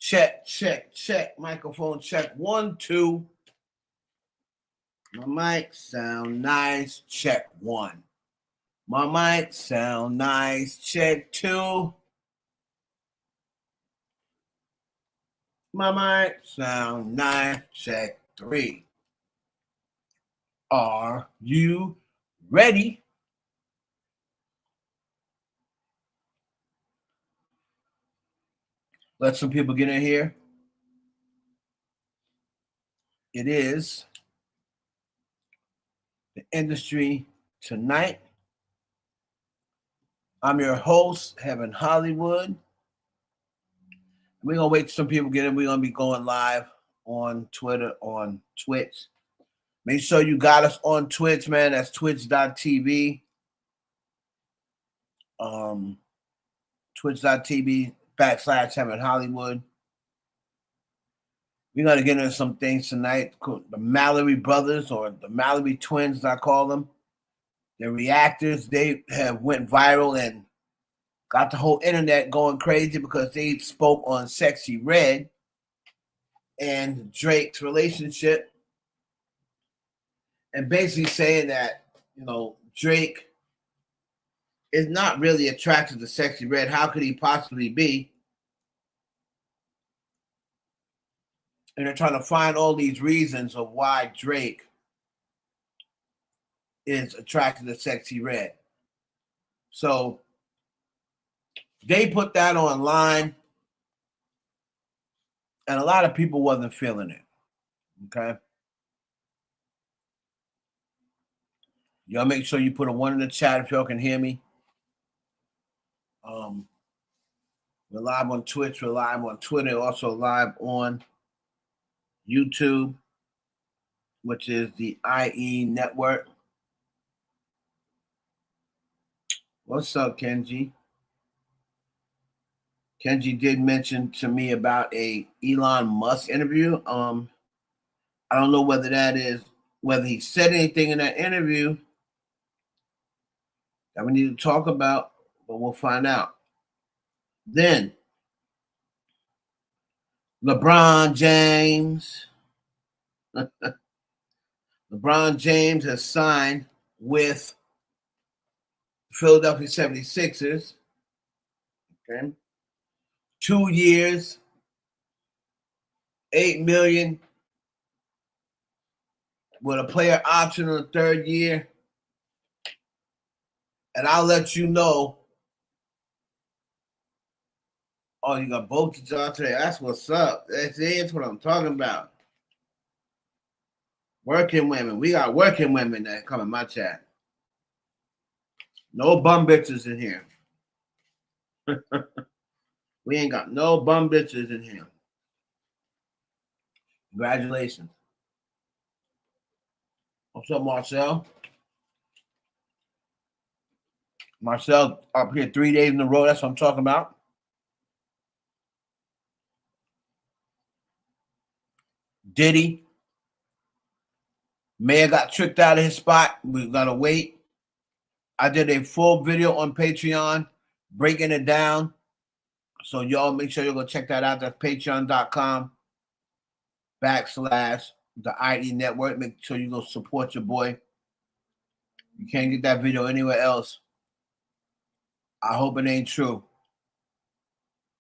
Check, check, check. Microphone check. 1, 2. My mic sound nice. Check 1. My mic sound nice. Check 2. My mic sound nice. Check 3. Are you ready? Let some people get in here. It is the industry tonight. I'm your host, Heaven Hollywood. We're going to wait till some people get in. We're going to be going live on Twitter, on Twitch. Make sure you got us on Twitch, man. That's twitch.tv. Twitch.tv/Heaven Hollywood. We're going to get into some things tonight. The Mallory brothers, or the Mallory twins, I call them. They're reactors. They have went viral and got the whole internet going crazy because they spoke on SexyyRed and Drake's relationship, and basically saying that, Drake is not really attracted to SexyyRed. How could he possibly be? And they're trying to find all these reasons of why Drake is attracted to SexyyRed. So they put that online, and a lot of people wasn't feeling it. Okay? Y'all make sure you put a 1 in the chat if y'all can hear me. We're live on Twitch, we're live on Twitter, also live on YouTube, which is the IE network. What's up, Kenji? Kenji did mention to me about a Elon Musk interview. I don't know whether he said anything in that interview that we need to talk about, but we'll find out. Then, LeBron James. LeBron James has signed with Philadelphia 76ers. Okay. 2 years, $8 million, with a player option on the 3rd year. And I'll let you know. Oh, you got both DeJounte. That's what's up. That's what I'm talking about. Working women. We got working women that come in my chat. No bum bitches in here. We ain't got no bum bitches in here. Congratulations. What's up, Marcel? Marcel up here 3 days in a row. That's what I'm talking about. Diddy. Mayor got tricked out of his spot. We gotta wait. I did a full video on Patreon breaking it down. So y'all make sure you go check that out. That's patreon.com/the IE network. Make sure you go support your boy. You can't get that video anywhere else. I hope it ain't true.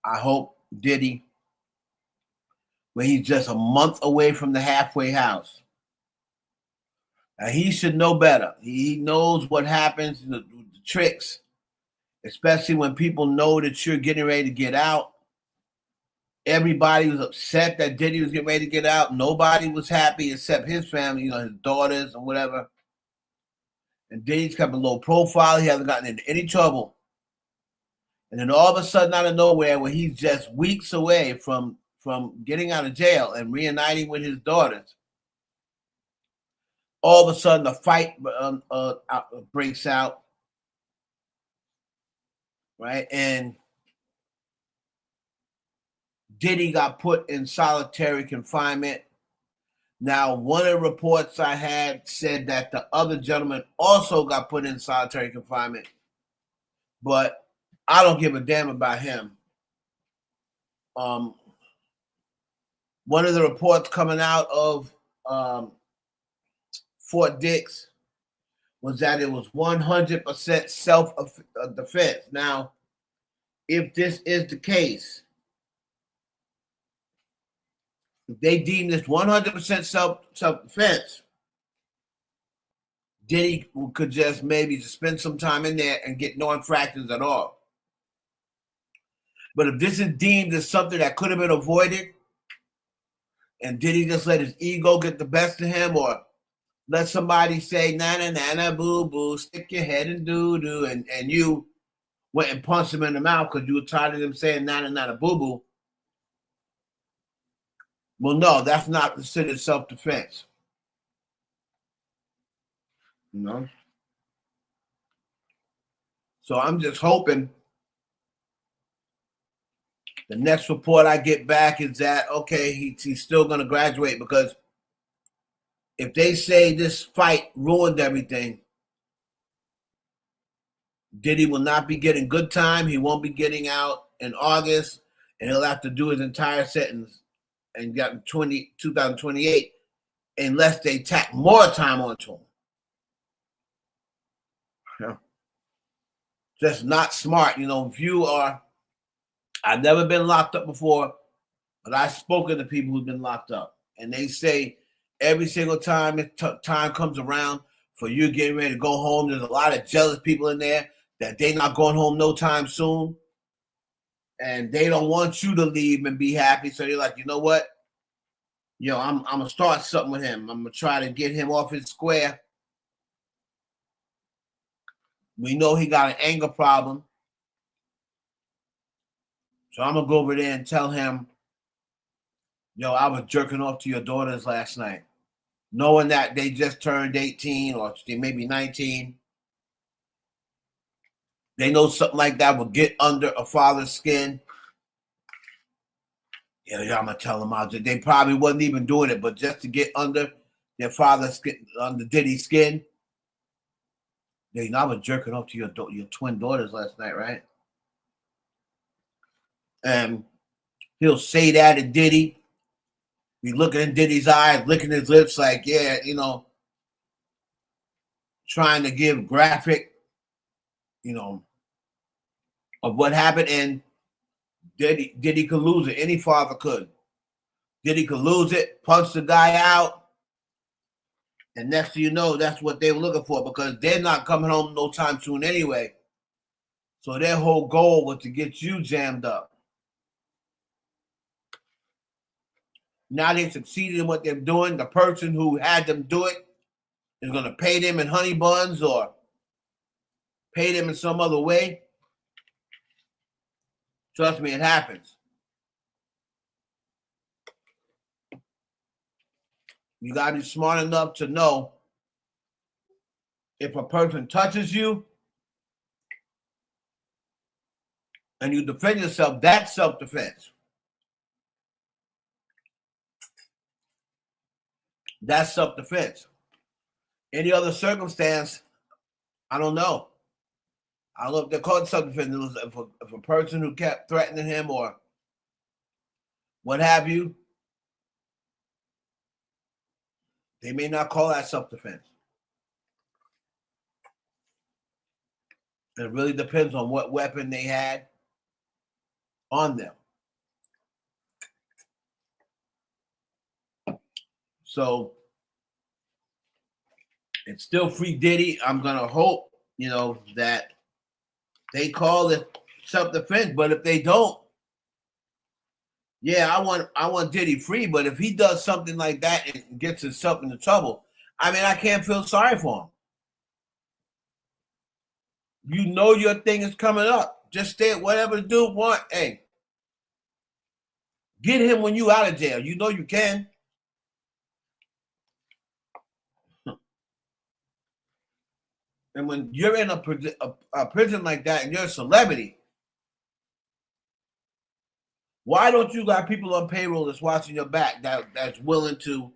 I hope Diddy, when he's just a month away from the halfway house. Now, he should know better. He knows what happens, the tricks, especially when people know that you're getting ready to get out. Everybody was upset that Diddy was getting ready to get out. Nobody was happy except his family, his daughters and whatever. And Diddy's kept a low profile. He hasn't gotten into any trouble. And then all of a sudden, out of nowhere, when he's just weeks away from getting out of jail and reuniting with his daughters, all of a sudden a fight breaks out, right? And Diddy got put in solitary confinement. Now, one of the reports I had said that the other gentleman also got put in solitary confinement, but I don't give a damn about him. one of the reports coming out of Fort Dix was that it was 100% self-defense. Now, if this is the case, if they deem this 100% self-defense, Diddy could just maybe just spend some time in there and get no infractions at all. But if this is deemed as something that could have been avoided, and Diddy just let his ego get the best of him, or let somebody say, na boo boo, stick your head in doo doo, and you went and punched him in the mouth because you were tired of them saying na boo boo. Well, no, that's not considered self-defense. You know? So I'm just hoping the next report I get back is that, okay, he's still going to graduate, because if they say this fight ruined everything, Diddy will not be getting good time. He won't be getting out in August, and he'll have to do his entire sentence and get 2028 unless they tack more time onto him. Yeah. Just not smart. You know, if you are, I've never been locked up before, but I've spoken to people who've been locked up, and they say every single time time comes around for you getting ready to go home, there's a lot of jealous people in there that they're not going home no time soon, and they don't want you to leave and be happy. So they're like, you know what? Yo, I'm gonna start something with him. I'm gonna try to get him off his square. We know he got an anger problem, so I'm gonna go over there and tell him, yo, I was jerking off to your daughters last night, knowing that they just turned 18 or they maybe 19. They know something like that will get under a father's skin. Yeah, I'm gonna tell them out. They probably wasn't even doing it, but just to get under their father's skin, under Diddy's skin. You know, I was jerking off to your twin daughters last night, right? And he'll say that to Diddy. Be looking in Diddy's eyes, licking his lips, like, yeah, you know, trying to give graphic, you know, of what happened. And Diddy could lose it. Any father could. Diddy could lose it, punch the guy out, and next thing you know, that's what they were looking for, because they're not coming home no time soon anyway. So their whole goal was to get you jammed up. Now they succeeded in what they're doing. The person who had them do it is going to pay them in honey buns or pay them in some other way. Trust me, it happens. You got to be smart enough to know if a person touches you and you defend yourself, that's self-defense. That's self-defense. Any other circumstance, I don't know. I don't know if they're called self-defense. If a person who kept threatening him or what have you, they may not call that self-defense. It really depends on what weapon they had on them. So it's still free Diddy. I'm gonna hope, you know, that they call it self-defense. But if they don't, yeah, I want Diddy free. But if he does something like that and gets himself into trouble, I mean, I can't feel sorry for him. You know your thing is coming up. Just stay at whatever the dude want. Hey, get him when you out of jail. You know you can. And when you're in a prison like that and you're a celebrity, why don't you got people on payroll that's watching your back that's willing to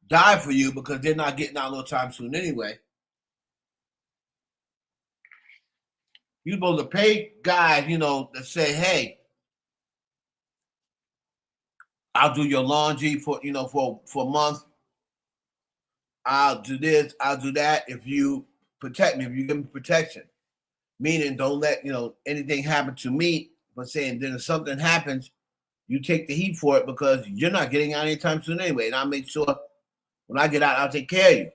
die for you, because they're not getting out no time soon anyway? You're supposed to pay guys, you know, that say, hey, I'll do your laundry for for a month. I'll do this, I'll do that if you protect me, if you give me protection. Meaning don't let anything happen to me, but saying then if something happens, you take the heat for it because you're not getting out anytime soon anyway. And I'll make sure when I get out, I'll take care of you.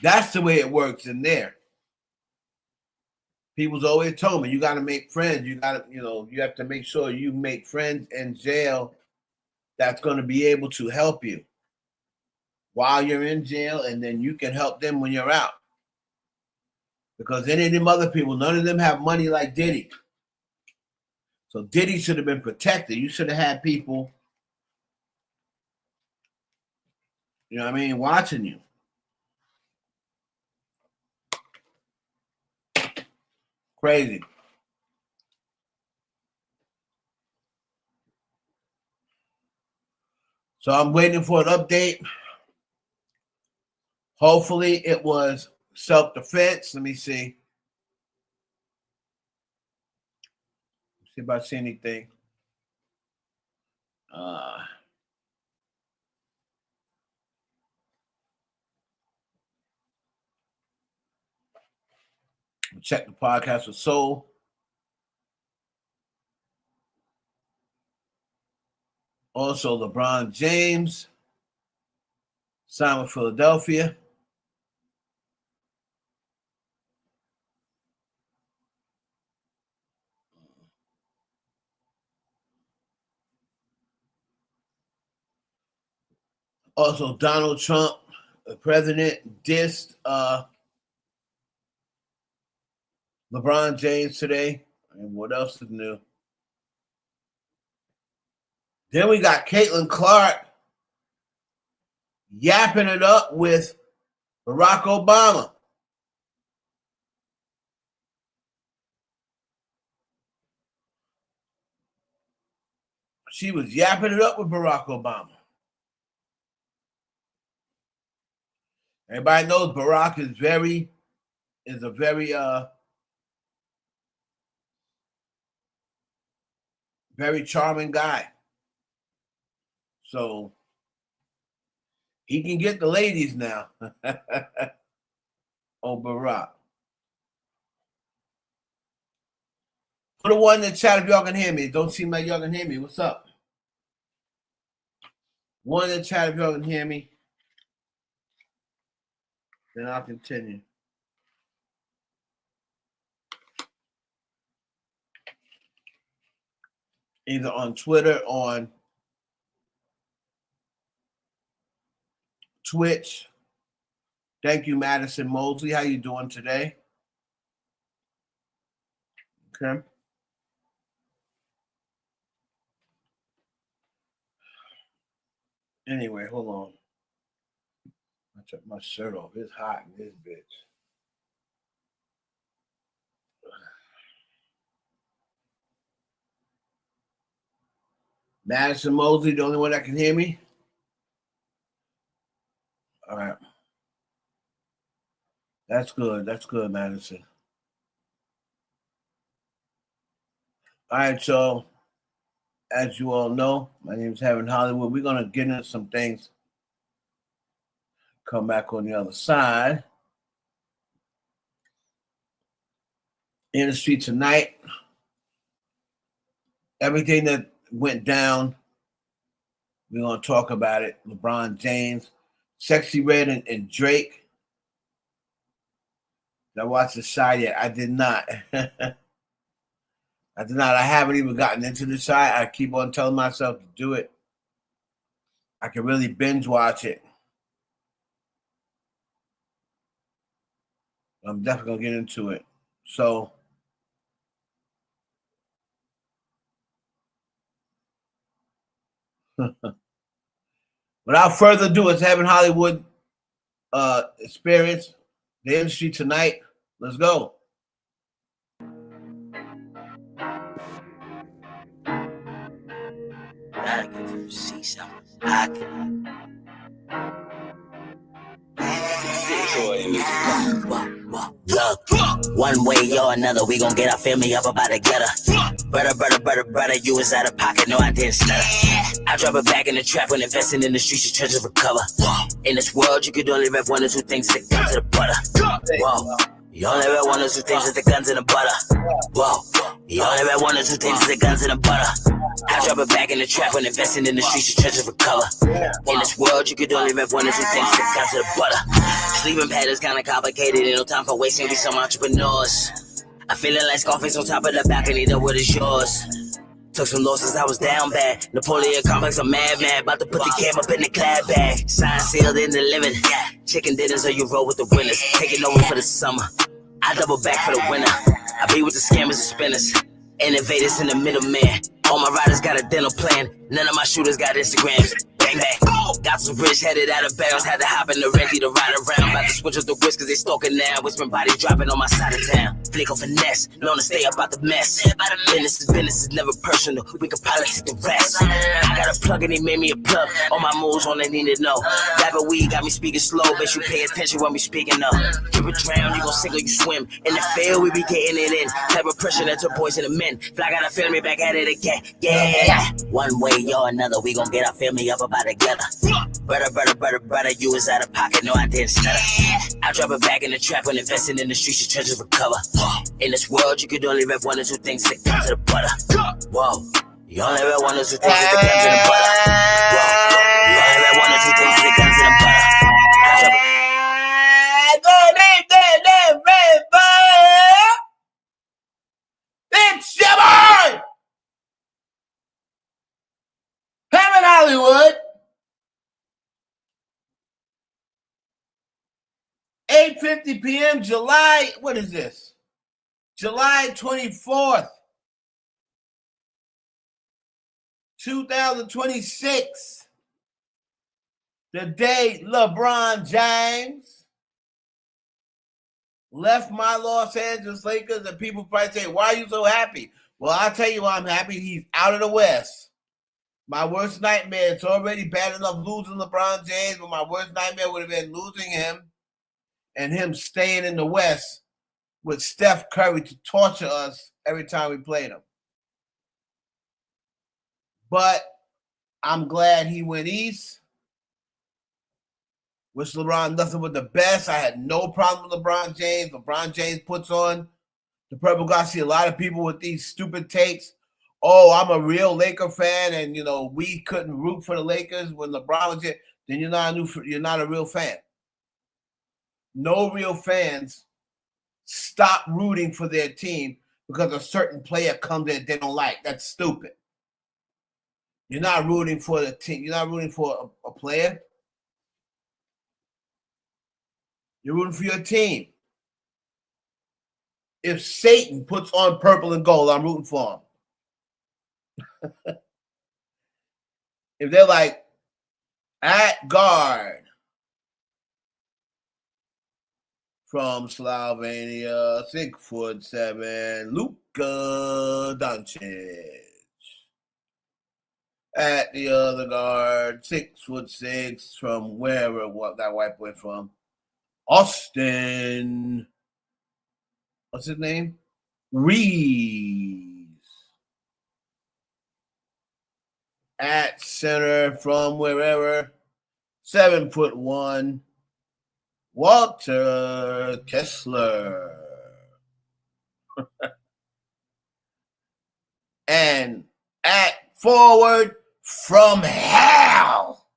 That's the way it works in there. People's always told me you got to make friends. You got to, you have to make sure you make friends in jail that's going to be able to help you while you're in jail, and then you can help them when you're out. Because any of them other people, none of them have money like Diddy. So Diddy should have been protected. You should have had people, watching you. Crazy. So I'm waiting for an update. Hopefully it was self-defense. Let me see. See if I see anything. Check the podcast with Soul. Also, LeBron James signed with Philadelphia. Also, Donald Trump, the president, dissed LeBron James today. And what else is new? Then we got Caitlin Clark yapping it up with Barack Obama. She was yapping it up with Barack Obama. Everybody knows Barack is a very very charming guy. So he can get the ladies now. Oh, Barack. Put a one in the chat if y'all can hear me. It don't seem like y'all can hear me. What's up? One in the chat if y'all can hear me. Then I'll continue. Either on Twitter, on Twitch. Thank you, Madison Mosley. How you doing today? Okay. Anyway, hold on. I took my shirt off. It's hot in this bitch. Madison Mosley, the only one that can hear me? All right. That's good. That's good, Madison. All right, so as you all know, my name is Heaven Hollywood. We're going to get into some things. Come back on the other side. Industry tonight. Everything that went down, we're going to talk about it. LeBron James, SexyyRed, and Drake. Did I watch the side yet? I did not. I did not. I haven't even gotten into the side. I keep on telling myself to do it. I can really binge watch it. I'm definitely going to get into it. So, without further ado, it's Heaven Hollywood Experience, the industry tonight. Let's go. Gotta get you to see something. Look, one way or another, we gon' get our family up about to get her. Brother, you was out of pocket, no I didn't stutter. I drop it back in the trap when investing in the streets, you treasure recover. In this world, you could only rep one or two things, the guns and the butter. Whoa, you only rep one or two things, is the guns and the butter. Whoa, you only rep one or two things, is the guns and the butter. I drop it back in the trap when investing in the streets, you treasure recover. In this world, you could only rep one or two things, the guns and the butter. Sleeping patterns kinda complicated, ain't no time for wasting, we some entrepreneurs. I feeling like Scarface on top of the balcony, the wood is yours. Took some losses, I was down bad. Napoleon complex, I'm mad, about to put the game up in the clad bag. Signed, sealed, and delivered. Chicken dinners or you roll with the winners. Taking over for the summer. I double back for the winter. I be with the scammers and spinners. Innovators in the middleman. All my riders got a dental plan. None of my shooters got Instagrams. Bang, bang. Got some rich headed out of barrels. Had to hop in the renty to ride around. About to switch up the whisk cause they stalking now. Whispering bodies dropping on my side of town. Flick of finesse, known to stay up out the mess. Business is never personal. We can politic the rest. I got a plug and he made me a plug. All my moves on they need to know. Rapper weed got me speaking slow. Bet you pay attention when we speaking up. If it drown, you gon' sink or you swim. In the field, we be getting it in. Type of pressure that took boys and the men. Fly gotta feel me back at it again. Yeah. One way or another, we gon' get our family up about together. Brother, you was out of pocket, no I didn't stutter. I drop it back in the trap when investing in the streets, your treasures recover. In this world, you could only rep one or two things, the guns to the butter. Whoa, you only rep one or two things, the guns to the butter. Whoa, you only rep one or two things, the guns to the butter. I drop it. It's your boy! Hammond Hollywood! 8:50 p.m. July, what is this? July 24th, 2026. The day LeBron James left my Los Angeles Lakers, and people probably say, why are you so happy? Well, I'll tell you why I'm happy. He's out of the West. My worst nightmare, it's already bad enough losing LeBron James, but my worst nightmare would have been losing him and him staying in the West with Steph Curry to torture us every time we played him. But I'm glad he went east. Wish LeBron nothing but the best. I had no problem with LeBron James. LeBron James puts on the purple guy. I see a lot of people with these stupid takes. Oh, I'm a real Laker fan, and we couldn't root for the Lakers when LeBron was here. Then you're not a real fan. No real fans stop rooting for their team because a certain player comes in they don't like. That's stupid. You're not rooting for the team. You're not rooting for a player. You're rooting for your team. If Satan puts on purple and gold, I'm rooting for him. If they're like, at guard from Slovenia, 6'7", Luka Doncic. At the other guard, 6'6", from wherever that white boy from, Austin. What's his name? Reeves. At center from wherever, 7'1", Walter Kessler. And at forward from hell,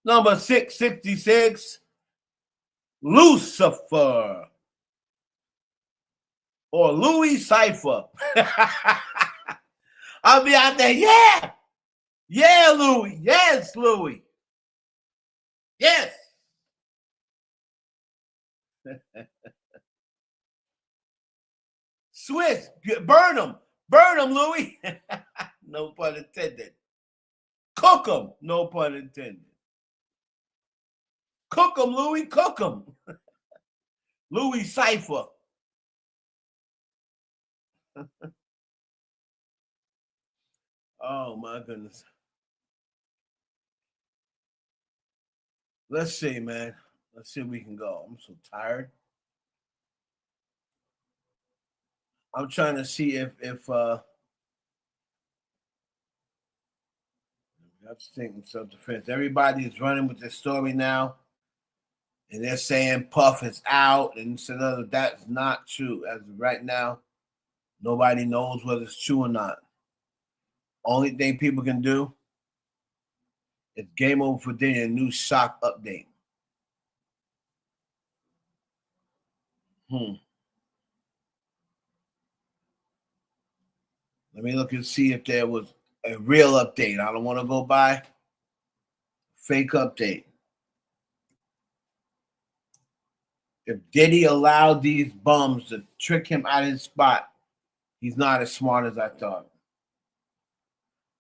number 666, Lucifer. Or Louis Cypher. I'll be out there, yeah. Yeah, Louis. Yes, Louis. Yes. Swiss, burn them. Burn them, Louis. No pun intended. Cook them. No pun intended. Cook them, Louis. Cook them. Louis Cypher. Oh, my goodness. Let's see, man. Let's see if we can go. I'm so tired. I'm trying to see if that's thinking self-defense. Everybody is running with this story now, and they're saying Puff is out, and so that's not true. As of right now, nobody knows whether it's true or not. Only thing people can do is game over for Diddy, a new shock update. Let me look and see if there was a real update. I don't want to go by fake update. If Diddy allowed these bums to trick him out of his spot, he's not as smart as I thought.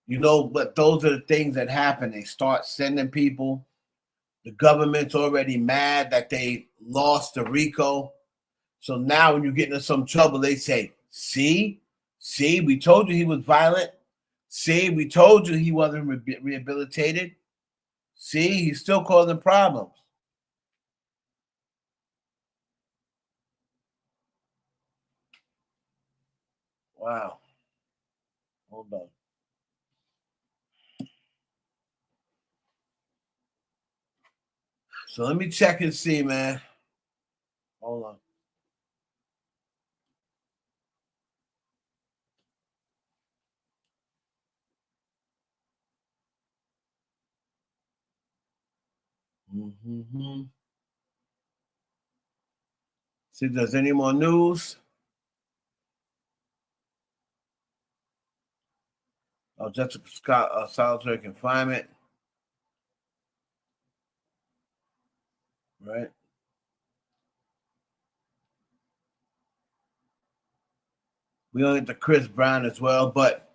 You know, but those are the things that happen. They start sending people. The government's already mad that they lost the RICO. So now when you get into some trouble, they say, see, we told you he was violent. See, we told you he wasn't rehabilitated. See, he's still causing problems. Wow. Hold on. So let me check and see, man. Hold on. See if there's any more news. Jessica Scott, solitary confinement. Right. We gonna get to Chris Brown as well, but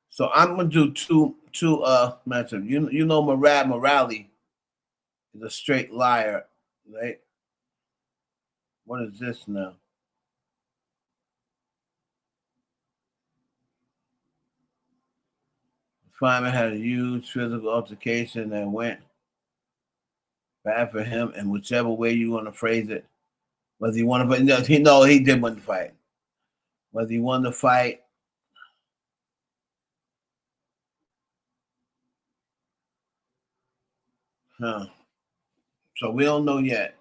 so I'm gonna do two matchups. You know Murad Morale is a straight liar, right? What is this now? Fireman had a huge physical altercation and went bad for him, and whichever way you want to phrase it, whether he won to fight, he did win the fight. Whether he won the fight, so we don't know yet.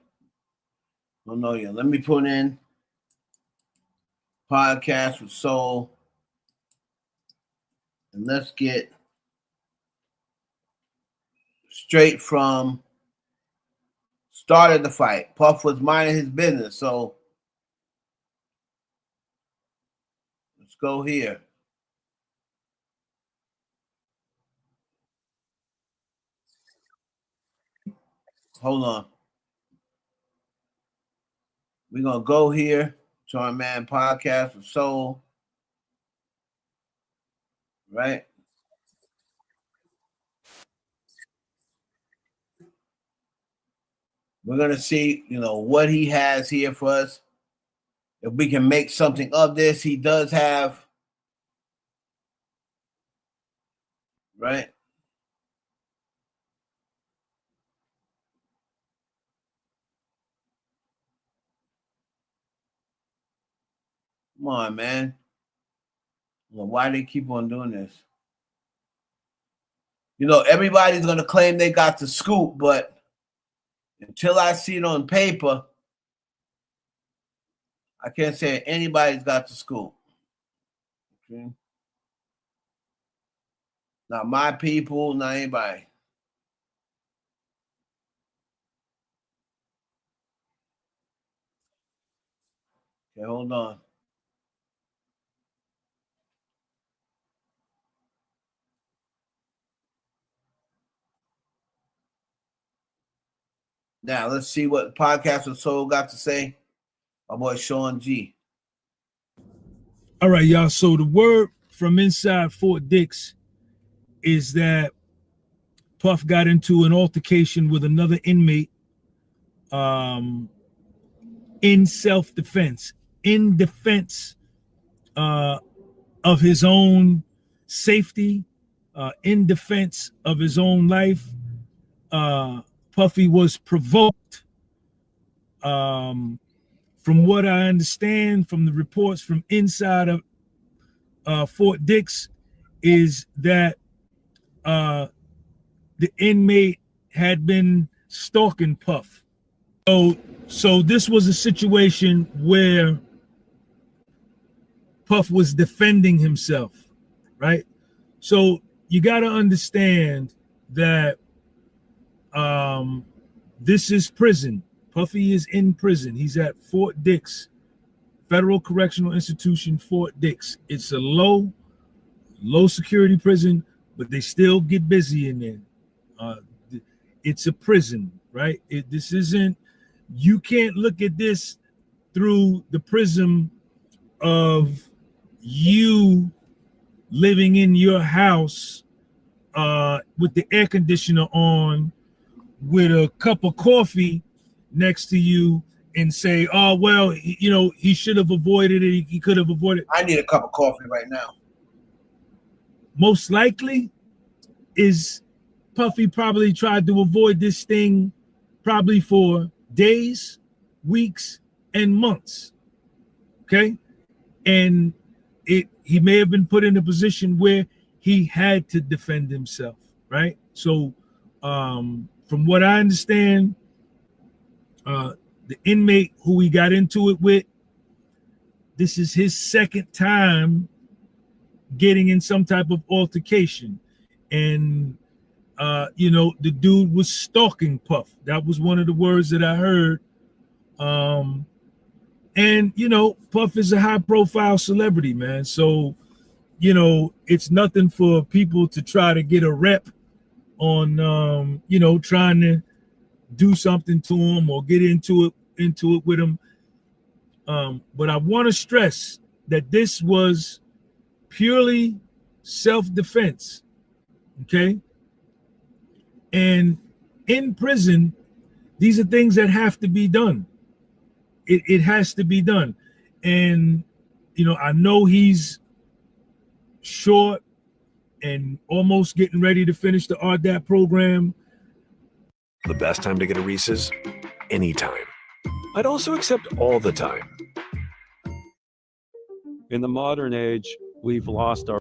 Don't know yet. Let me put in podcast with Soul, and let's get straight from started the fight. Puff was minding his business, so let's go here. Hold on. We're gonna go here to our man podcast with Soul. Right? We're gonna see, what he has here for us. If we can make something of this, he does have, right? Come on, man. Why do they keep on doing this? Everybody's gonna claim they got the scoop, but until I see it on paper, I can't say anybody's got the scoop. Okay? Not my people, not anybody. Okay, hold on. Now let's see what Podcast with Soul got to say. My boy Sean G. All right, y'all. So the word from inside Fort Dix is that Puff got into an altercation with another inmate in self-defense, in defense of his own safety, in defense of his own life. Puffy was provoked From what I understand from the reports from inside of Fort Dix, is that the inmate had been stalking Puff. So this was a situation where Puff was defending himself, right? So you got to understand that this is prison. Puffy is in prison. He's at Fort Dix, Federal Correctional Institution, Fort Dix. It's a low security prison, but they still get busy in there. It's a prison, right? This isn't, you can't look at this through the prism of you living in your house with the air conditioner on, with a cup of coffee next to you, and say, oh, well, he should have avoided it. He could have avoided it. I need a cup of coffee right now. Most likely is Puffy probably tried to avoid this thing probably for days, weeks, and months. Okay. And he may have been put in a position where he had to defend himself, right? So from what I understand, the inmate who he got into it with, this is his second time getting in some type of altercation. And the dude was stalking Puff. That was one of the words that I heard. And Puff is a high profile celebrity, man. So, it's nothing for people to try to get a rep on, trying to do something to him or get into it with him. But I want to stress that this was purely self-defense. Okay. And in prison, these are things that have to be done. It has to be done. And, I know he's short and almost getting ready to finish the RDAP program. The best time to get a Reese's? Anytime. I'd also accept all the time. In the modern age, we've lost our...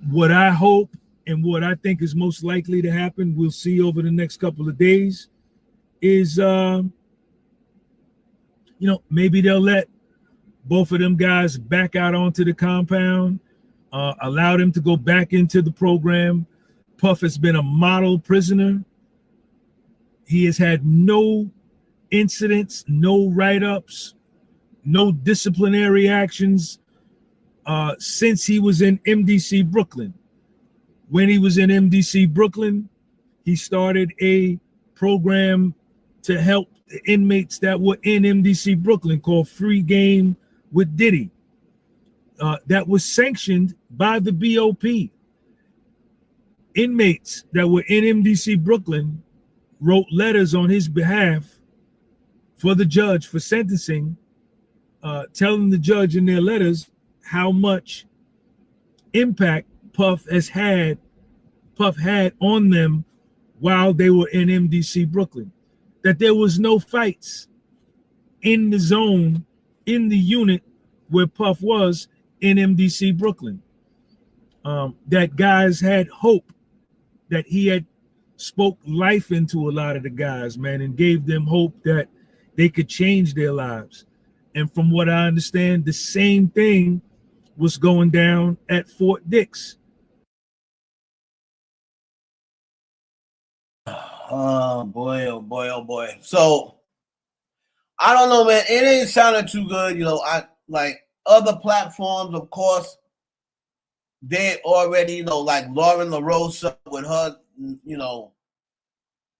What I hope and what I think is most likely to happen, we'll see over the next couple of days, is, maybe they'll let both of them guys back out onto the compound, allow them to go back into the program. Puff has been a model prisoner. He has had no incidents, no write-ups, no disciplinary actions since he was in MDC Brooklyn. When he was in MDC Brooklyn, he started a program to help the inmates that were in MDC Brooklyn called Free Game with Diddy. That was sanctioned by the BOP. Inmates that were in MDC Brooklyn wrote letters on his behalf for the judge for sentencing, telling the judge in their letters how much impact Puff had on them while they were in MDC Brooklyn. That there was no fights in the zone, in the unit where Puff was in MDC Brooklyn. That guys had hope, that he had spoke life into a lot of the guys, man, and gave them hope that they could change their lives. And from what I understand, the same thing was going down at Fort Dix. Oh boy, oh boy, oh boy. So I don't know, man. It ain't sounding too good. I like other platforms, of course, they already, like Lauren LaRosa with her,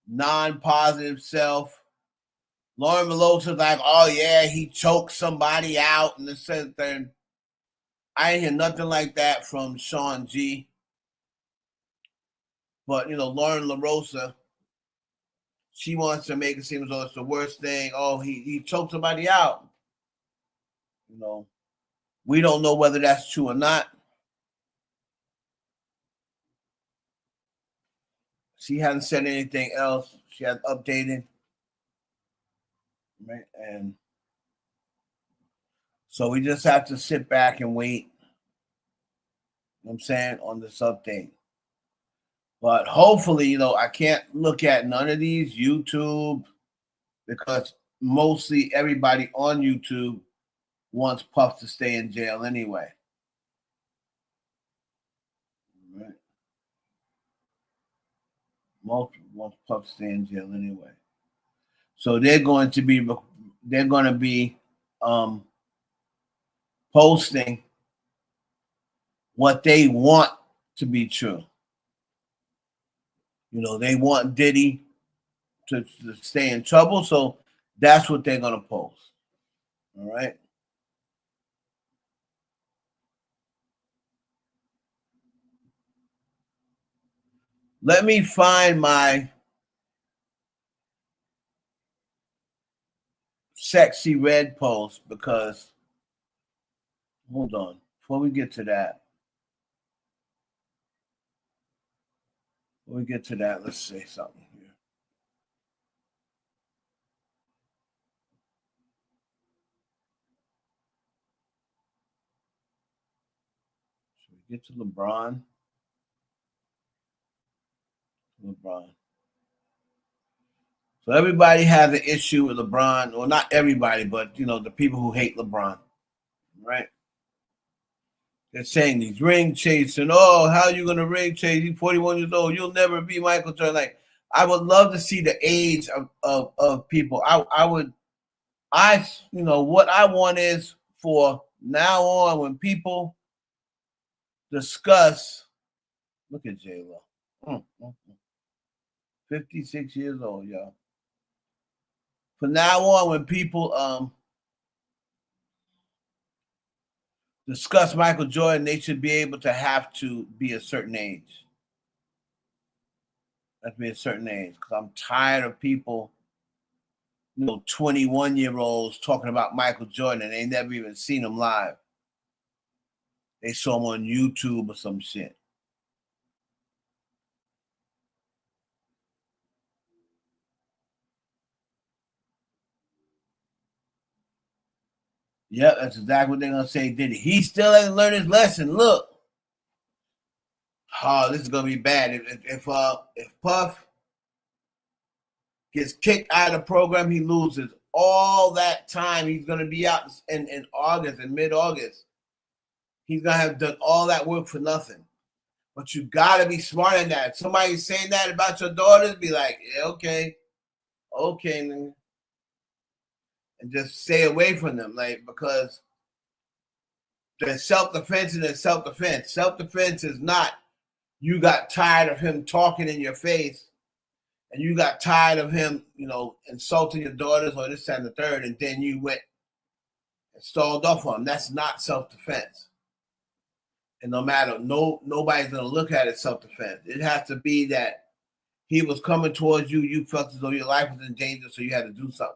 non-positive self. Lauren LaRosa's like, oh yeah, he choked somebody out and this and that. I ain't hear nothing like that from Sean G. But Lauren LaRosa, she wants to make it seem as though it's the worst thing. Oh, he choked somebody out. We don't know whether that's true or not. She hasn't said anything else. She hasn't updated. Right? And so we just have to sit back and wait. You know what I'm saying? On this update. But hopefully, I can't look at none of these YouTube because mostly everybody on YouTube wants Puff to stay in jail anyway. Right? Most wants Puff to stay in jail anyway. So they're going to be posting what they want to be true. They want Diddy to stay in trouble, so that's what they're going to post. All right? Let me find my SexyyRed post because, hold on, before we get to that, let's say something here. Should we get to LeBron? So everybody has an issue with LeBron. Well, not everybody, but the people who hate LeBron, right? They're saying he's ring chasing. Oh, how are you gonna ring chase? He's 41 years old. You'll never be Michael Jordan. Like, I would love to see the age of people. What I want is for now on when people discuss. Look at J-Lo. 56 years old, y'all. From now on, when people discuss Michael Jordan, they should be able to have to be a certain age. Have to be a certain age. Because I'm tired of people, 21-year-olds talking about Michael Jordan and they never even seen him live. They saw him on YouTube or some shit. Yep, that's exactly what they're gonna say. Did he still hasn't learned his lesson? Look, this is gonna be bad. If Puff gets kicked out of the program, he loses all that time. He's gonna be out in August, in mid-August. He's gonna have done all that work for nothing. But you gotta be smart in that. If somebody's saying that about your daughters, be like, yeah, okay, man. And just stay away from them, because there's self-defense and there's self-defense. Self-defense is not you got tired of him talking in your face and you got tired of him, insulting your daughters or this, that, and the third, and then you went and stalled off on him. That's not self-defense. And nobody's going to look at it self-defense. It has to be that he was coming towards you, you felt as though your life was in danger, so you had to do something.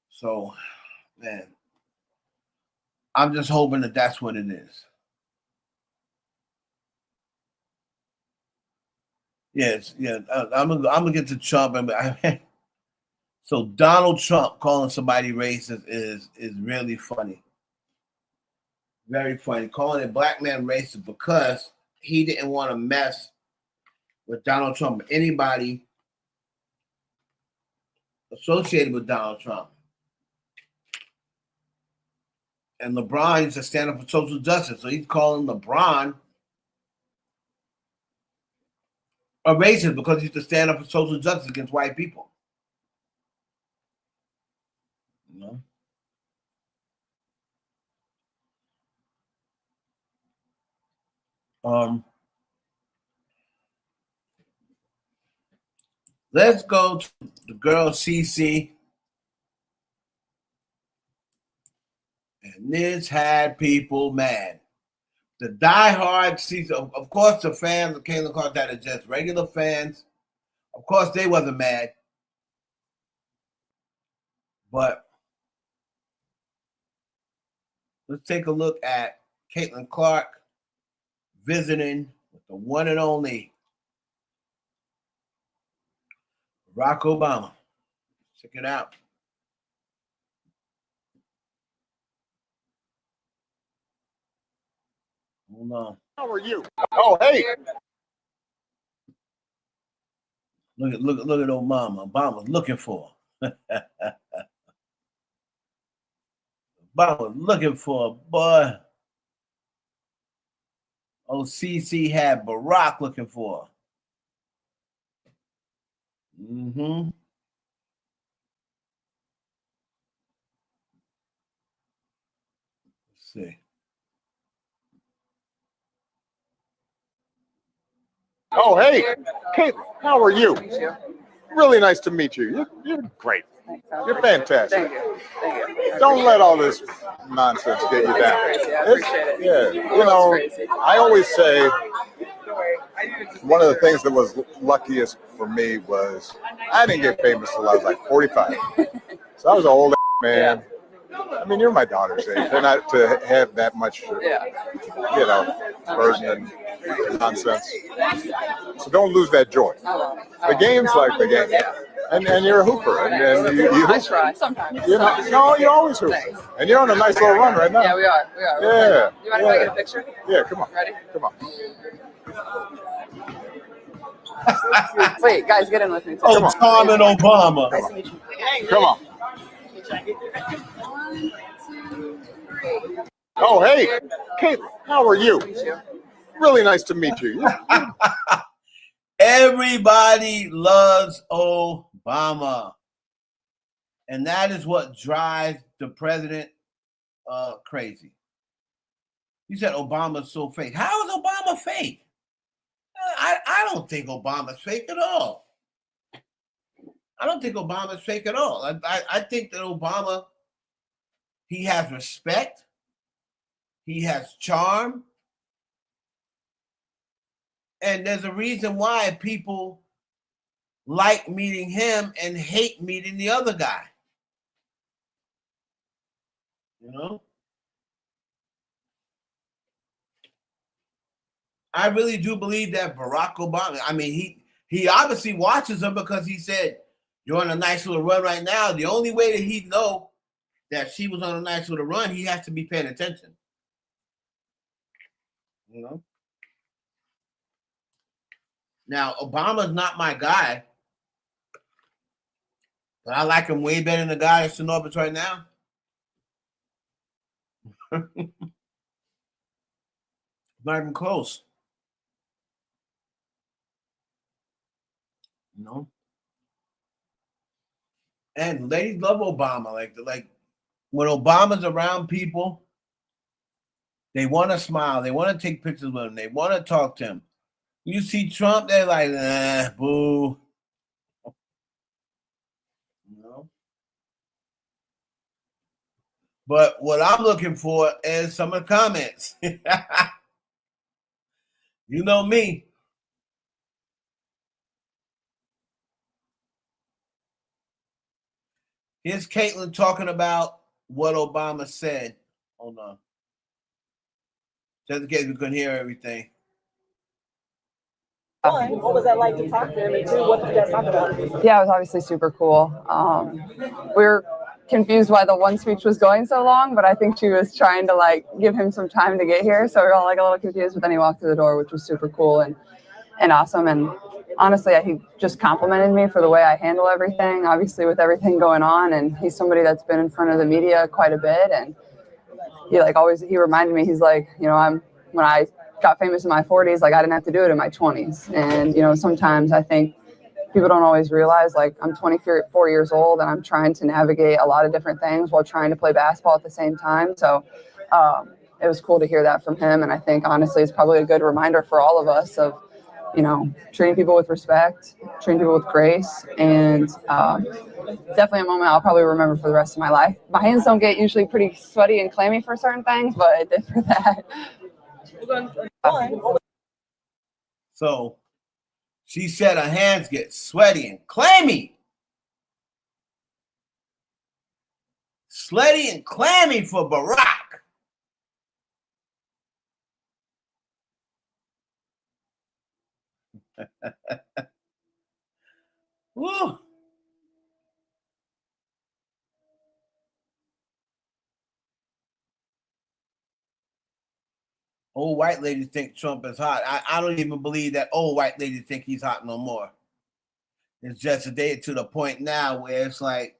So, man, I'm just hoping that that's what it is. Yes, yeah. I'm gonna get to Trump. So Donald Trump calling somebody racist is really funny. Very funny. Calling a black man racist because he didn't want to mess with Donald Trump, anybody associated with Donald Trump. And LeBron used to stand up for social justice. So he's calling LeBron a racist because he used to stand up for social justice against white people. Let's go to the girl CC. And this had people mad. The diehard CC, of course, the fans of Caitlyn Carter are just regular fans. Of course, they wasn't mad. But Let's take a look at Caitlin Clark visiting with the one and only Barack Obama. Check it out. Hold on. How are you? Oh, hey. Look at Obama. Obama's looking for. Obama looking for, boy. CC had Barack looking for. Mm-hmm. Let's see. Oh, hey. Caitlin, how are you? Really nice to meet you. You're great. You're fantastic. Thank you. Don't let all this nonsense get you down. Yeah, you know, I always say one of the things that was luckiest for me was I didn't get famous till I was like 45. So I was an old man. I mean, you're my daughter's age. They're not to have that much, burden and nonsense. So don't lose that joy. The game's like the game. And you're a hooper. And you I try sometimes. No, you're always hooper. And you're on a nice little run right now. Yeah, we are. Yeah. You mind if I get a picture? Yeah, come on. Ready? Come on. Wait, guys, get in with me. Oh, Charming Obama. Nice to meet you. Come on. Oh, hey. Caitlin, how are you? Really nice to meet you. Everybody loves Obama. And that is what drives the president crazy. You said Obama's so fake. How is Obama fake? I don't think Obama's fake at all. I don't think Obama's fake at all. I think that Obama, he has respect. He has charm. And there's a reason why people like meeting him and hate meeting the other guy. You know? I really do believe that Barack Obama, I mean, he obviously watches him because he said, you're on a nice little run right now. The only way that he'd know that she was on a nice little run, he has to be paying attention. You know? Now, Obama's not my guy, but I like him way better than the guy that's in office right now. Not even close. You know? And ladies love Obama. Like when Obama's around people, they want to smile. They want to take pictures with him. They want to talk to him. You see Trump, they're like, boo. You know? But what I'm looking for is some of the comments. You know me. Here's Caitlin talking about what Obama said. Hold on. Just in case we couldn't hear everything. What was that like to talk to him, and two, what did you guys talk about? Yeah, it was obviously super cool. We were confused why the one speech was going so long, but I think she was trying to give him some time to get here. So we were all a little confused, but then he walked through the door, which was super cool and awesome. And honestly, he just complimented me for the way I handle everything, obviously with everything going on. And he's somebody that's been in front of the media quite a bit. And he reminded me, he's like, when I got famous in my 40s, I didn't have to do it in my 20s. And, sometimes I think people don't always realize, I'm 24 years old and I'm trying to navigate a lot of different things while trying to play basketball at the same time. So it was cool to hear that from him. And I think, honestly, it's probably a good reminder for all of us of, treating people with respect, treating people with grace, and definitely a moment I'll probably remember for the rest of my life. My hands don't get usually pretty sweaty and clammy for certain things, but it did for that. So she said her hands get sweaty and clammy. Sweaty and clammy for Barack. Woo. Old white ladies think Trump is hot. I don't even believe that old white ladies think he's hot no more. It's just that they to the point now where it's like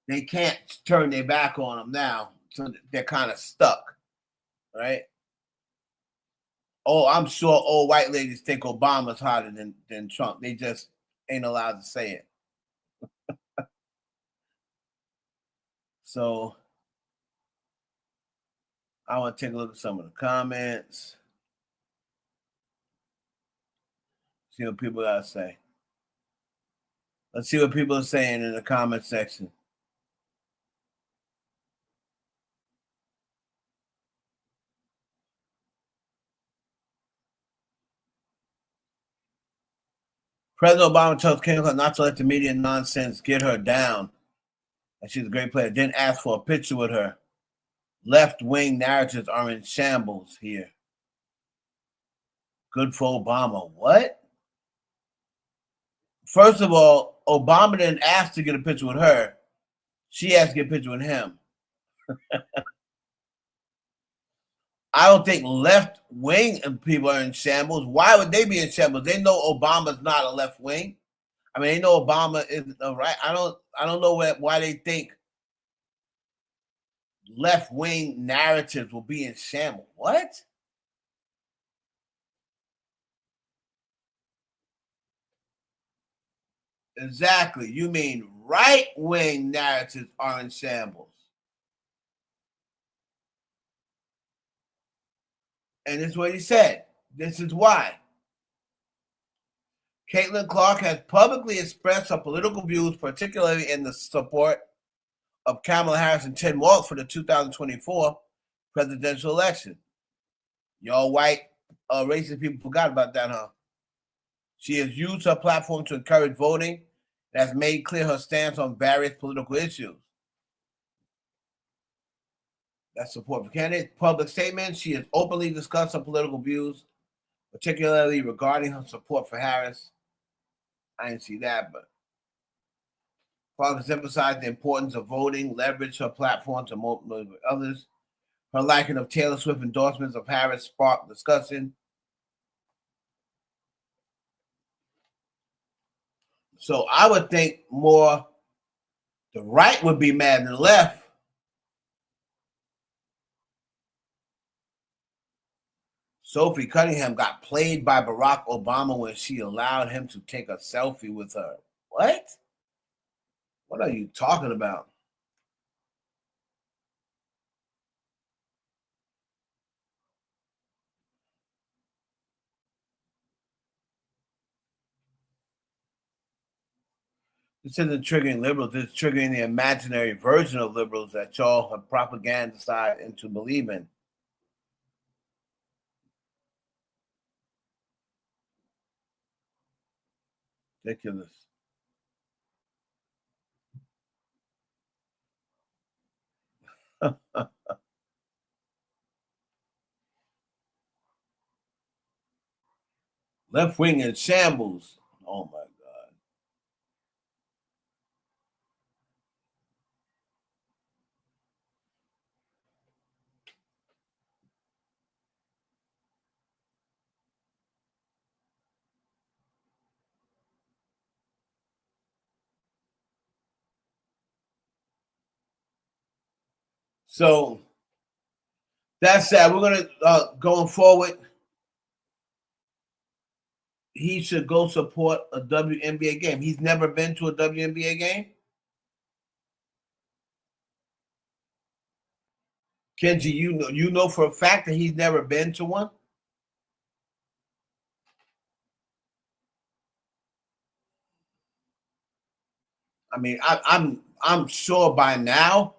they can't turn their back on him now. So they're kind of stuck, right? Oh, I'm sure old white ladies think Obama's hotter than Trump. They just ain't allowed to say it. So I want to take a look at some of the comments. See what people got to say. Let's see what people are saying in the comment section. President Obama tells Kim not to let the media nonsense get her down. And she's a great player. Didn't ask for a picture with her. Left-wing narratives are in shambles here. Good for Obama. What? First of all, Obama didn't ask to get a picture with her. She asked to get a picture with him. I don't think left-wing people are in shambles. Why would they be in shambles? They know Obama's not a left-wing. I mean, they know Obama is right. I don't know why they think left-wing narratives will be in shambles. What? Exactly. You mean right-wing narratives are in shambles. And this is what he said. This is why. Caitlin Clark has publicly expressed her political views, particularly in the support of Kamala Harris and Tim Walz for the 2024 presidential election. Y'all white racist people forgot about that, huh? She has used her platform to encourage voting and has made clear her stance on various political issues. That's support for candidates. Public statements. She has openly discussed her political views, particularly regarding her support for Harris. I didn't see that, but Clark has emphasized the importance of voting, leverage her platform to motivate others. Her liking of Taylor Swift endorsements of Harris sparked discussion. So I would think more the right would be mad than the left. Sophie Cunningham got played by Barack Obama when she allowed him to take a selfie with her. What? What are you talking about? This isn't triggering liberals. It's triggering the imaginary version of liberals that y'all have propagandized into believing. Ridiculous. Left wing in shambles. Oh my God. So that's sad. We're gonna going forward. He should go support a WNBA game. He's never been to a WNBA game. Kenji, you know for a fact that he's never been to one. I mean, I'm sure by now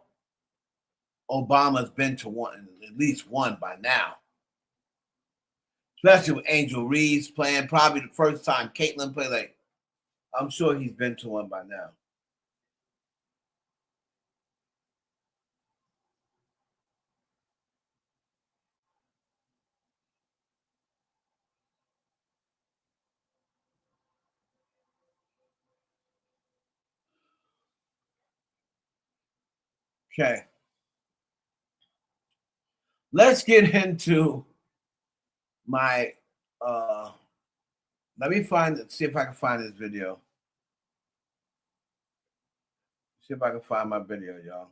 Obama's been to one, at least one by now. Especially with Angel Reese playing, probably the first time Caitlin played. Like, I'm sure he's been to one by now. Okay. Let's get into my let me see if I can find this video. See if I can find my video, y'all.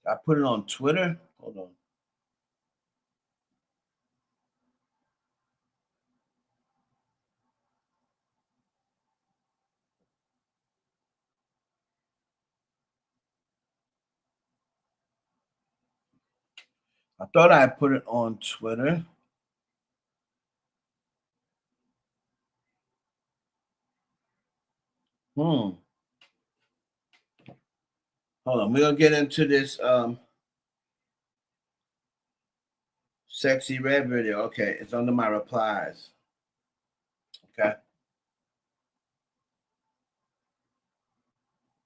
I put it on Twitter. Hold on. I thought I put it on Twitter. Hold on. We're going to get into this SexyyRed video. Okay. It's under my replies. Okay.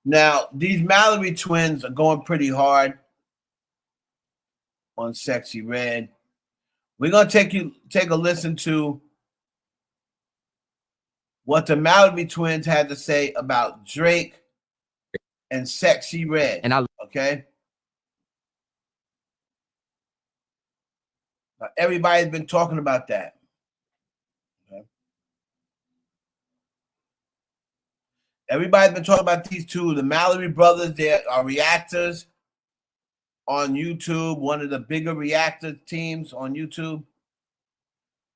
Now, these Mallory twins are going pretty hard on SexyyRed. We're going to take a listen to what the Mallory twins had to say about Drake and SexyyRed. And okay. Now, everybody's been talking about that. Okay. Everybody's been talking about these two, the Mallory brothers. They are reactors on YouTube, one of the bigger reactor teams on YouTube.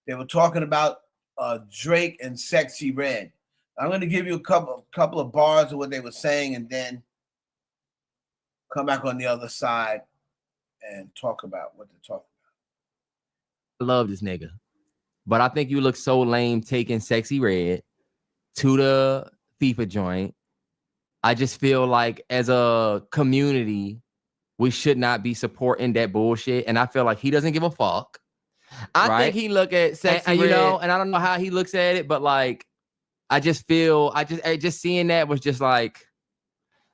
They were talking about Drake and SexyyRed. I'm going to give you a couple of bars of what they were saying and then come back on the other side and talk about what they're talking I love this nigga, but I think you look so lame taking SexyyRed to the FIFA joint. I just feel like as a community, we should not be supporting that bullshit. And I feel like he doesn't give a fuck. I think he look at SexyyRed, you know, and I don't know how he looks at it, but like, I just feel, just seeing that was just like,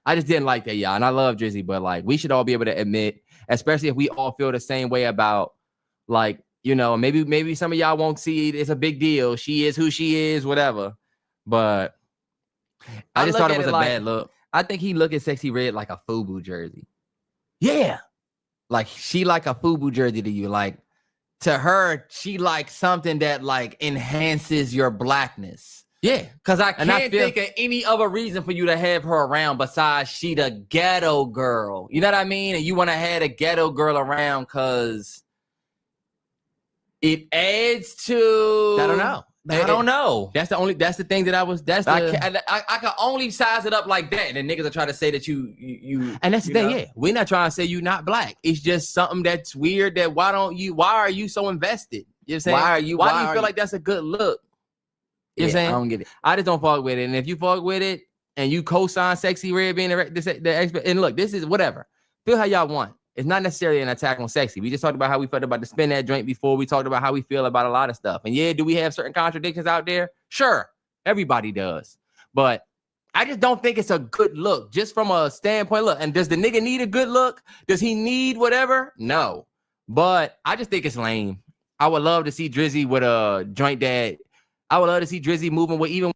I just didn't like that, y'all. And I love Drizzy, but like, we should all be able to admit, especially if we all feel the same way about, like, you know, maybe some of y'all won't see it. It's a big deal. She is who she is, whatever. But I just thought it was a bad look. I think he look at SexyyRed like a FUBU jersey. Yeah. Like, she like a FUBU jersey to you. Like, to her, she like something that like enhances your blackness. Yeah, because I can't think of any other reason for you to have her around besides she the ghetto girl. You know what I mean? And you want to have a ghetto girl around because it adds to. I don't know. I don't know. That's the thing that I can only size it up like that. And then niggas are trying to say that you and that's the thing, yeah. We're not trying to say you not black. It's just something that's weird that why are you so invested? You know what I'm saying? Why do you feel like that's a good look? You know what I'm saying? I don't get it. I just don't fuck with it. And if you fuck with it and you co-sign SexyyRed being the expert, and look, this is whatever. Feel how y'all want. It's not necessarily an attack on Sexy. We just talked about how we felt about the spin that joint before. We talked about how we feel about a lot of stuff. And yeah, do we have certain contradictions out there? Sure. Everybody does. But I just don't think it's a good look. Just from a standpoint, look, and does the nigga need a good look? Does he need whatever? No. But I just think it's lame. I would love to see Drizzy with a joint that I would love to see Drizzy moving with even.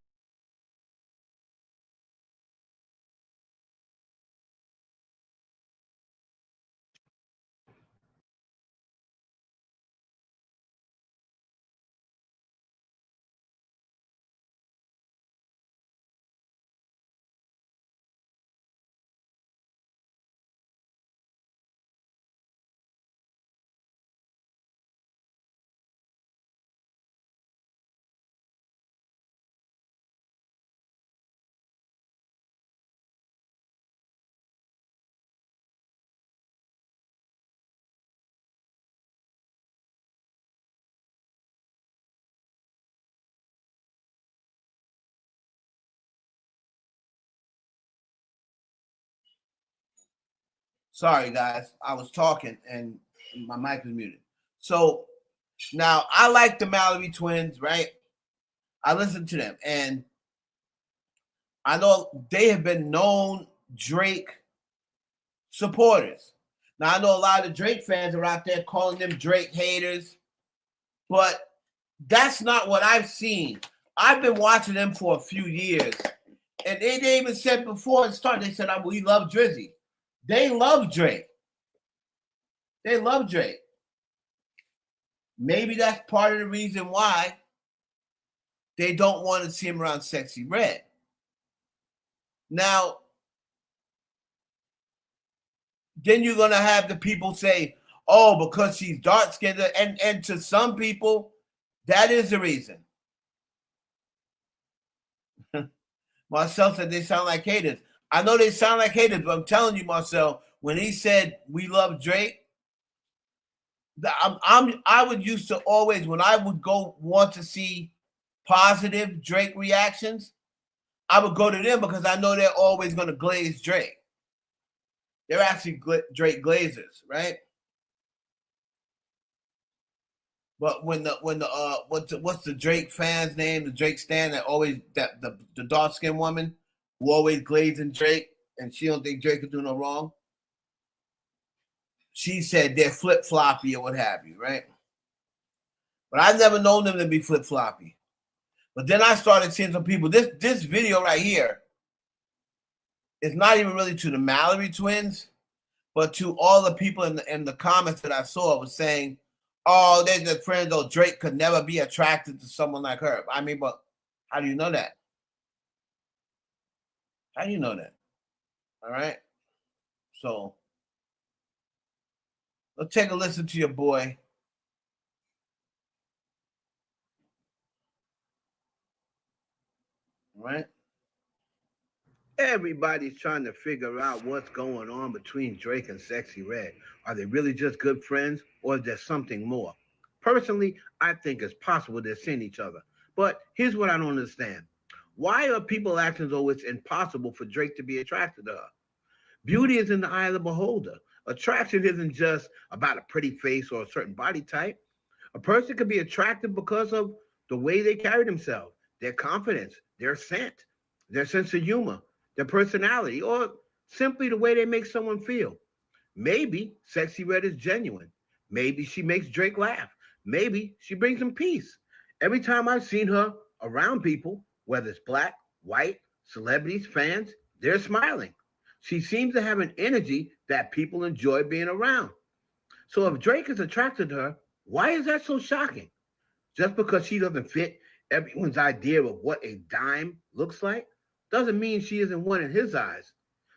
Sorry, guys. I was talking and my mic was muted. So now I like the Mallory twins, right? I listen to them and I know they have been known Drake supporters. Now I know a lot of the Drake fans are out there calling them Drake haters, but that's not what I've seen. I've been watching them for a few years, and they even said before it started, they said, we love Drizzy. They love Drake. They love Drake. Maybe that's part of the reason why they don't want to see him around SexyyRed. Now, then you're going to have the people say, oh, because she's dark-skinned. And to some people, that is the reason. Marcel said they sound like haters. I know they sound like haters, but I'm telling you, Marcel, when he said we love Drake, I would used to always, when I would go want to see positive Drake reactions, I would go to them because I know they're always going to glaze Drake. They're actually Drake glazers, right? But when what's the Drake fan's name? The Drake stan that always the dark skinned woman who always glazing Drake, and she don't think Drake could do no wrong. She said they're flip floppy or what have you, right? But I've never known them to be flip floppy. But then I started seeing some people. This video right here is not even really to the Mallory twins, but to all the people in the comments that I saw was saying, oh, they're just friends, though Drake could never be attracted to someone like her. I mean, but how do you know that? How do you know that? All right. So let's take a listen to your boy. All right. Everybody's trying to figure out what's going on between Drake and SexyyRed. Are they really just good friends, or is there something more? Personally, I think it's possible they're seeing each other. But here's what I don't understand. Why are people acting as though it's impossible for Drake to be attracted to her? Beauty is in the eye of the beholder. Attraction isn't just about a pretty face or a certain body type. A person can be attractive because of the way they carry themselves, their confidence, their scent, their sense of humor, their personality, or simply the way they make someone feel. Maybe SexyyRed is genuine. Maybe she makes Drake laugh. Maybe she brings him peace. Every time I've seen her around people, whether it's black, white, celebrities, fans, they're smiling. She seems to have an energy that people enjoy being around. So if Drake is attracted to her, why is that so shocking? Just because she doesn't fit everyone's idea of what a dime looks like doesn't mean she isn't one in his eyes.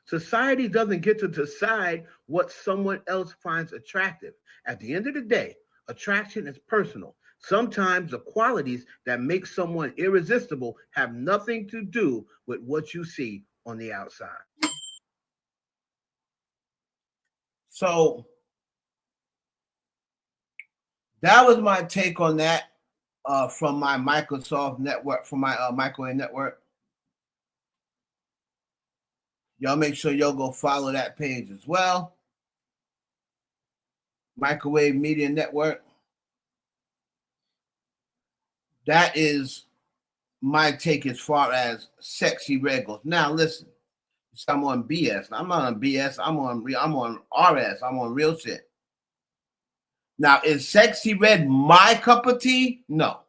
Society doesn't get to decide what someone else finds attractive. At the end of the day, attraction is personal. Sometimes the qualities that make someone irresistible have nothing to do with what you see on the outside. So that was my take on that from my Microsoft network, from my microwave network. Y'all make sure y'all go follow that page as well. Microwave Media Network. That is my take as far as SexyyRed goes. Now listen, I'm on BS. I'm not on BS. I'm on RS. I'm on real shit. Now, is SexyyRed my cup of tea? No.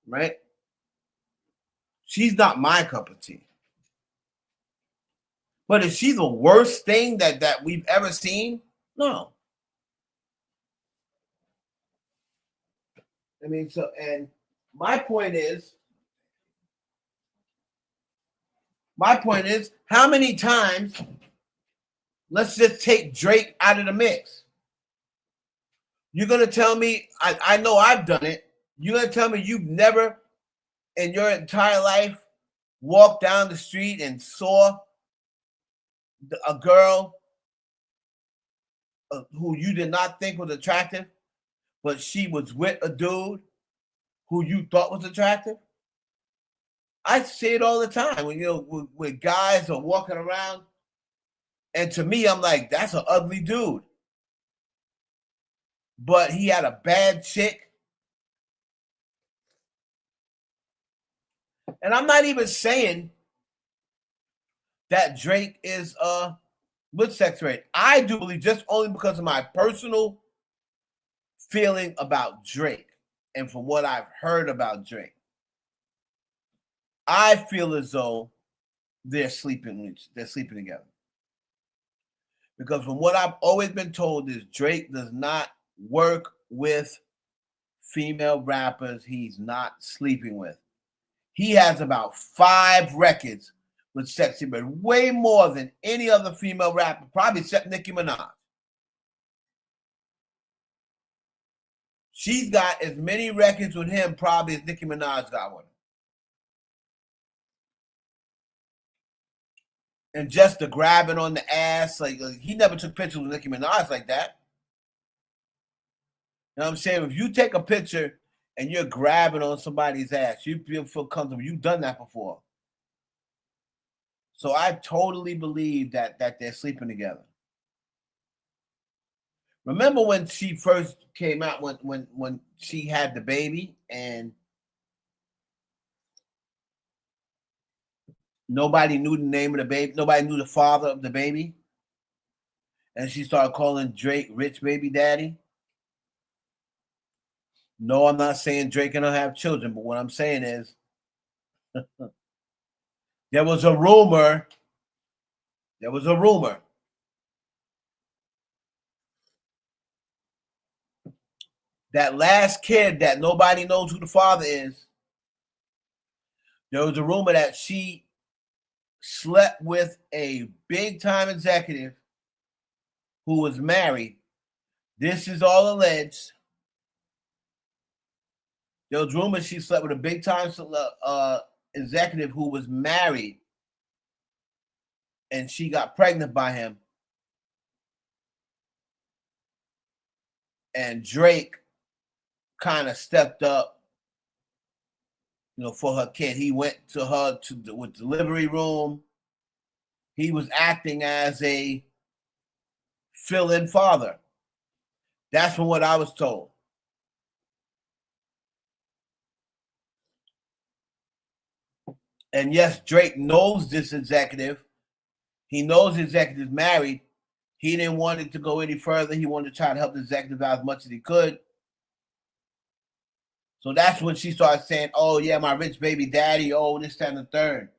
Right? She's not my cup of tea. But is she the worst thing that we've ever seen? No. I mean, so, and my point is, how many times, let's just take Drake out of the mix. You're going to tell me, I know I've done it. You're going to tell me you've never in your entire life walked down the street and saw a girl who you did not think was attractive, but she was with a dude who you thought was attractive? I see it all the time when when guys are walking around, and to me, I'm like, that's an ugly dude. But he had a bad chick. And I'm not even saying that Drake is with SexyyRed. I do believe, just only because of my personal feeling about Drake and from what I've heard about Drake, I feel as though they're sleeping together. Because from what I've always been told is Drake does not work with female rappers he's not sleeping with. He has about 5 records with SexyyRed, way more than any other female rapper, probably except Nicki Minaj. She's got as many records with him probably as Nicki Minaj got with him. And just the grabbing on the ass, like he never took pictures with Nicki Minaj like that. You know what I'm saying? If you take a picture and you're grabbing on somebody's ass, you feel comfortable. You've done that before. So I totally believe that they're sleeping together. Remember when she first came out, when she had the baby and nobody knew the name of the baby, nobody knew the father of the baby, and she started calling Drake Rich Baby Daddy? No, I'm not saying Drake and I have children, but what I'm saying is there was a rumor that last kid that nobody knows who the father is, there was a rumor that she slept with a big-time executive who was married. This is all alleged. There was rumors she slept with a big-time executive who was married, and she got pregnant by him. And Drake kind of stepped up, for her kid. He went to her with delivery room. He was acting as a fill-in father. That's from what I was told. And yes, Drake knows this executive. He knows the executive's married. He didn't want it to go any further. He wanted to try to help the executive out as much as he could. So that's when she started saying, oh, yeah, my rich baby daddy, oh, this, that, and the third.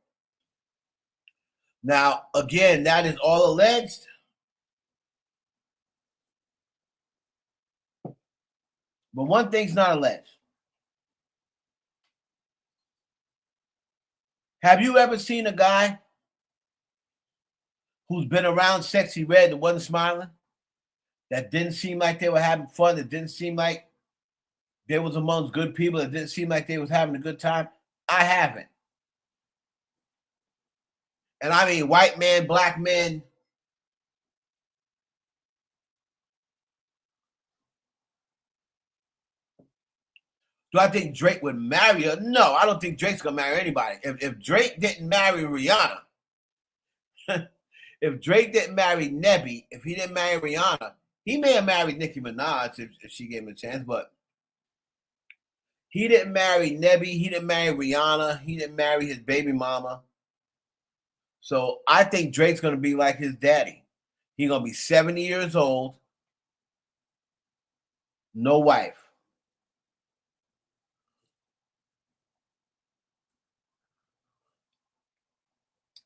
Now, again, that is all alleged. But one thing's not alleged. Have you ever seen a guy who's been around SexyyRed that wasn't smiling? That didn't seem like they were having fun? That didn't seem like they was amongst good people? That didn't seem like they was having a good time? I haven't. And I mean white men, black men. Do I think Drake would marry her? No, I don't think Drake's gonna marry anybody. If Drake didn't marry Rihanna, if Drake didn't marry Nebby, if he didn't marry Rihanna, he may have married Nicki Minaj if she gave him a chance, but he didn't marry Nebby, he didn't marry Rihanna, he didn't marry his baby mama. So I think Drake's gonna be like his daddy. He's gonna be 70 years old, no wife.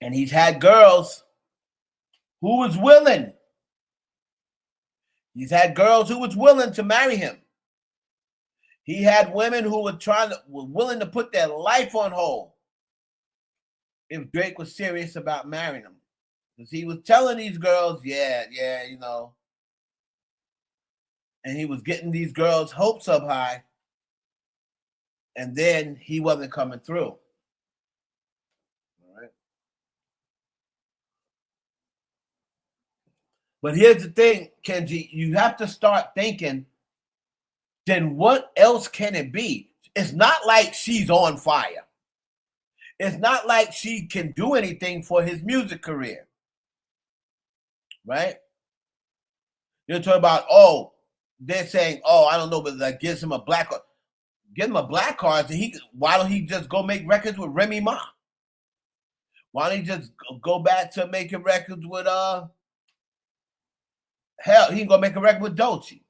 And he's had girls who was willing. He's had girls who was willing to marry him. He had women who were willing to put their life on hold if Drake was serious about marrying them. Because he was telling these girls, yeah, and he was getting these girls' hopes up high, and then he wasn't coming through. But here's the thing, Kenji, you have to start thinking, then what else can it be? It's not like she's on fire. It's not like she can do anything for his music career. Right? You're talking about, they're saying, I don't know, but that gives him a black card. Give him a black card, and why don't he just go make records with Remy Ma? Why don't he just go back to making records with hell, he can go make a record with Dolce.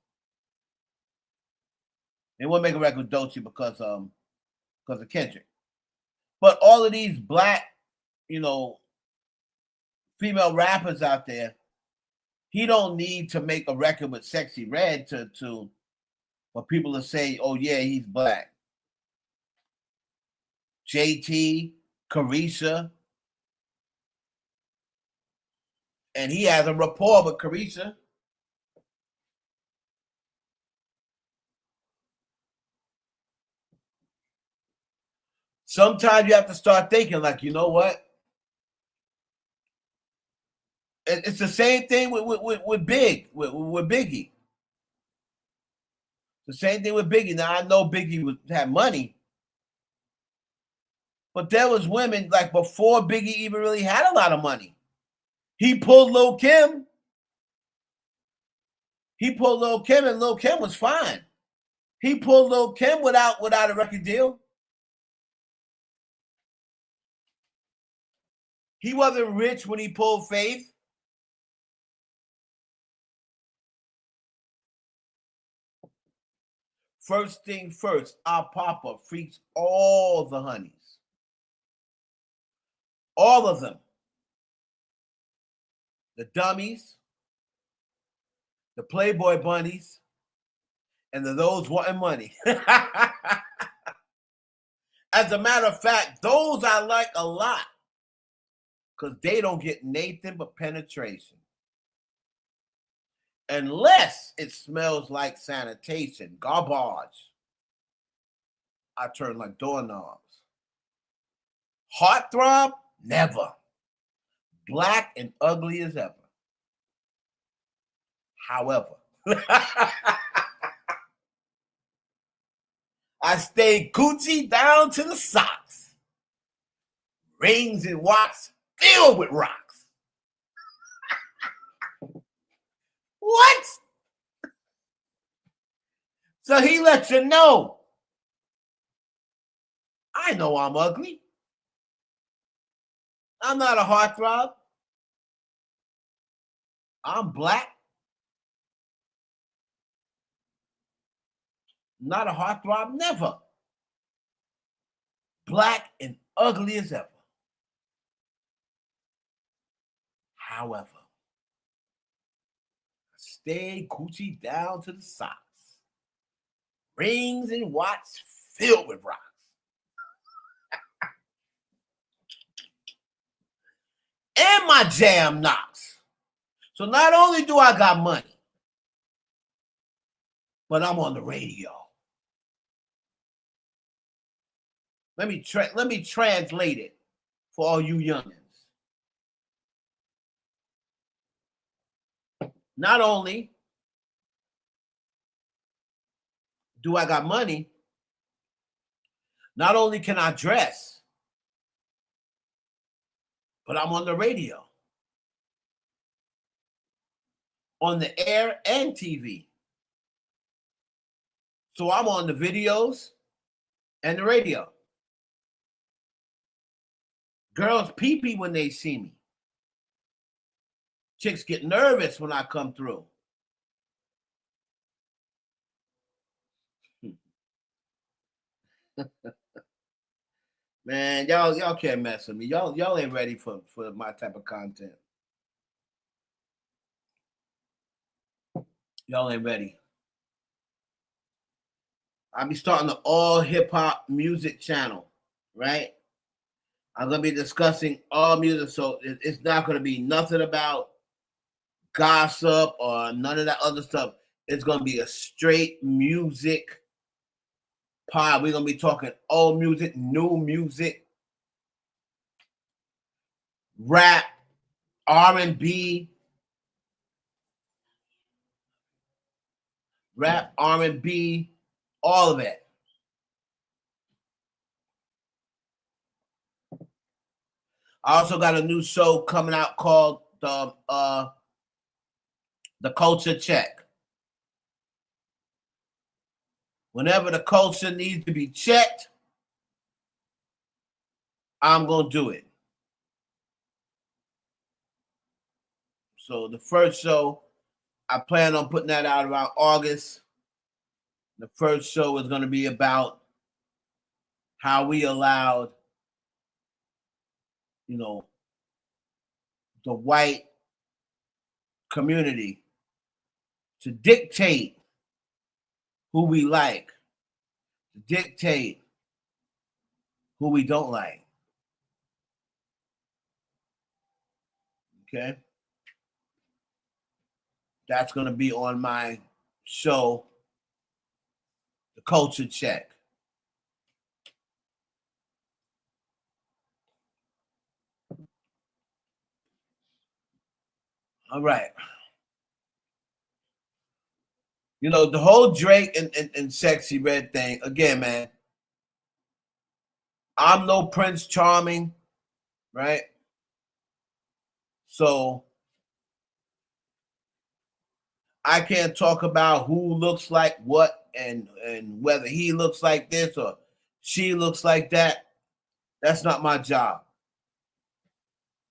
They won't make a record with Dolce because of Kendrick. But all of these black, female rappers out there, he don't need to make a record with SexyyRed to for people to say, oh yeah, he's black. JT, Carisha, and he has a rapport with Carisha. Sometimes you have to start thinking like, you know what? It's the same thing with Biggie. The same thing with Biggie. Now I know Biggie had money, but there was women like before Biggie even really had a lot of money. He pulled Lil' Kim. And Lil' Kim was fine. He pulled Lil' Kim without a record deal. He wasn't rich when he pulled Faith. First thing first, our Papa freaks all the honeys. All of them. The dummies, the Playboy bunnies, and those wanting money. As a matter of fact, those I like a lot because they don't get nothing but penetration. Unless it smells like sanitation, garbage. I turn like doorknobs. Heartthrob? Never. Black and ugly as ever. However, I stay Gucci down to the socks. Rings and watch filled with rocks. What? So he lets you know. I know I'm ugly. I'm not a heartthrob. I'm black. Not a heartthrob, never. Black and ugly as ever. However, stay Gucci down to the socks. Rings and watch filled with rocks. And my jam knocks. So not only do I got money, but I'm on the radio. Let me translate it for all you youngins. Not only do I got money, not only can I dress, but I'm on the radio, on the air and TV. So I'm on the videos and the radio. Girls pee-pee when they see me. Chicks get nervous when I come through. Man, y'all can't mess with me. Y'all ain't ready for my type of content. Y'all ain't ready. I'll be starting the all hip hop music channel, right? I'm gonna be discussing all music, so it's not gonna be nothing about gossip or none of that other stuff. It's gonna be a straight music pod. We're gonna be talking old music, new music, rap, R&B, all of it. I also got a new show coming out called The Culture Check. Whenever the culture needs to be checked, I'm going to do it. So the first show, I plan on putting that out around August. The first show is going to be about how we allowed, the white community to dictate who we like, to dictate who we don't like. Okay? That's going to be on my show, The Culture Check. All right. You know, the whole Drake and SexyyRed thing, again, man, I'm no Prince Charming, right? So I can't talk about who looks like what and whether he looks like this or she looks like that. That's not my job,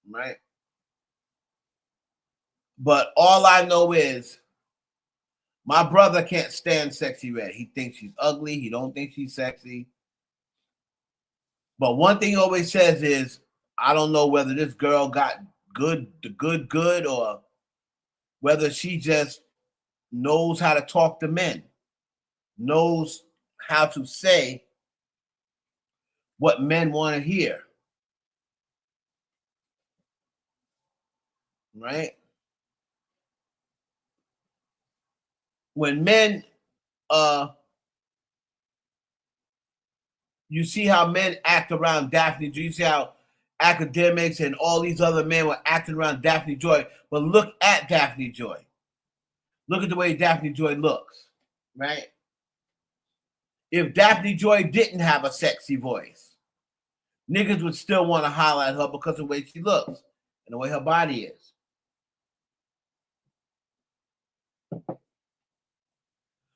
right? But all I know is my brother can't stand SexyyRed. He thinks she's ugly. He don't think she's sexy. But one thing he always says is, I don't know whether this girl got the good, or whether she just knows how to talk to men, knows how to say what men want to hear. Right? When men, you see how men act around Daphne Joy. You see how academics and all these other men were acting around Daphne Joy. But look at Daphne Joy. Look at the way Daphne Joy looks, right? If Daphne Joy didn't have a sexy voice, niggas would still want to highlight her because of the way she looks and the way her body is.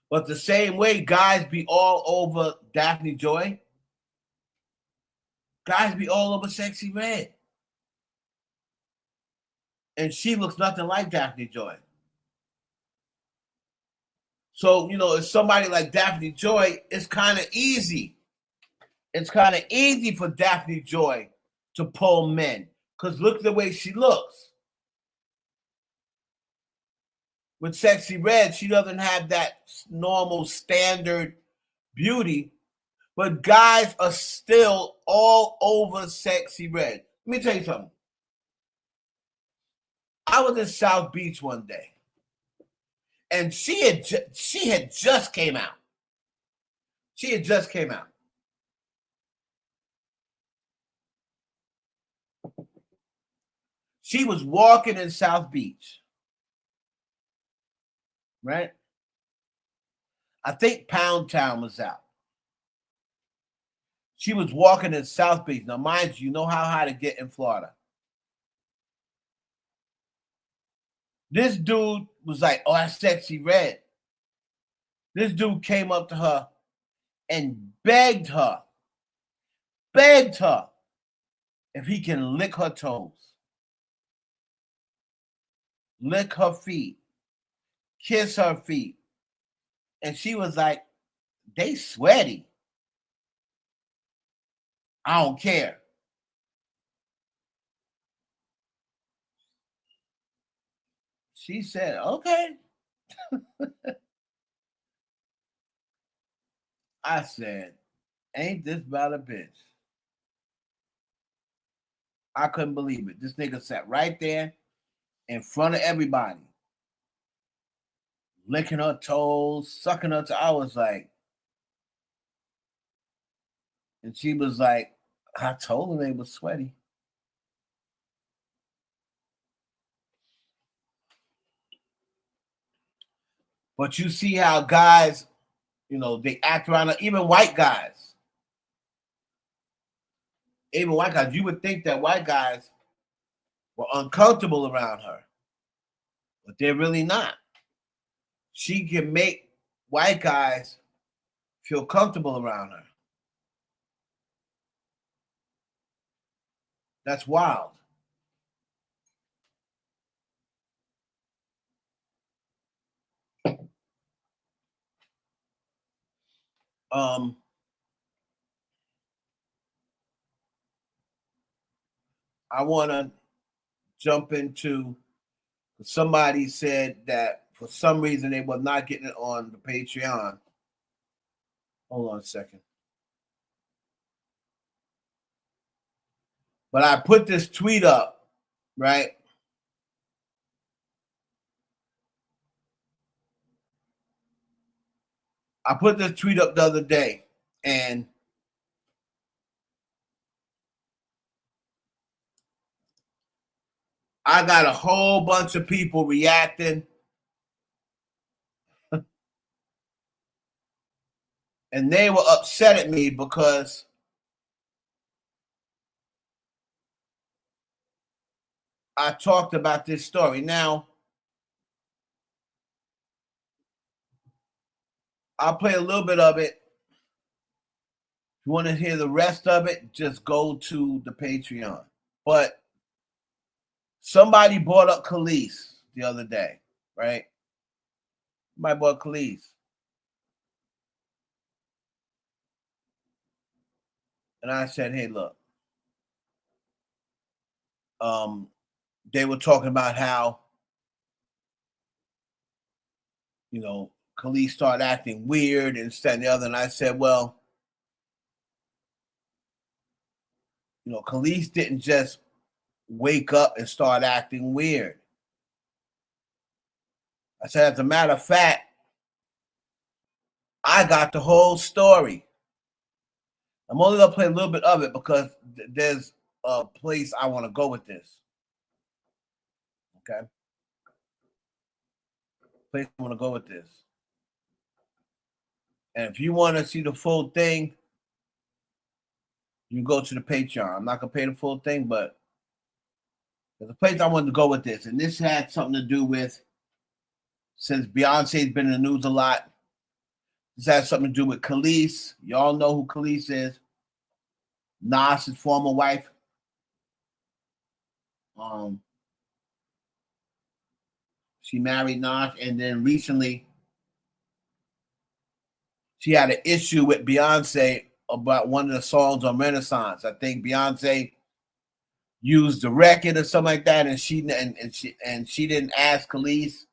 But the same way guys be all over Daphne Joy, guys be all over SexyyRed. And she looks nothing like Daphne Joy. So, you know, if somebody like Daphne Joy, it's kind of easy. It's kind of easy for Daphne Joy to pull men. Because look at the way she looks. With SexyyRed, she doesn't have that normal standard beauty. But guys are still all over SexyyRed. Let me tell you something. I was in South Beach one day. And she had just came out. She had just came out. She was walking in South Beach. Right? I think Pound Town was out. She was walking in South Beach. Now, mind you, know how high to get in Florida. This dude was like, oh, that's SexyyRed. This dude came up to her and begged her if he can lick her toes, lick her feet, kiss her feet. And she was like, they sweaty. I don't care. She said, okay. I said, ain't this about a bitch? I couldn't believe it. This nigga sat right there in front of everybody, licking her toes, sucking her toes. I was like, and she was like, I told her they were sweaty. But you see how guys, you know, they act around, even white guys. Even white guys, you would think that white guys were uncomfortable around her, but they're really not. She can make white guys feel comfortable around her. That's wild. I want to jump into. Somebody said that for some reason they were not getting it on the Patreon. Hold on a second. But I put this tweet up, right? I put this tweet up the other day, and I got a whole bunch of people reacting. And they were upset at me because I talked about this story. Now, I'll play a little bit of it. If you want to hear the rest of it, just go to the Patreon. But somebody brought up Khalees the other day, right? Somebody brought Khalees. And I said, hey, look. They were talking about how, you know, Khalees started acting weird and this, that, and the other. And I said, well, you know, Khalees didn't just wake up and start acting weird. I said, as a matter of fact, I got the whole story. I'm only going to play a little bit of it because there's a place I want to go with this. Okay? Place I want to go with this. And if you want to see the full thing, you go to the Patreon. I'm not going to pay the full thing, but there's a place I wanted to go with this. And this had something to do with, since Beyonce's been in the news a lot, this has something to do with Khalees. Y'all know who Khalees is. Nas's former wife. She married Nas, and then recently she had an issue with Beyonce about one of the songs on Renaissance. I think Beyonce used the record or something like that, and she didn't ask Khalees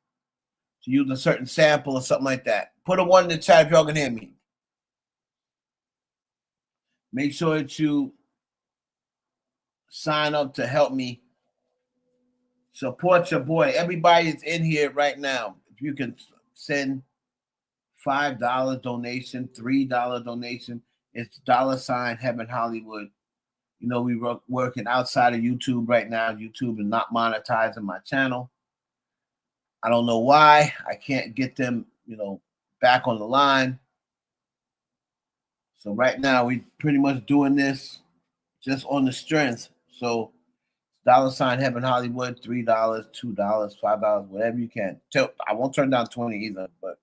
to use a certain sample or something like that. Put a one in the chat if y'all can hear me. Make sure that you sign up to help me support your boy. Everybody's in here right now. If you can send $5 donation, $3 donation, it's $ Heaven Hollywood. You know, we working outside of YouTube right now. YouTube is not monetizing my channel. I don't know why. I can't get them, you know, back on the line. So right now we pretty much doing this just on the strength. So $ Heaven Hollywood, $3, $2, $5, whatever you can. I won't turn down 20 either, but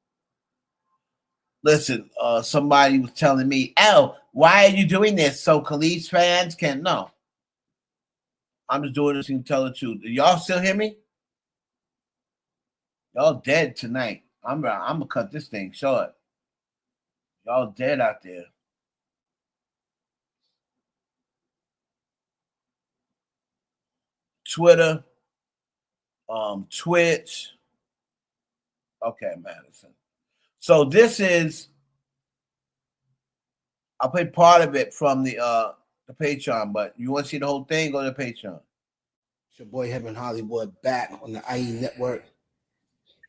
listen, somebody was telling me, oh, why are you doing this? So Khalees fans can know. I'm just doing this and tell the truth. Y'all still hear me? Y'all dead tonight. I'm gonna cut this thing short. Y'all dead out there. Twitter, Twitch. Okay, Madison. So this is, I'll play part of it from the Patreon, but you want to see the whole thing, go to the Patreon. It's your boy Heaven Hollywood back on the IE Network.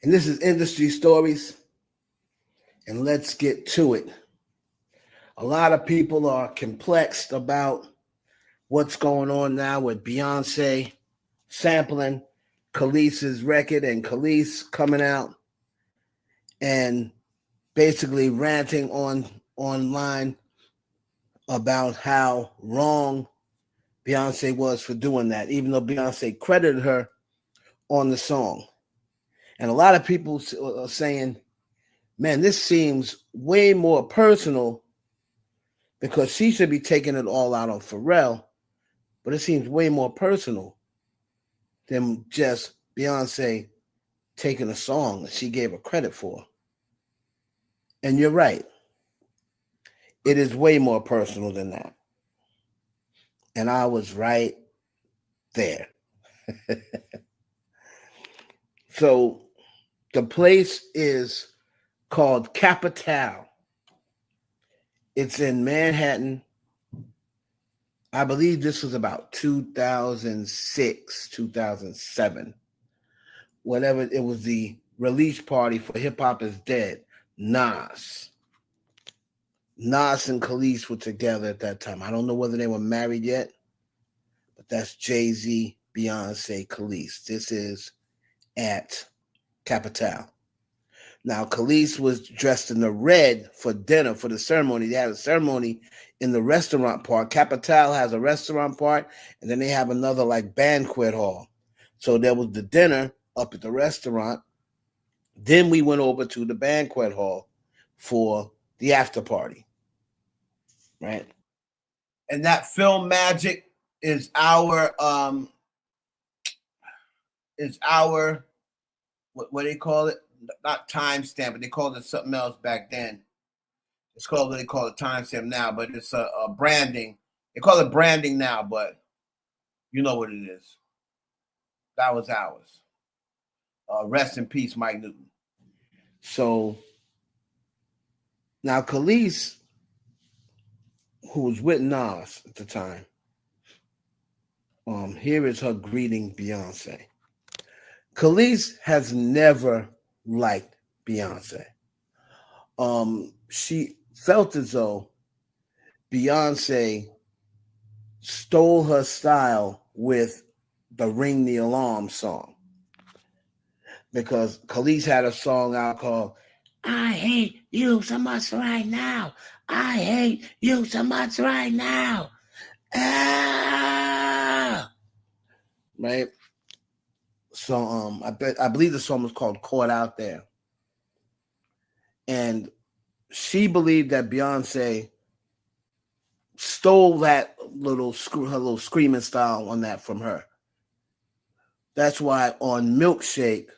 And this is Industry Stories. And let's get to it. A lot of people are complexed about what's going on now with Beyonce sampling Khalees's record and Khalees coming out and basically ranting online about how wrong Beyonce was for doing that, even though Beyonce credited her on the song. And a lot of people are saying, man, this seems way more personal because she should be taking it all out on Pharrell, but it seems way more personal than just Beyonce taking a song that she gave her credit for. And you're right. It is way more personal than that. And I was right there. So the place is called Capital. It's in Manhattan. I believe this was about 2006, 2007. Whatever, it was the release party for Hip Hop Is Dead. Nas and Khalees were together at that time. I don't know whether they were married yet, but that's Jay-Z, Beyonce, Khalees. This is at Capital. Now, Khalees was dressed in the red for dinner, for the ceremony. They had a ceremony in the restaurant part. Capital has a restaurant part, and then they have another like banquet hall. So there was the dinner up at the restaurant. Then we went over to the banquet hall for the after party, right? And that film Magic is our what do they call it? Not timestamp, but they called it something else back then. It's called what they call it timestamp now, but it's a branding. They call it branding now, but you know what it is. That was ours. Rest in peace, Mike Newton. So now Khalees, who was with Nas at the time, here is her greeting Beyonce. Khalees has never liked Beyonce. She felt as though Beyonce stole her style with the Ring the Alarm song. Because Khalees had a song out called I Hate You So Much Right Now. I hate you so much right now. Ah! Right? So I believe the song was called Caught Out There. And she believed that Beyonce stole that her little screaming style on that from her. That's why on Milkshake,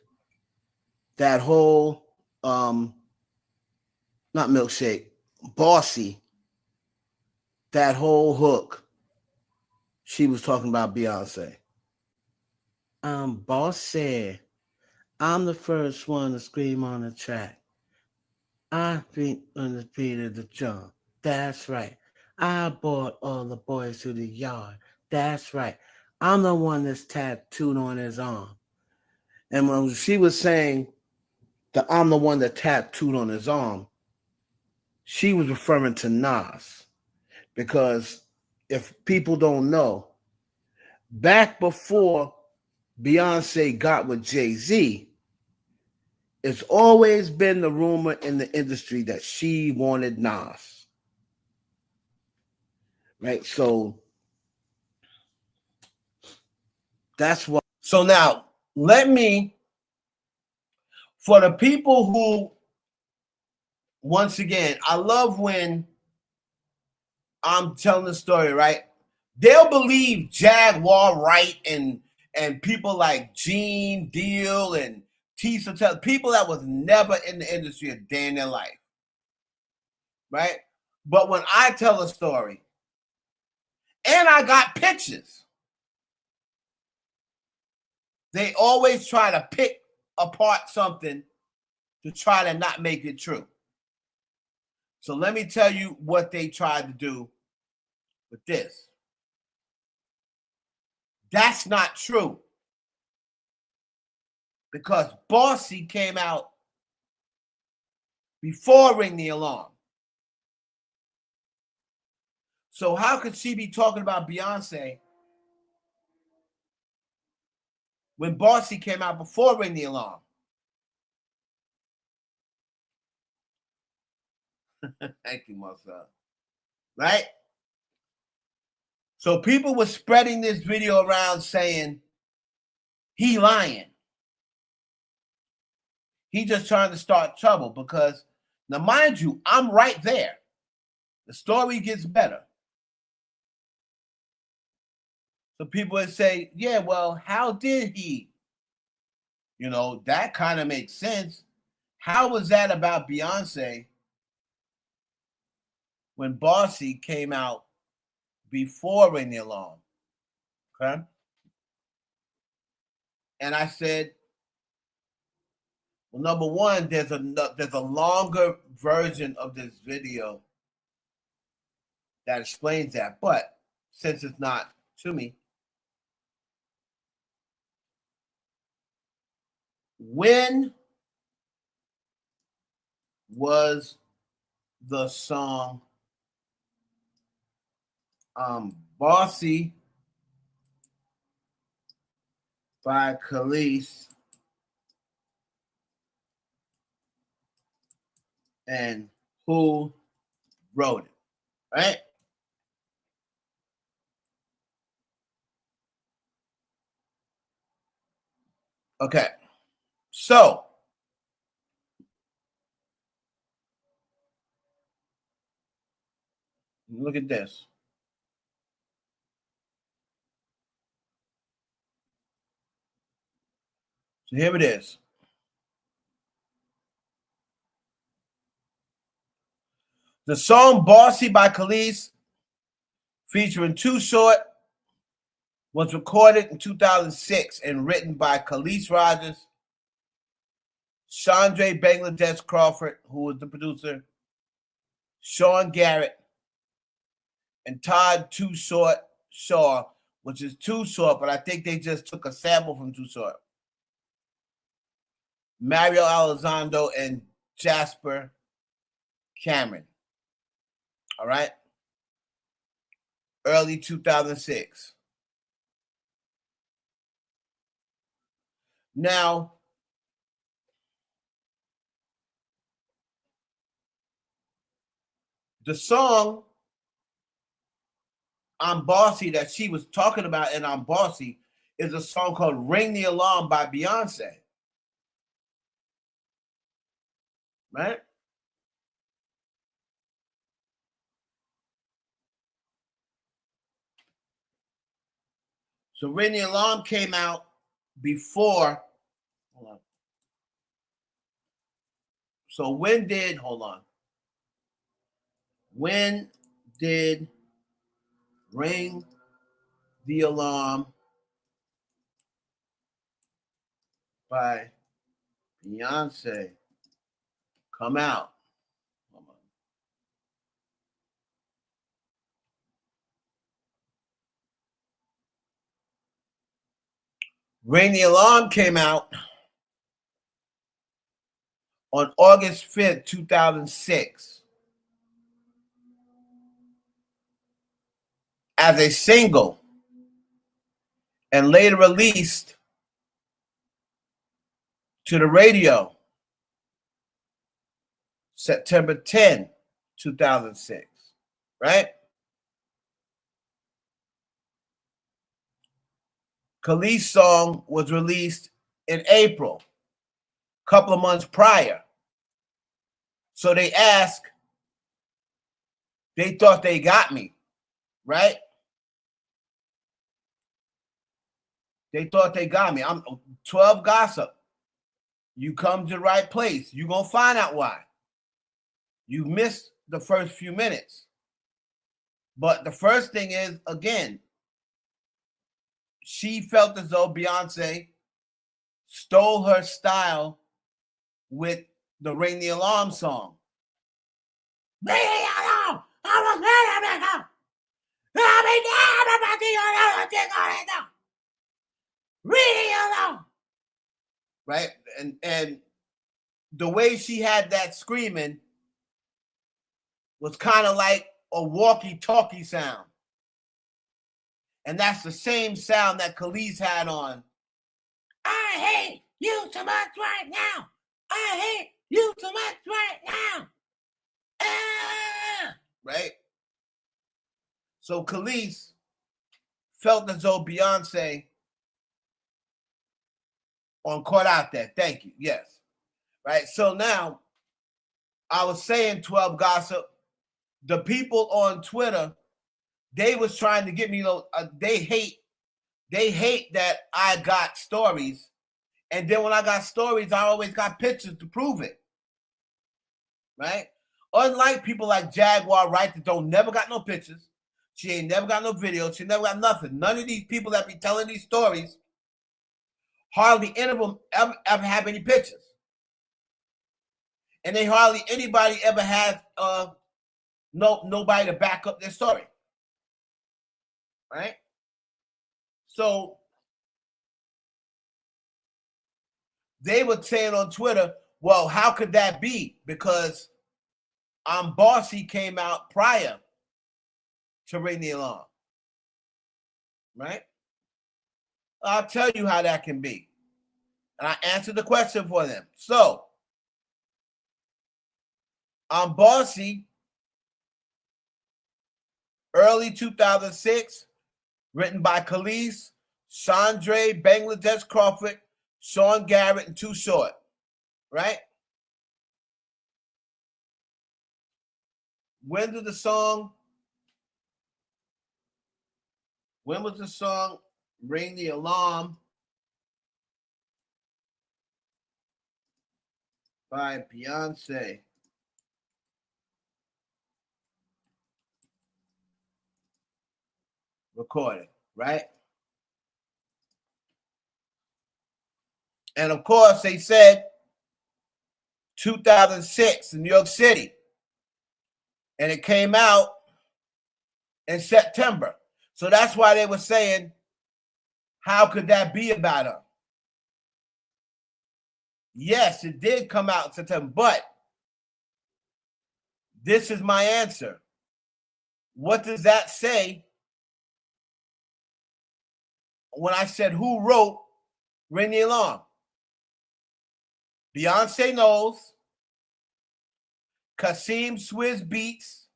that whole not Milkshake, Bossy, that whole hook, she was talking about Beyonce. I'm bossy. I'm the first one to scream on the track. I beat on the beat of the drum. That's right. I brought all the boys to the yard. That's right. I'm the one that's tattooed on his arm. And when she was saying that I'm the one that tattooed on his arm, she was referring to Nas. Because if people don't know, back before Beyonce got with Jay-Z, it's always been the rumor in the industry that she wanted Nas. Right? So that's what. So now, let me, for the people who, once again, I love when I'm telling the story, right? They'll believe Jaguar Wright and people like Gene Deal and Tisa, people that was never in the industry a day in their life, right? But when I tell a story, and I got pictures, they always try to pick apart something to try to not make it true. So let me tell you what they tried to do with this. That's not true. Because Bossy came out before Ring the Alarm. So how could she be talking about Beyonce when Bossy came out before Ring the Alarm? Thank you, Marcel. Right? So people were spreading this video around saying he lying. He just trying to start trouble because, now mind you, I'm right there. The story gets better. So people would say, yeah, well, how did he? You know, that kind of makes sense. How was that about Beyonce when Bossy came out before Ring the Alarm? Okay. And I said, well, number one, there's a longer version of this video that explains that. But since it's not to me, when was the song Bossy by Khalees and who wrote it, right? Okay, so look at this. So here it is. The song Bossy by Khalees, featuring Too Short, was recorded in 2006 and written by Khalees Rogers, Chandra Bangladesh Crawford, who was the producer, Sean Garrett, and Todd Too Short Shaw, which is Too Short, but I think they just took a sample from Too Short. Mario Elizondo and Jasper Cameron. All right. Early 2006. Now, the song I'm Bossy that she was talking about in I'm Bossy is a song called Ring the Alarm by Beyonce. Right? So Ring the Alarm came out before. Hold on. So when did Ring the Alarm by Beyonce come out? Hold on. Ring the Alarm came out on August 5th, 2006 as a single and later released to the radio September 10, 2006, right? Khalees' song was released in April, a couple of months prior. So they asked, they thought they got me, right? They thought they got me. I'm 12 Gossip. You come to the right place. You're going to find out why. You missed the first few minutes. But the first thing is, again, she felt as though Beyonce stole her style with the Ring the Alarm song. Ring the alarm! Right? And the way she had that screaming was kind of like a walkie-talkie sound. And that's the same sound that Khalees had on. I hate you too much right now. I hate you too much right now. Right? So Khalees felt as though Beyonce caught out there. Thank you. Yes. Right? So now, I was saying 12 Gossip, the people on Twitter, they was trying to get me, they hate that I got stories. And then when I got stories, I always got pictures to prove it. Right? Unlike people like Jaguar Wright that don't never got no pictures. She ain't never got no videos. She never got nothing. None of these people that be telling these stories hardly any of them ever have any pictures. And they hardly anybody ever has nobody to back up their story. Right? So they were saying on Twitter, well, how could that be? Because Bossy came out prior to Ring the Alarm. Right? I'll tell you how that can be. And I answered the question for them. So, Bossy, early 2006, written by Khalees, Chandre, Bangladesh Crawford, Sean Garrett, and Too Short. Right? When was the song Ring the Alarm by Beyonce? Recorded, right? And of course, they said 2006 in New York City. And it came out in September. So that's why they were saying, how could that be about her? Yes, it did come out in September, but this is my answer. What does that say when I said who wrote Ring the Alarm? Beyonce knows, Kasim Swizz Beats,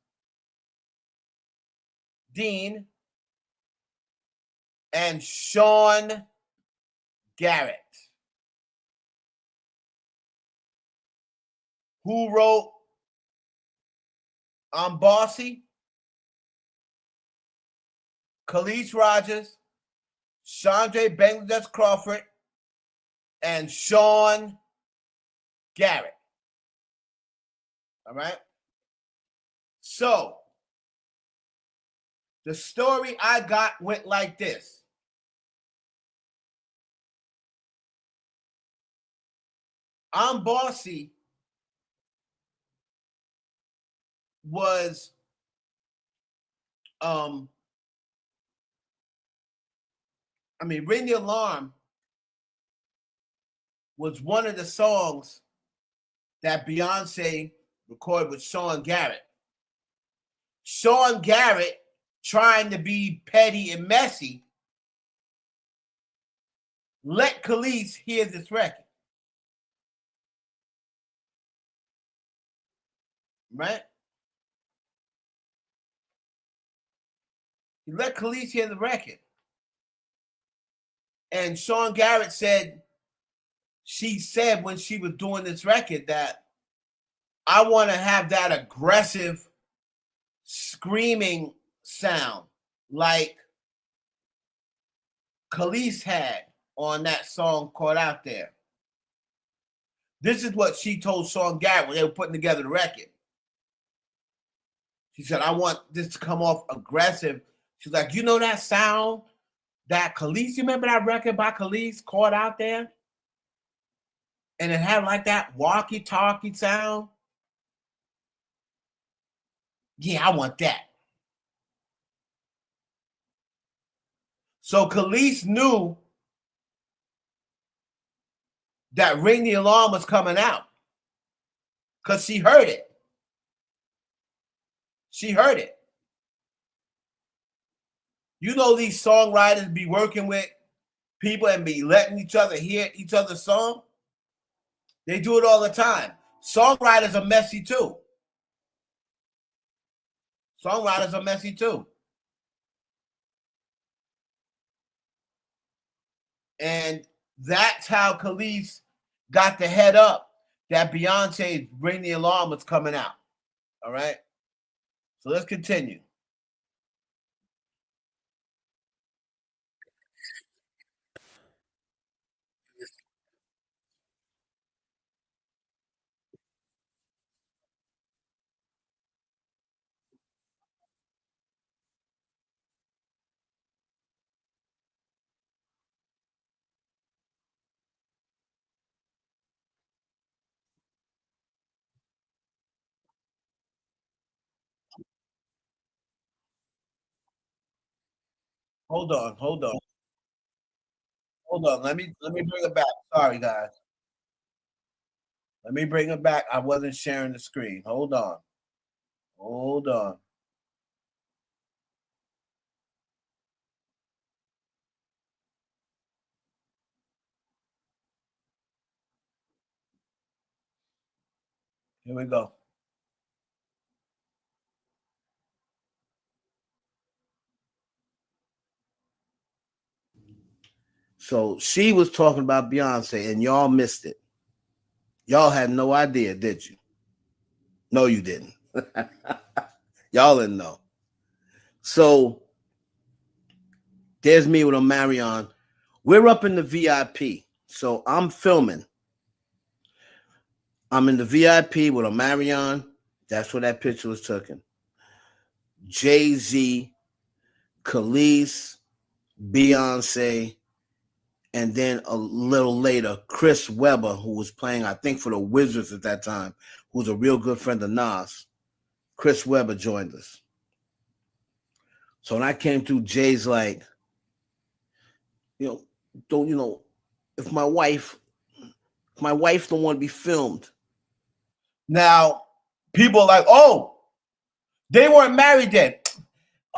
Dean, and Sean Garrett. Who wrote Bossy? Khalees Rogers, Chandre Bangladesh Crawford, and Sean Garrett. All right? So, the story I got went like this. Bossy was Ring the Alarm was one of the songs that Beyonce recorded with Sean Garrett. Sean Garrett, trying to be petty and messy, let Khalees hear this record. Right? He let Khalees hear the record. And Sean Garrett said, she said when she was doing this record that I want to have that aggressive screaming sound like Khalees had on that song called Out There. This is what she told Sean Garrett when they were putting together the record. She said, I want this to come off aggressive. She's like, you know that sound that Khalees, you remember that record by Khalees called Out There? And it had like that walkie-talkie sound. Yeah, I want that. So Khalees knew that Ring the Alarm was coming out because she heard it. She heard it. You know, these songwriters be working with people and be letting each other hear each other's song. They do it all the time. Songwriters are messy too. Songwriters are messy too. And that's how Khalees got the head up that Beyonce's Ring the Alarm was coming out. All right. So let's continue. Hold on, hold on. Hold on. Let me bring it back. Sorry, guys. Let me bring it back. I wasn't sharing the screen. Hold on. Hold on. Here we go. So she was talking about Beyonce, and y'all missed it. Y'all had no idea, did you? No, you didn't. Y'all didn't know. So there's me with a Marion. We're up in the VIP. So I'm filming. I'm in the VIP with a Marion. That's where that picture was taken. Jay-Z, Khalees, Beyonce, and then a little later, Chris Webber, who was playing, I think, for the Wizards at that time, who was a real good friend of Nas. Chris Webber joined us. So when I came through, Jay's like, if my wife don't want to be filmed. Now, people are like, oh, they weren't married then.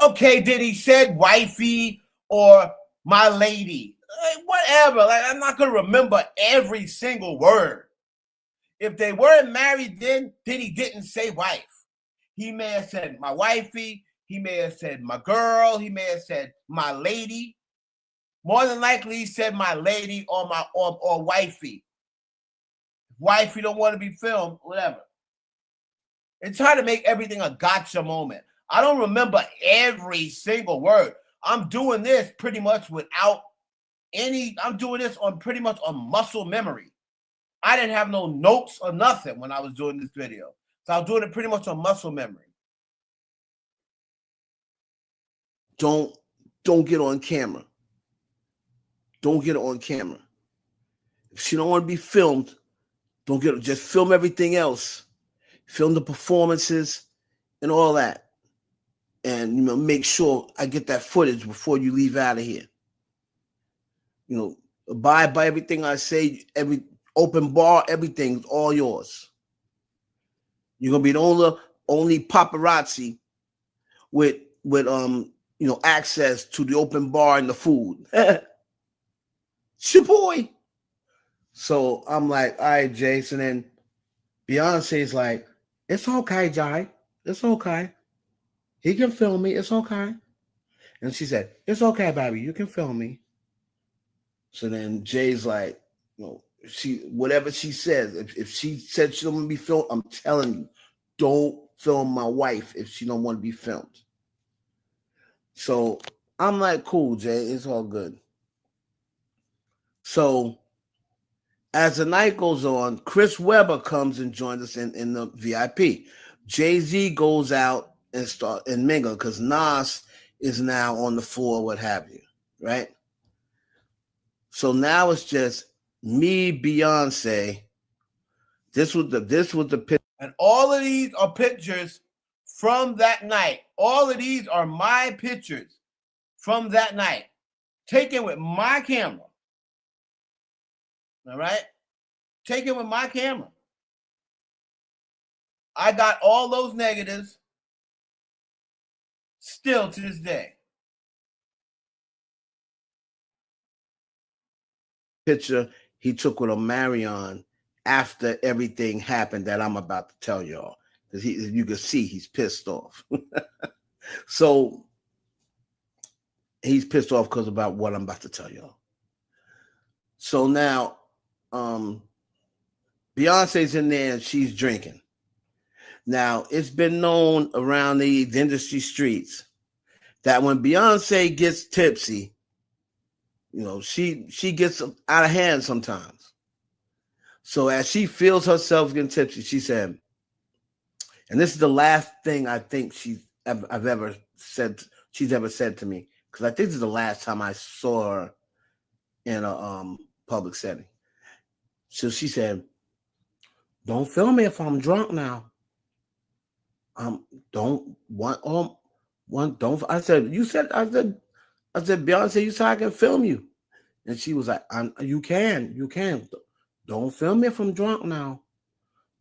Okay, did he said wifey or my lady? Whatever. Like, I'm not going to remember every single word. If they weren't married then he didn't say wife. He may have said my wifey. He may have said my girl. He may have said my lady. More than likely, he said my lady or my or wifey. Wifey don't want to be filmed, whatever. It's hard to make everything a gotcha moment. I don't remember every single word. I'm doing this pretty much without I'm doing this on pretty much on muscle memory. I didn't have no notes or nothing when I was doing this video. So I was doing it pretty much on muscle memory. Don't get on camera. Don't get it on camera. If she don't want to be filmed, don't get it. Just film everything else. Film the performances and all that. And, make sure I get that footage before you leave out of here. Abide by everything I say, every open bar, everything's all yours. You're going to be the only paparazzi with access to the open bar and the food. It's your boy. So I'm like, all right, Jason. And Beyonce's like, it's okay, Jai. It's okay. He can film me. It's okay. And she said, it's okay, baby. You can film me. So then Jay's like, whatever she says, if she said she don't want to be filmed, I'm telling you, don't film my wife if she don't want to be filmed. So I'm like, cool, Jay. It's all good. So as the night goes on, Chris Webber comes and joins us in the VIP. Jay-Z goes out and mingle because Nas is now on the floor, what have you, right? So now it's just me, Beyonce. This was the picture. And all of these are pictures from that night. All of these are my pictures from that night, taken with my camera. All right? Taken with my camera. I got all those negatives still to this day. Picture he took with a Marion after everything happened that I'm about to tell y'all. Because you can see he's pissed off. So he's pissed off because about what I'm about to tell y'all. So now Beyonce's in there and she's drinking. Now, it's been known around the industry streets that when Beyonce gets tipsy, she gets out of hand sometimes. So as she feels herself getting tipsy, she said, and this is the last thing I think she's ever said to me, because I think this is the last time I saw her in a public setting. So she said, don't film me if I'm drunk now. I said, I said, Beyonce, you said I can film you. And she was like, you can. Don't film me if I'm drunk now.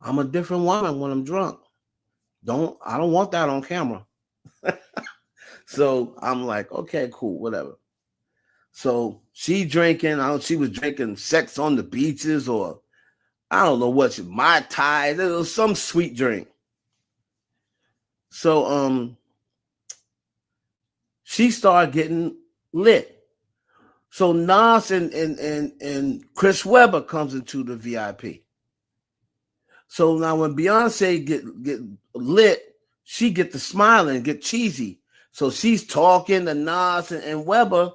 I'm a different woman when I'm drunk. I don't want that on camera. So I'm like, okay, cool, whatever. So she was drinking Sex on the Beaches, or I don't know what, Mai Tai, it was some sweet drink. So she started getting lit. So Nas and Chris Webber comes into the VIP. So now when Beyonce get lit, she get to smiling, get cheesy. So she's talking to Nas and Webber,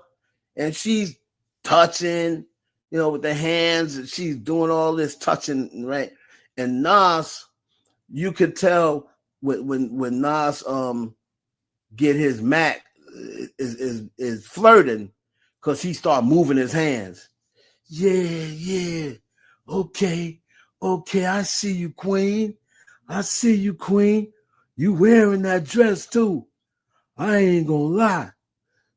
and she's touching, with the hands, and she's doing all this touching, right? And Nas, you could tell when Nas get his Mac is flirting, because he start moving his hands. Yeah, okay, I see you, queen. I see you, queen. You wearing that dress too. I ain't gonna lie.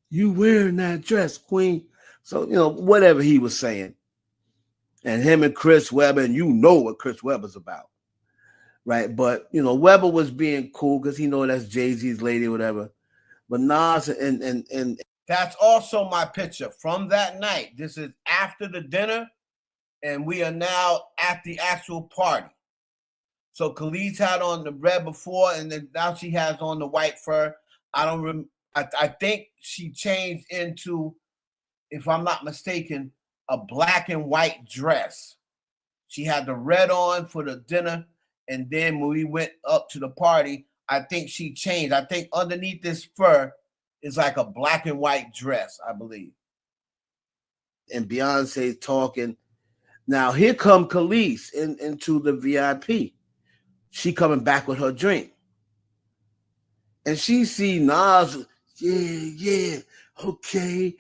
You wearing that dress, queen. So, whatever he was saying. And him and Chris Webber, and you know what Chris Webber's about, right? But, Webber was being cool because he know that's Jay-Z's lady or whatever. But Nas and that's also my picture from that night. This is after the dinner, and we are now at the actual party. So Khalees had on the red before, and then now she has on the white fur. I think she changed into, if I'm not mistaken, a black and white dress. She had the red on for the dinner, and then when we went up to the party, I think she changed. I think underneath this fur is like a black and white dress, I believe. And Beyonce's talking. Now here come Khalees into the VIP. She coming back with her drink. And she see Nas, yeah, okay.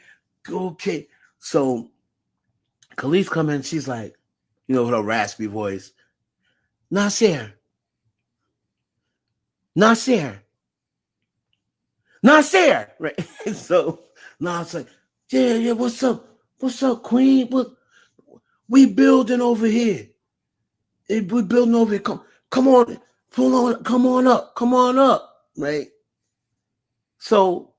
So Khalees come in, she's like, with her raspy voice, Nasir. Right? So Nas like, yeah, what's up, queen? We building over here. We building over here. Come on up, right? So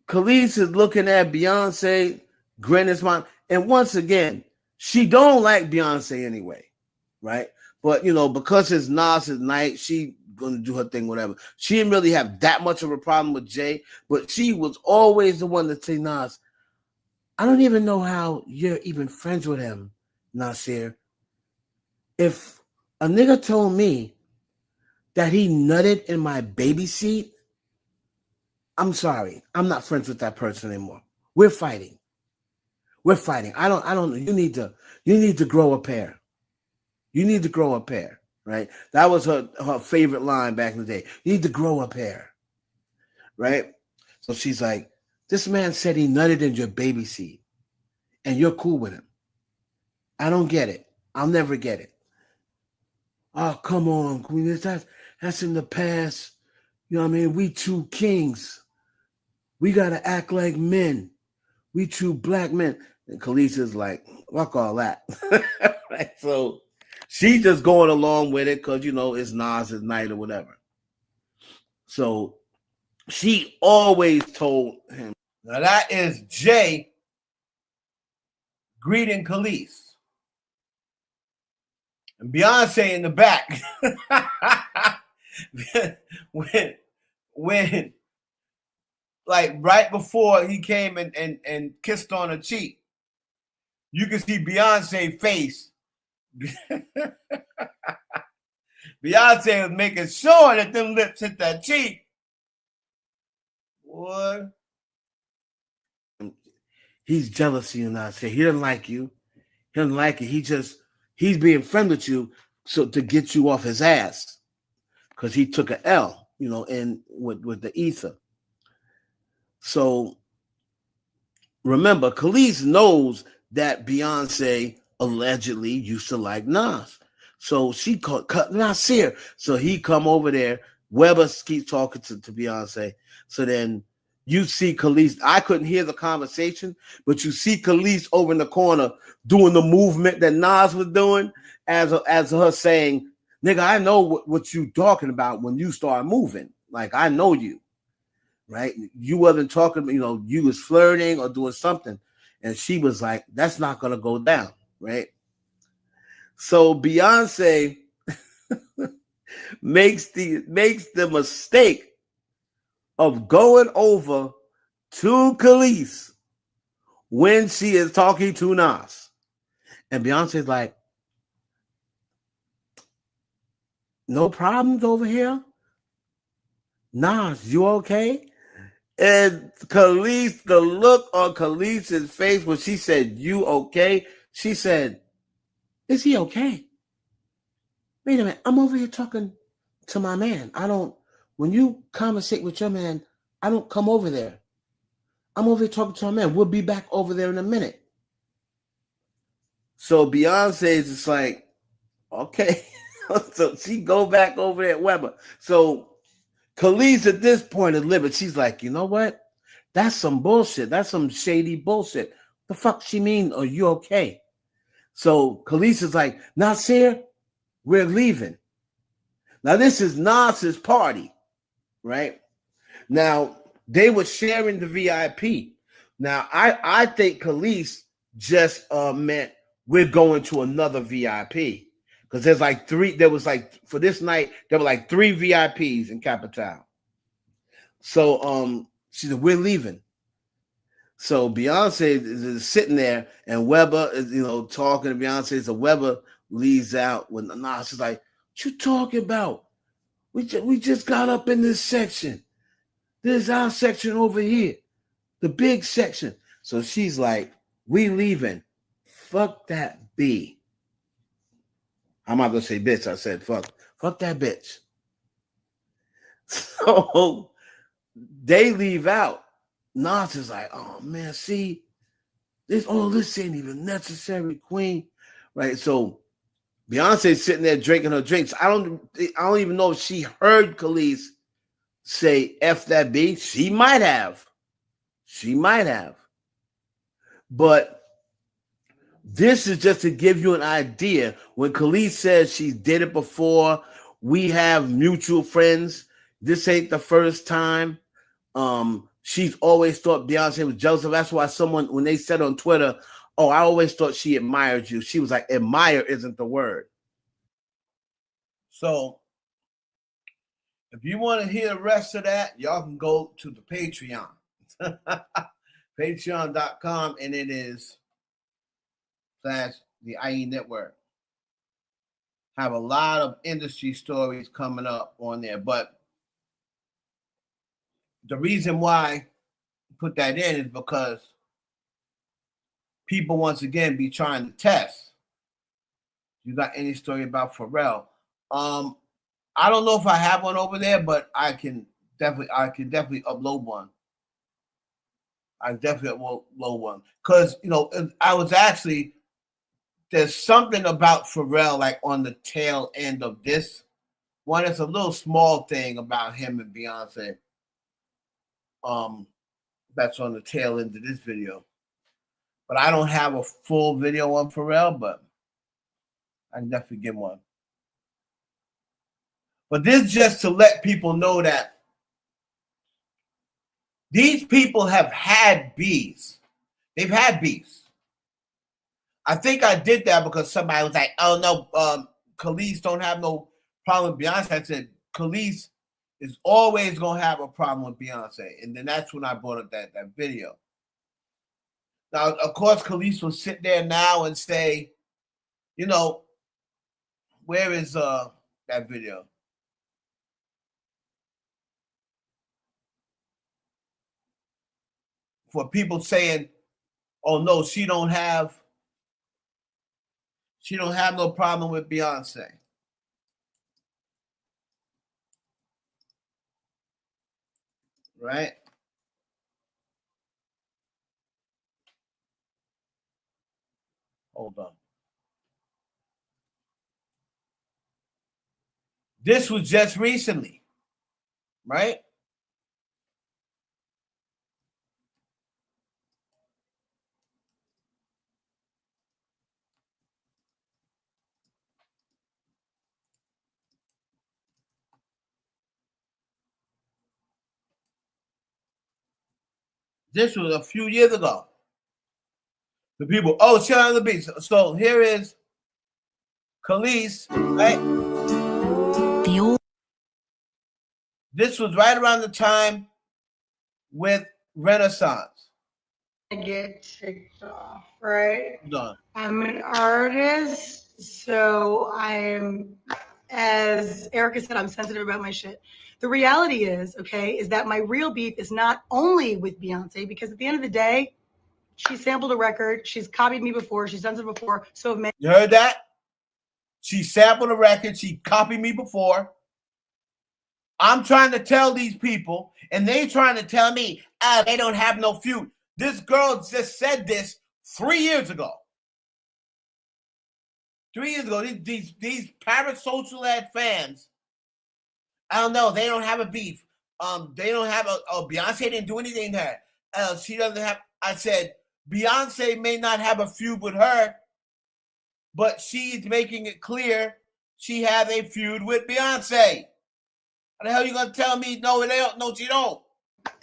Khalees is looking at Beyonce, grinning his mind. And once again, she don't like Beyonce anyway, right? But, because it's Nas's night, she going to do her thing, whatever. She didn't really have that much of a problem with Jay, but she was always the one to say, Nas, I don't even know how you're even friends with him, Nasir. If a nigga told me that he nutted in my baby seat, I'm sorry. I'm not friends with that person anymore. We're fighting. I don't. You need to grow a pair. You need to grow a pair, right? That was her favorite line back in the day. You need to grow a pair, right? So she's like, this man said he nutted in your baby seat, and you're cool with him. I don't get it. I'll never get it. Oh, come on, queen. That's in the past. You know what I mean? We two kings. We got to act like men. We two black men. And Khalees is like, fuck all that. Right? So she just going along with it because, it's Nas's night or whatever. So she always told him. Now that is Jay greeting Khalees. And Beyonce in the back. when like right before he came and kissed on her cheek, you can see Beyonce's face. Beyonce was making sure that them lips hit that cheek. Boy. He's jealous of you, Nasir. He doesn't like you. He doesn't like it. He's being friendly with you so to get you off his ass. Because he took an L, in with the ether. So remember, Khalees knows that Beyonce allegedly used to like Nas. So she cut Nasir. So he come over there. Webber keeps talking to Beyonce. So then you see Khalees. I couldn't hear the conversation, but you see Khalees over in the corner doing the movement that Nas was doing as her saying, nigga, I know what you talking about when you start moving. Like, I know you, right? You wasn't talking, you was flirting or doing something. And she was like, that's not going to go down, right? So Beyonce makes the mistake of going over to Khalees when she is talking to Nas. And Beyonce's like, no problems over here? Nas, you okay? And Khalees, the look on Khalees' face when she said, you okay? She said, is he okay? Wait a minute, I'm over here talking to my man. When you conversate with your man, I don't come over there. I'm over here talking to my man. We'll be back over there in a minute. So Beyonce is just like, okay. So she go back over there at Weber. So Khalees at this point is livid. She's like, you know what? That's some bullshit. That's some shady bullshit. The fuck she mean? Are you okay? So Khalees is like, Nasir, we're leaving. Now this is Nas's party, right? Now they were sharing the VIP. Now I think Khalees just meant we're going to another VIP. Because there's like three, for this night, there were like 3 VIPs in Capital. So she said, we're leaving. So Beyonce is sitting there and Weber is, talking to Beyonce. So Weber leaves out when Nas is like, what you talking about? We just got up in this section. This is our section over here. The big section. So she's like, we leaving. Fuck that B. I'm not gonna say bitch. I said fuck that bitch. So they leave out. Nas is like, oh man, see, this ain't even necessary, queen. Right. So Beyonce's sitting there drinking her drinks. I don't even know if she heard Khalees say F that B. She might have. But this is just to give you an idea. When Khalees says she did it before, we have mutual friends. This ain't the first time. She's always thought Beyonce was jealous of. That's why when they said on Twitter, oh, I always thought she admired you. She was like, admire isn't the word. So if you want to hear the rest of that, y'all can go to the Patreon. Patreon.com, and it is /the IE Network. Have a lot of industry stories coming up on there, but the reason why I put that in is because people once again be trying to test. You got any story about Pharrell? I don't know if I have one over there, but I can definitely upload one. I definitely upload one because I was actually. There's something about Pharrell, like on the tail end of this one. It's a little small thing about him and Beyonce. That's on the tail end of this video. But I don't have a full video on Pharrell, but I can definitely get one. But this is just to let people know that these people have had beefs. They've had beefs. I think I did that because somebody was like, oh, no, Khalees don't have no problem with Beyonce. I said, Khalees is always going to have a problem with Beyonce. And then that's when I brought up that video. Now, of course, Khalees will sit there now and say, where is that video? For people saying, oh, no, she don't have no problem with Beyonce. Right? Hold on. This was just recently, right? This was a few years ago. The people, oh, chill on the beach. So here is Khalees, right? This was right around the time with Renaissance. I get ticked off, right? Done. I'm an artist, so I'm, as Erica said, I'm sensitive about my shit. The reality is, okay, is that my real beef is not only with Beyonce, because at the end of the day, she sampled a record, she's copied me before, she's done it before, so have many. You heard that? She sampled a record, she copied me before. I'm trying to tell these people, and they trying to tell me, they don't have no feud. This girl just said this 3 years ago. 3 years ago, these parasocial ad fans, I don't know, they don't have a beef. They don't have Beyonce didn't do anything to her. She doesn't have, I said, Beyonce may not have a feud with her, but she's making it clear she has a feud with Beyonce. How the hell are you going to tell me, no, they don't? No, she don't.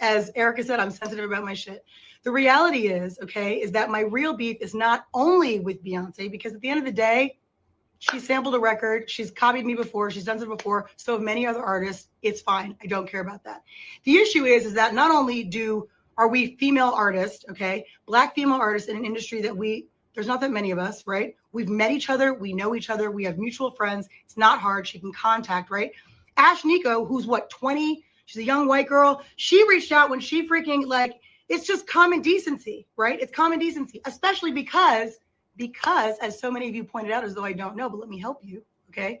As Erica said, I'm sensitive about my shit. The reality is, okay, is that my real beef is not only with Beyonce, because at the end of the day, she sampled a record, she's copied me before, she's done it before, so have many other artists. It's fine. I don't care about that. The issue is that not only are we female artists, okay, Black female artists in an industry that there's not that many of us, right? We've met each other, we know each other, we have mutual friends. It's not hard. She can contact, right? Ash Nico, who's 20? She's a young white girl. She reached out when she freaking, like, it's just common decency, right? It's common decency, especially because, as so many of you pointed out, as though I don't know, but let me help you, okay?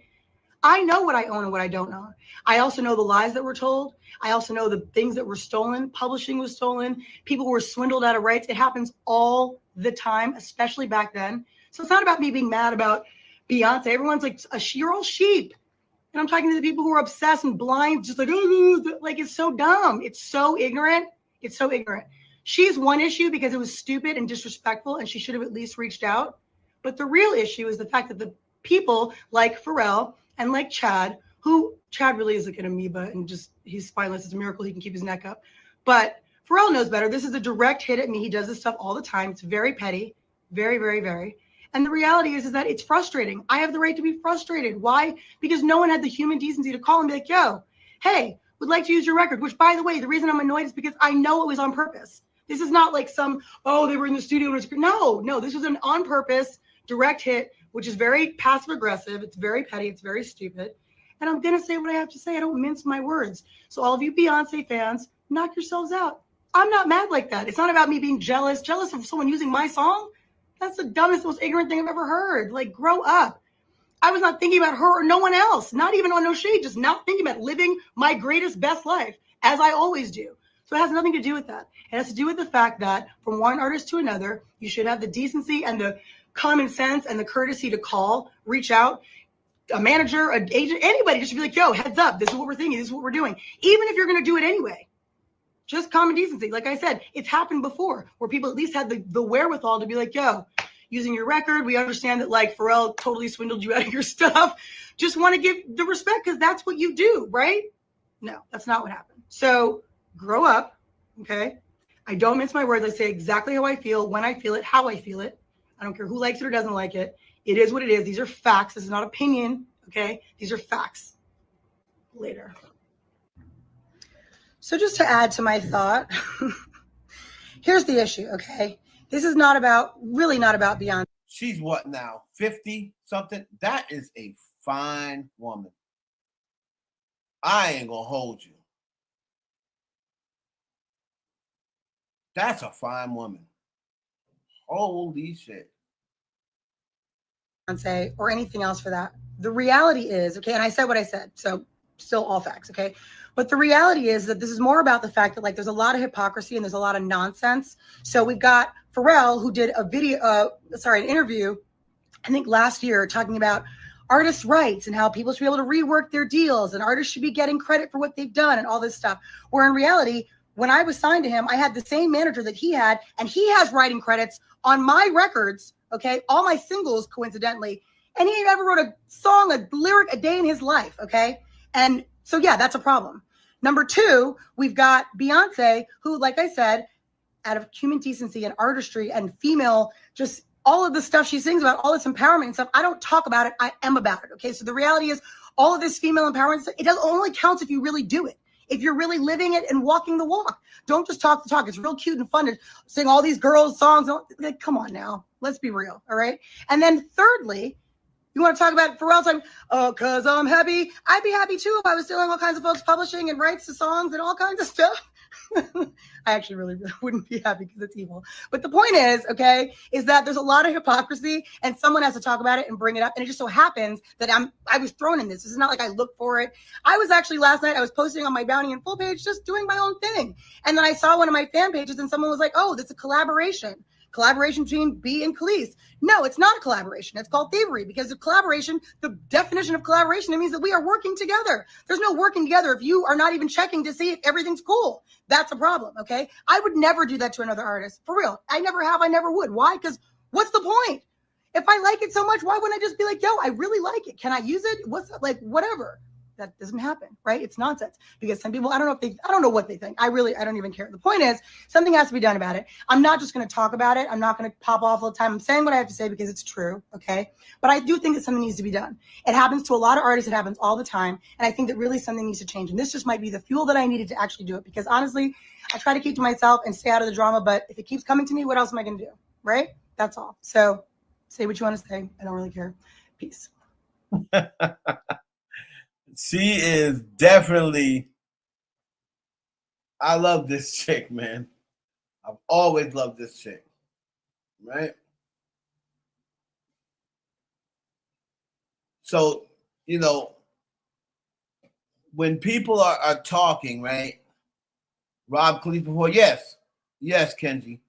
I know what I own and what I don't own. I also know the lies that were told. I also know the things that were stolen. Publishing was stolen. People were swindled out of rights. It happens all the time, especially back then. So it's not about me being mad about Beyonce. Everyone's like, you're all sheep. And I'm talking to the people who are obsessed and blind, just like, like, it's so dumb. It's so ignorant. It's so ignorant. She's one issue because it was stupid and disrespectful, and she should have at least reached out. But the real issue is the fact that the people like Pharrell and like Chad really is like an amoeba and just, he's spineless. It's a miracle he can keep his neck up. But Pharrell knows better. This is a direct hit at me. He does this stuff all the time. It's very petty, very, very, very. And the reality is that it's frustrating. I have the right to be frustrated. Why? Because no one had the human decency to call and be like, yo, hey, would like to use your record. Which, by the way, the reason I'm annoyed is because I know it was on purpose. This is not like they were in the studio. No, this was an on purpose direct hit, which is very passive aggressive. It's very petty. It's very stupid. And I'm going to say what I have to say. I don't mince my words. So all of you Beyonce fans, knock yourselves out. I'm not mad like that. It's not about me being jealous of someone using my song. That's the dumbest, most ignorant thing I've ever heard. Like, grow up. I was not thinking about her or no one else, not even on no shade, just not thinking about living my greatest, best life, as I always do. So it has nothing to do with that. It has to do with the fact that from one artist to another, you should have the decency and the common sense and the courtesy to call, reach out, a manager, an agent, anybody just be like, yo, heads up, this is what we're thinking, this is what we're doing. Even if you're going to do it anyway. Just common decency. Like I said, it's happened before where people at least had the wherewithal to be like, yo, using your record, we understand that like Pharrell totally swindled you out of your stuff. Just want to give the respect because that's what you do, right? No, that's not what happened. So grow up, okay? I don't mince my words. I say exactly how I feel, when I feel it, how I feel it. I don't care who likes it or doesn't like it. It is what it is. These are facts. This is not opinion, okay? These are facts. Later. So just to add to my thought, here's the issue, okay? This is really not about Beyonce. She's what now? 50 something? That is a fine woman. I ain't gonna hold you. That's a fine woman. Holy shit. Or anything else for that. The reality is, okay, and I said what I said, so still all facts, okay? But the reality is that this is more about the fact that like there's a lot of hypocrisy and there's a lot of nonsense. So we've got Pharrell who did an interview, I think last year, talking about artists' rights and how people should be able to rework their deals and artists should be getting credit for what they've done and all this stuff. Where in reality, when I was signed to him, I had the same manager that he had, and he has writing credits on my records, okay, all my singles, coincidentally, and he never wrote a song, a lyric a day in his life, okay? And so, yeah, that's a problem. Number two, we've got Beyonce, who, like I said, out of human decency and artistry and female, just all of the stuff she sings about, all this empowerment and stuff, I don't talk about it. I am about it. Okay. So the reality is all of this female empowerment stuff, it only counts if you really do it. If you're really living it and walking the walk. Don't just talk the talk. It's real cute and fun to sing all these girls' songs. Like, come on now. Let's be real. All right. And then thirdly, you want to talk about Pharrell's like, oh, because I'm happy. I'd be happy too if I was stealing all kinds of folks' publishing and rights to songs and all kinds of stuff. I actually really wouldn't be happy because it's evil. But the point is, okay, is that there's a lot of hypocrisy and someone has to talk about it and bring it up. And it just so happens that I was thrown in this. This is not like I looked for it. I was actually last night, I was posting on my Bounty and Full page, just doing my own thing. And then I saw one of my fan pages and someone was like, oh, that's a collaboration between B and Khalees. No, it's not a collaboration. It's called thievery because the collaboration, the definition of collaboration, it means that we are working together. There's no working together if you are not even checking to see if everything's cool. That's a problem, okay? I would never do that to another artist. For real. I never have. I never would. Why? Because what's the point? If I like it so much, why wouldn't I just be like, yo, I really like it. Can I use it? What's like, whatever. That doesn't happen, right? It's nonsense because some people, I don't know what they think. I don't even care. The point is something has to be done about it. I'm not just going to talk about it. I'm not going to pop off all the time. I'm saying what I have to say because it's true. Okay. But I do think that something needs to be done. It happens to a lot of artists. It happens all the time. And I think that really something needs to change. And this just might be the fuel that I needed to actually do it because honestly, I try to keep to myself and stay out of the drama, but if it keeps coming to me, what else am I going to do? Right? That's all. So say what you want to say. I don't really care. Peace. She is definitely, I love this chick, man. I've always loved this chick, right? So, you know, when people are talking, right? Rob Khalees before, yes, Kenji.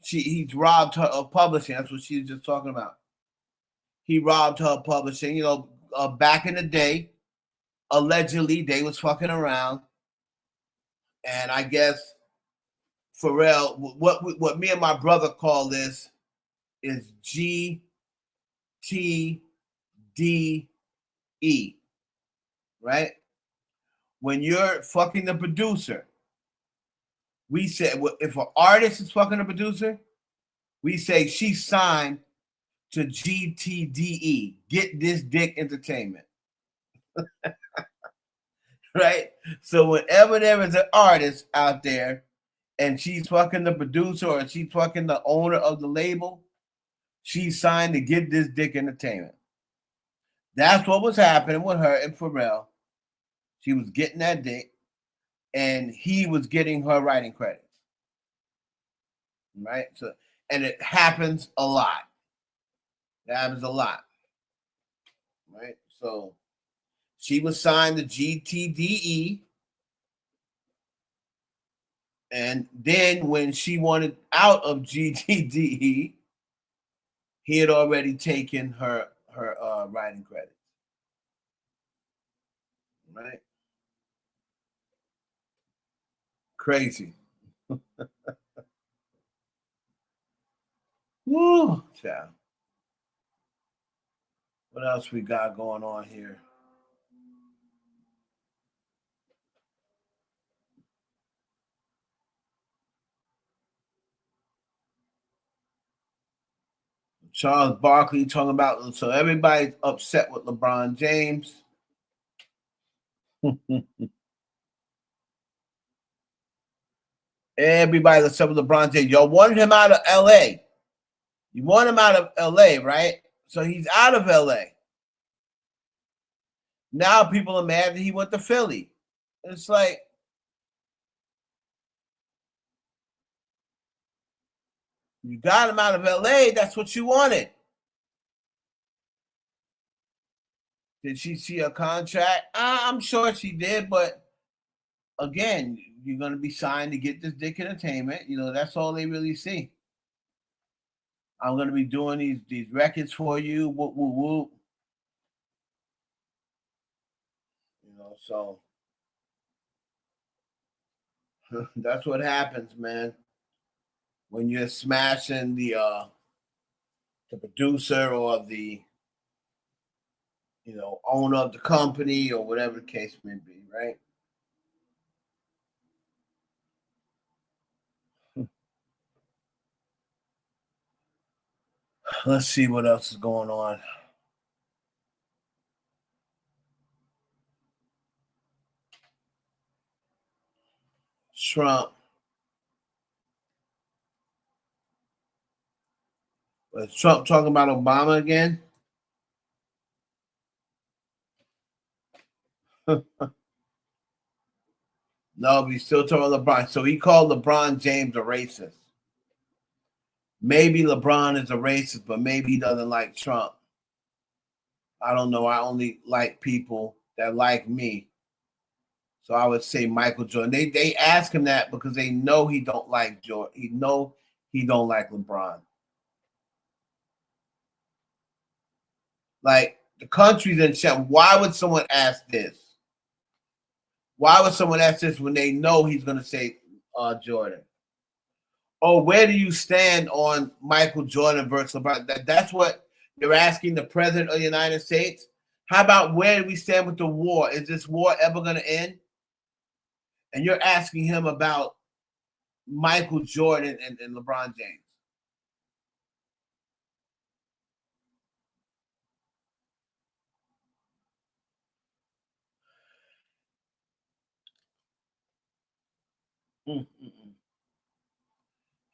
He's robbed her of publishing. That's what she was just talking about. He robbed her of publishing, you know, back in the day. Allegedly, they was fucking around, and I guess Pharrell, what me and my brother call this is GTDE, right? When you're fucking the producer, we say if an artist is fucking a producer, we say she signed to GTDE, Get This Dick Entertainment. Right? So whenever there is an artist out there and she's fucking the producer or she's fucking the owner of the label, she's signed to Get This Dick Entertainment. That's what was happening with her and Pharrell. She was getting that dick and he was getting her writing credits. Right? So, and it happens a lot. It happens a lot. Right? So she was signed to GTDE. And then when she wanted out of GTDE, he had already taken her writing credits. Right? Crazy. Woo, child. What else we got going on here? Charles Barkley talking about, so everybody's upset with LeBron James. Everybody's upset with LeBron James. Y'all wanted him out of LA. You want him out of LA, right? So he's out of LA. Now people are mad that he went to Philly. It's like, you got him out of LA. That's what you wanted. Did she see a contract? I'm sure she did, but again, you're going to be signed to Get This Dick Entertainment. You know, that's all they really see. I'm going to be doing these records for you. Whoop, whoop, whoop. You know, so that's what happens, man. When you're smashing the producer or the, you know, owner of the company or whatever the case may be, right? Let's see what else is going on. Trump. Is Trump talking about Obama again? No, but he's still talking LeBron. So he called LeBron James a racist. Maybe LeBron is a racist, but maybe he doesn't like Trump. I don't know. I only like people that like me. So I would say Michael Jordan. They ask him that because they know he don't like Jordan. He know he don't like LeBron. Like the country's in check. Why would someone ask this? Why would someone ask this when they know he's going to say Jordan? Or where do you stand on Michael Jordan versus LeBron? That's what you're asking the president of the United States. How about where do we stand with the war? Is this war ever going to end? And you're asking him about Michael Jordan and LeBron James.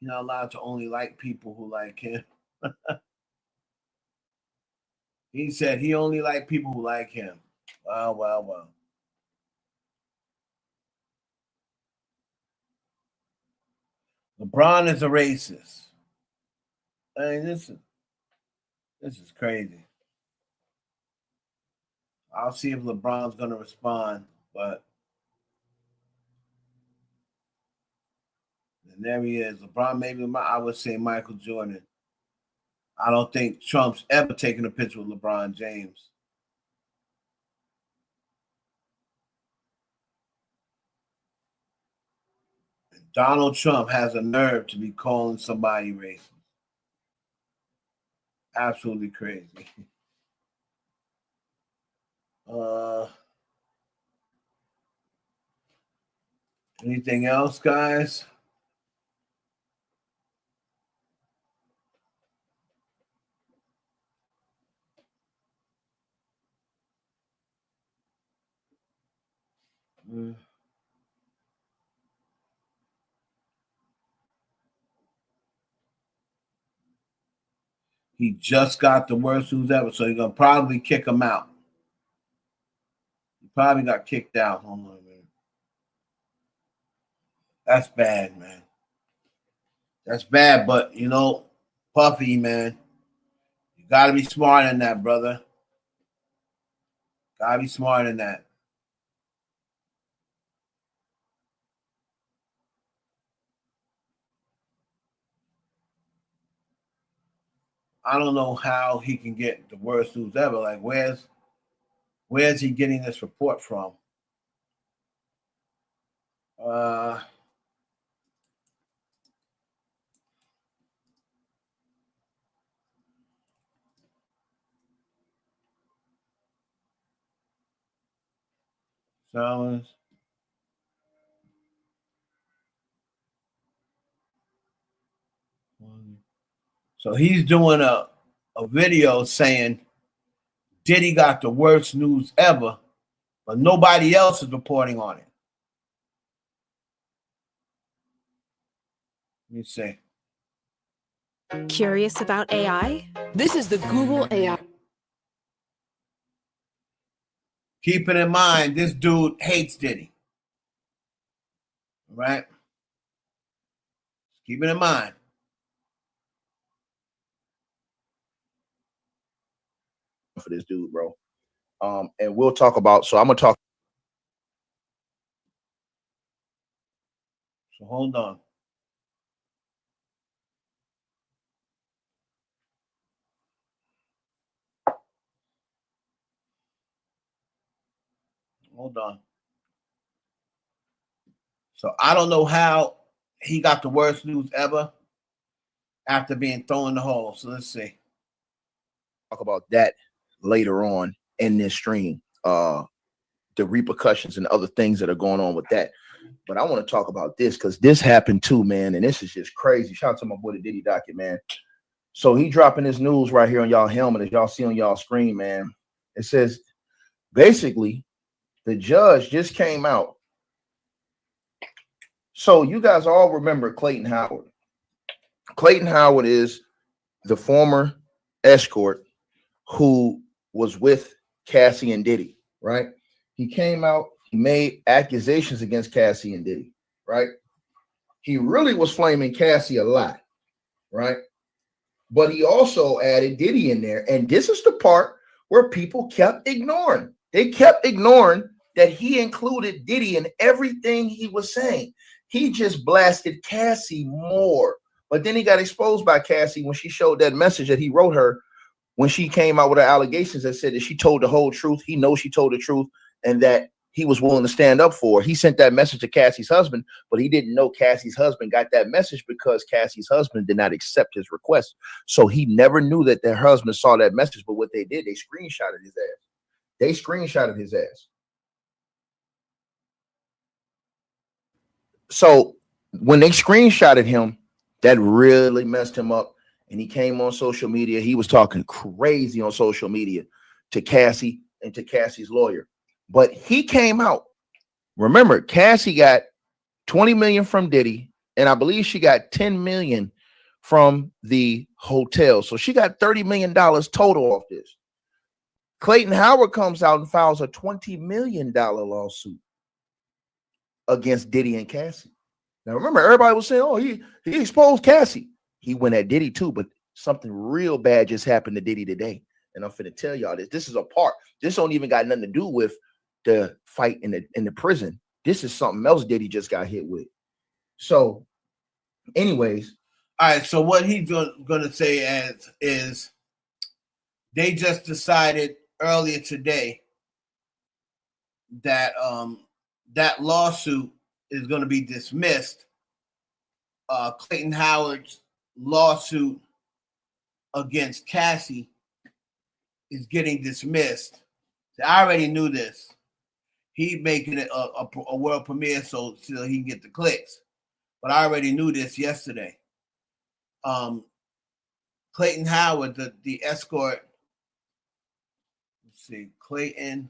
You're not allowed to only like people who like him. He said he only like people who like him. Wow, wow, wow. LeBron is a racist. I mean, this is crazy. I'll see if LeBron's going to respond, but and there he is. LeBron, maybe I would say Michael Jordan. I don't think Trump's ever taken a picture with LeBron James. Donald Trump has a nerve to be calling somebody racist. Absolutely crazy. Anything else, guys? He just got the worst news ever, so you're going to probably kick him out. He probably got kicked out. Hold on a minute. That's bad, man. That's bad, but, you know, Puffy, man, you got to be smart in that, brother. Got to be smart in that. I don't know how he can get the worst news ever. Like, where's he getting this report from? So he's doing a video saying Diddy got the worst news ever, but nobody else is reporting on it. Let me see. Curious about AI? This is the Google AI. Keep it in mind, this dude hates Diddy. Right? Keep it in mind. For this dude, bro. And we'll talk about, so I'm gonna talk. So hold on. Hold on. So I don't know how he got the worst news ever after being thrown in the hole. So let's see. Talk about that later on in this stream. The repercussions and other things that are going on with that. But I want to talk about this because this happened too, man. And this is just crazy. Shout out to my boy the Diddy Docket, man. So he dropping this news right here on y'all helmet, as y'all see on y'all screen, man. It says basically the judge just came out. So you guys all remember Clayton Howard. Clayton Howard is the former escort who was with Cassie and Diddy, right? He came out, he made accusations against Cassie and Diddy, right? He really was flaming Cassie a lot, right? But he also added Diddy in there. And this is the part where people kept ignoring. They kept ignoring that he included Diddy in everything he was saying. He just blasted Cassie more. But then he got exposed by Cassie when she showed that message that he wrote her when she came out with her allegations that said that she told the whole truth. He knows she told the truth and that he was willing to stand up for her. He sent that message to Cassie's husband, but he didn't know Cassie's husband got that message because Cassie's husband did not accept his request. So he never knew that their husband saw that message. But what they did, they screenshotted his ass. They screenshotted his ass. So when they screenshotted him, that really messed him up. And he came on social media. He was talking crazy on social media to Cassie and to Cassie's lawyer. But he came out. Remember, Cassie got 20 million from Diddy, and I believe she got 10 million from the hotel. So she got $30 million total off this. Clayton Howard comes out and files a $20 million lawsuit against Diddy and Cassie. Now, remember, everybody was saying, oh, he exposed Cassie. He went at Diddy too, but something real bad just happened to Diddy today. And I'm finna tell y'all this. This is a part. This don't even got nothing to do with the fight in the prison. This is something else Diddy just got hit with. So, anyways. All right, so what he's gonna say is they just decided earlier today that that lawsuit is going to be dismissed. Clayton Howard's lawsuit against Cassie is getting dismissed. I already knew this. He's making it a world premiere so he can get the clicks. But I already knew this yesterday. Clayton Howard, the escort. Let's see, Clayton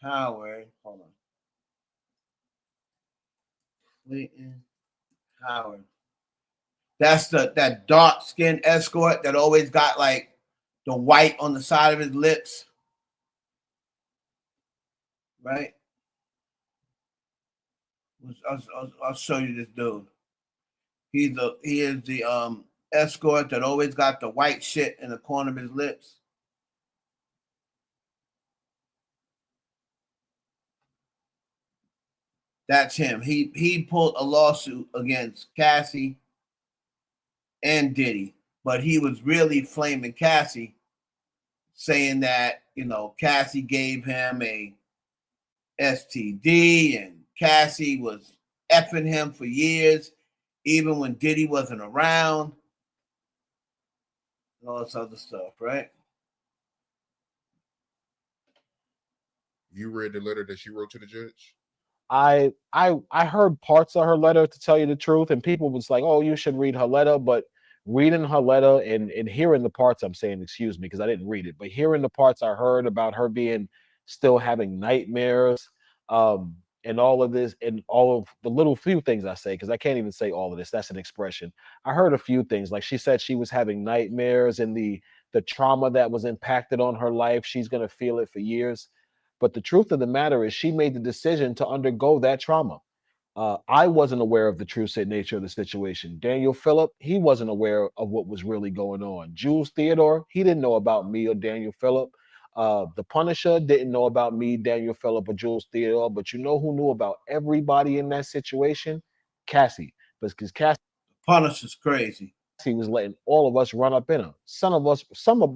Howard. Hold on. Clayton Howard. That's that dark skinned escort that always got like the white on the side of his lips. Right? I'll show you this dude. He is the escort that always got the white shit in the corner of his lips. That's him. He pulled a lawsuit against Cassie and Diddy, but he was really flaming Cassie, saying that, Cassie gave him a STD and Cassie was effing him for years, even when Diddy wasn't around. And all this other stuff, right? You read the letter that she wrote to the judge? I heard parts of her letter, to tell you the truth, and people was like, oh, you should read her letter. But reading her letter and hearing the parts, I'm saying, excuse me, because I didn't read it, but hearing the parts I heard about her being still having nightmares, and all of this, and all of the little few things I say, because I can't even say all of this, that's an expression. I heard a few things, like she said she was having nightmares and the trauma that was impacted on her life, she's going to feel it for years. But the truth of the matter is she made the decision to undergo that trauma. I wasn't aware of the true nature of the situation. Daniel Phillip, he wasn't aware of what was really going on. Jules Theodore, he didn't know about me or Daniel Phillip. The Punisher didn't know about me, Daniel Phillip, or Jules Theodore. But you know who knew about everybody in that situation? Cassie. Because Cassie, Punisher's crazy. He was letting all of us run up in her. Some of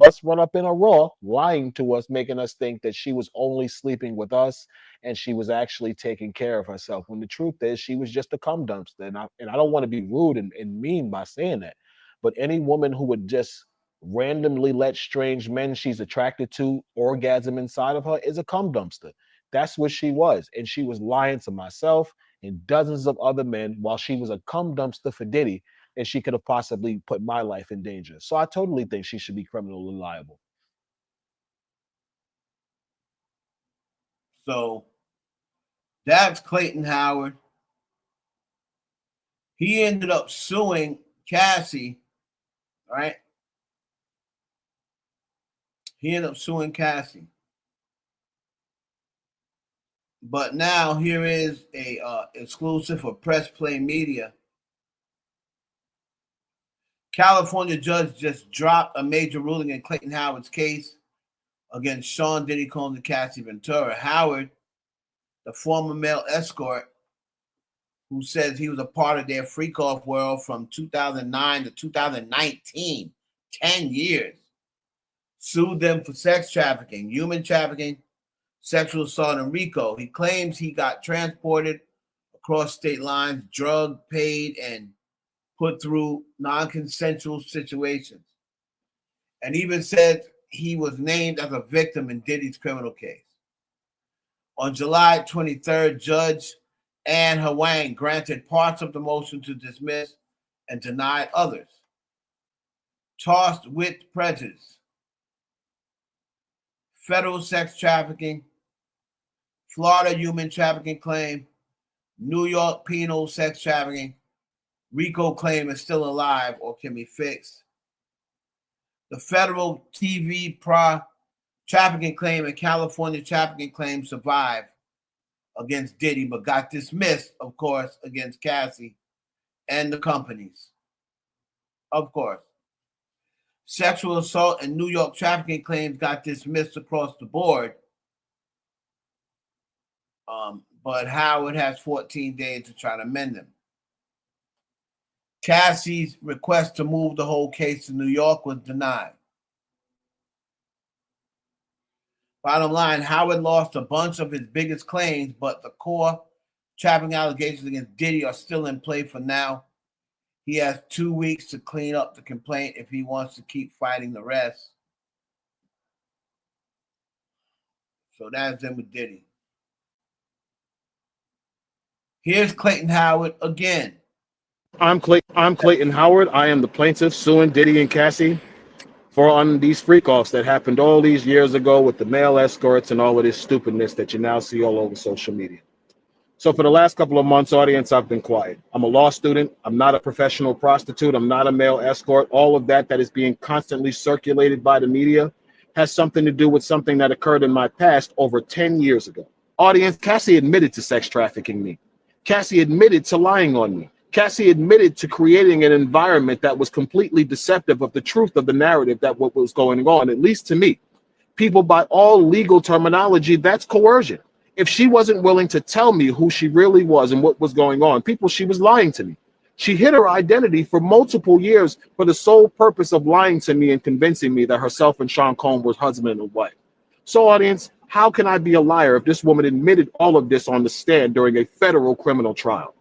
us run up in her raw, lying to us, making us think that she was only sleeping with us and she was actually taking care of herself. When the truth is, she was just a cum dumpster. And I don't want to be rude and mean by saying that, but any woman who would just randomly let strange men she's attracted to orgasm inside of her is a cum dumpster. That's what she was. And she was lying to myself and dozens of other men while she was a cum dumpster for Diddy. and she could have possibly put my life in danger. So I totally think she should be criminally liable. So that's Clayton Howard. He ended up suing Cassie, right? He ended up suing Cassie. But now here is a exclusive for Press Play Media. California judge just dropped a major ruling in Clayton Howard's case against Sean Diddy Combs and Cassie Ventura. Howard, the former male escort, who says he was a part of their freak-off world from 2009 to 2019, 10 years, sued them for sex trafficking, human trafficking, sexual assault, and RICO. He claims he got transported across state lines, drugged, paid, and put through non-consensual situations. And even said he was named as a victim in Diddy's criminal case. On July 23rd, Judge Ann Hwang granted parts of the motion to dismiss and denied others. Tossed with prejudice. Federal sex trafficking, Florida human trafficking claim, New York penal sex trafficking, RICO claim is still alive or can be fixed. The federal TV trafficking claim and California trafficking claim survived against Diddy, but got dismissed, of course, against Cassie and the companies. Of course. Sexual assault and New York trafficking claims got dismissed across the board. But Howard has 14 days to try to amend them. Cassie's request to move the whole case to New York was denied. Bottom line, Howard lost a bunch of his biggest claims, but the core trafficking allegations against Diddy are still in play for now. He has 2 weeks to clean up the complaint if he wants to keep fighting the rest. So that's him with Diddy. Here's Clayton Howard again. I'm Clayton Howard. I am the plaintiff suing Diddy and Cassie for on these freak-offs that happened all these years ago with the male escorts and all of this stupidness that you now see all over social media. So for the last couple of months, audience, I've been quiet. I'm a law student. I'm not a professional prostitute. I'm not a male escort. All of that is being constantly circulated by the media has something to do with something that occurred in my past over 10 years ago. Audience, Cassie admitted to sex trafficking me. Cassie admitted to lying on me. Cassie admitted to creating an environment that was completely deceptive of the truth of the narrative that what was going on, at least to me. People, by all legal terminology, that's coercion. If she wasn't willing to tell me who she really was and what was going on, people, she was lying to me. She hid her identity for multiple years for the sole purpose of lying to me and convincing me that herself and Sean Combs were husband and wife. So, audience, how can I be a liar if this woman admitted all of this on the stand during a federal criminal trial?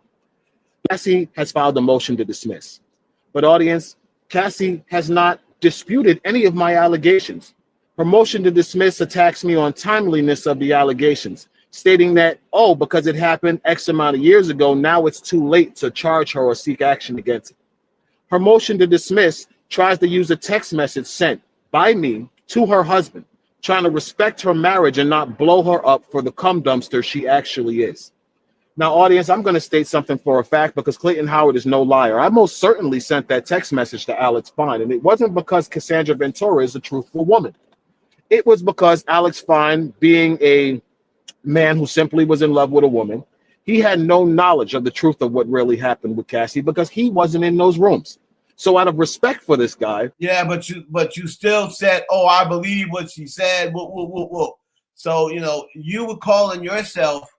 Cassie has filed a motion to dismiss. But, audience, Cassie has not disputed any of my allegations. Her motion to dismiss attacks me on timeliness of the allegations, stating that, oh, because it happened X amount of years ago, now it's too late to charge her or seek action against it. Her motion to dismiss tries to use a text message sent by me to her husband, trying to respect her marriage and not blow her up for the cum dumpster she actually is. Now, audience, I'm going to state something for a fact because Clayton Howard is no liar. I most certainly sent that text message to Alex Fine, and it wasn't because Cassandra Ventura is a truthful woman. It was because Alex Fine, being a man who simply was in love with a woman, he had no knowledge of the truth of what really happened with Cassie because he wasn't in those rooms. So out of respect for this guy. Yeah, but you still said, oh, I believe what she said. Whoa. So, you were calling yourself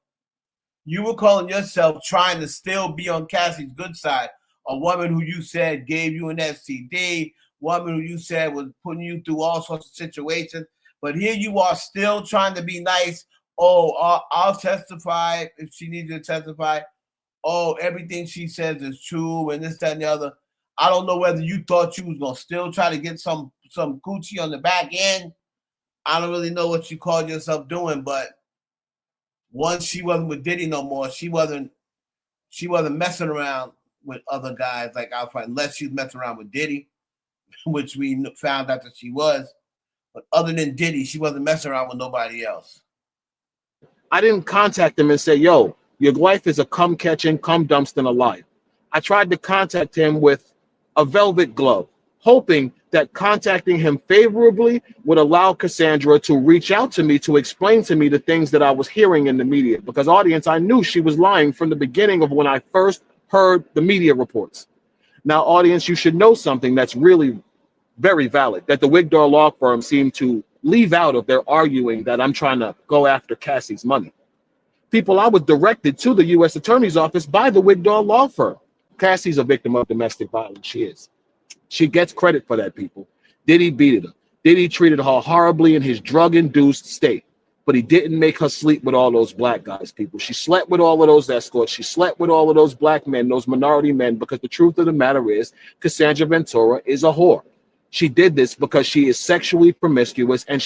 trying to still be on Cassie's good side. A woman who you said gave you an STD, woman who you said was putting you through all sorts of situations. But here you are still trying to be nice. Oh, I'll testify if she needs to testify. Oh, everything she says is true and this, that, and the other. I don't know whether you thought you was going to still try to get some coochie on the back end. I don't really know what you called yourself doing, but once she wasn't with Diddy no more, she wasn't messing around with other guys like outside, unless she's messing around with Diddy, which we found out that she was. But other than Diddy, she wasn't messing around with nobody else. I didn't contact him and say, yo, your wife is a cum catching, cum dumpster, and a liar. I tried to contact him with a velvet glove, hoping that contacting him favorably would allow Cassandra to reach out to me to explain to me the things that I was hearing in the media. Because, audience, I knew she was lying from the beginning of when I first heard the media reports. Now, audience, you should know something that's really very valid, that the Wigdor law firm seemed to leave out of their arguing that I'm trying to go after Cassie's money. People, I was directed to the U.S. Attorney's Office by the Wigdor law firm. Cassie's a victim of domestic violence. She is. She gets credit for that, people. Diddy beat her. Diddy treated her horribly in his drug-induced state. But he didn't make her sleep with all those black guys, people. She slept with all of those escorts. She slept with all of those black men, those minority men, because the truth of the matter is Cassandra Ventura is a whore. She did this because she is sexually promiscuous, and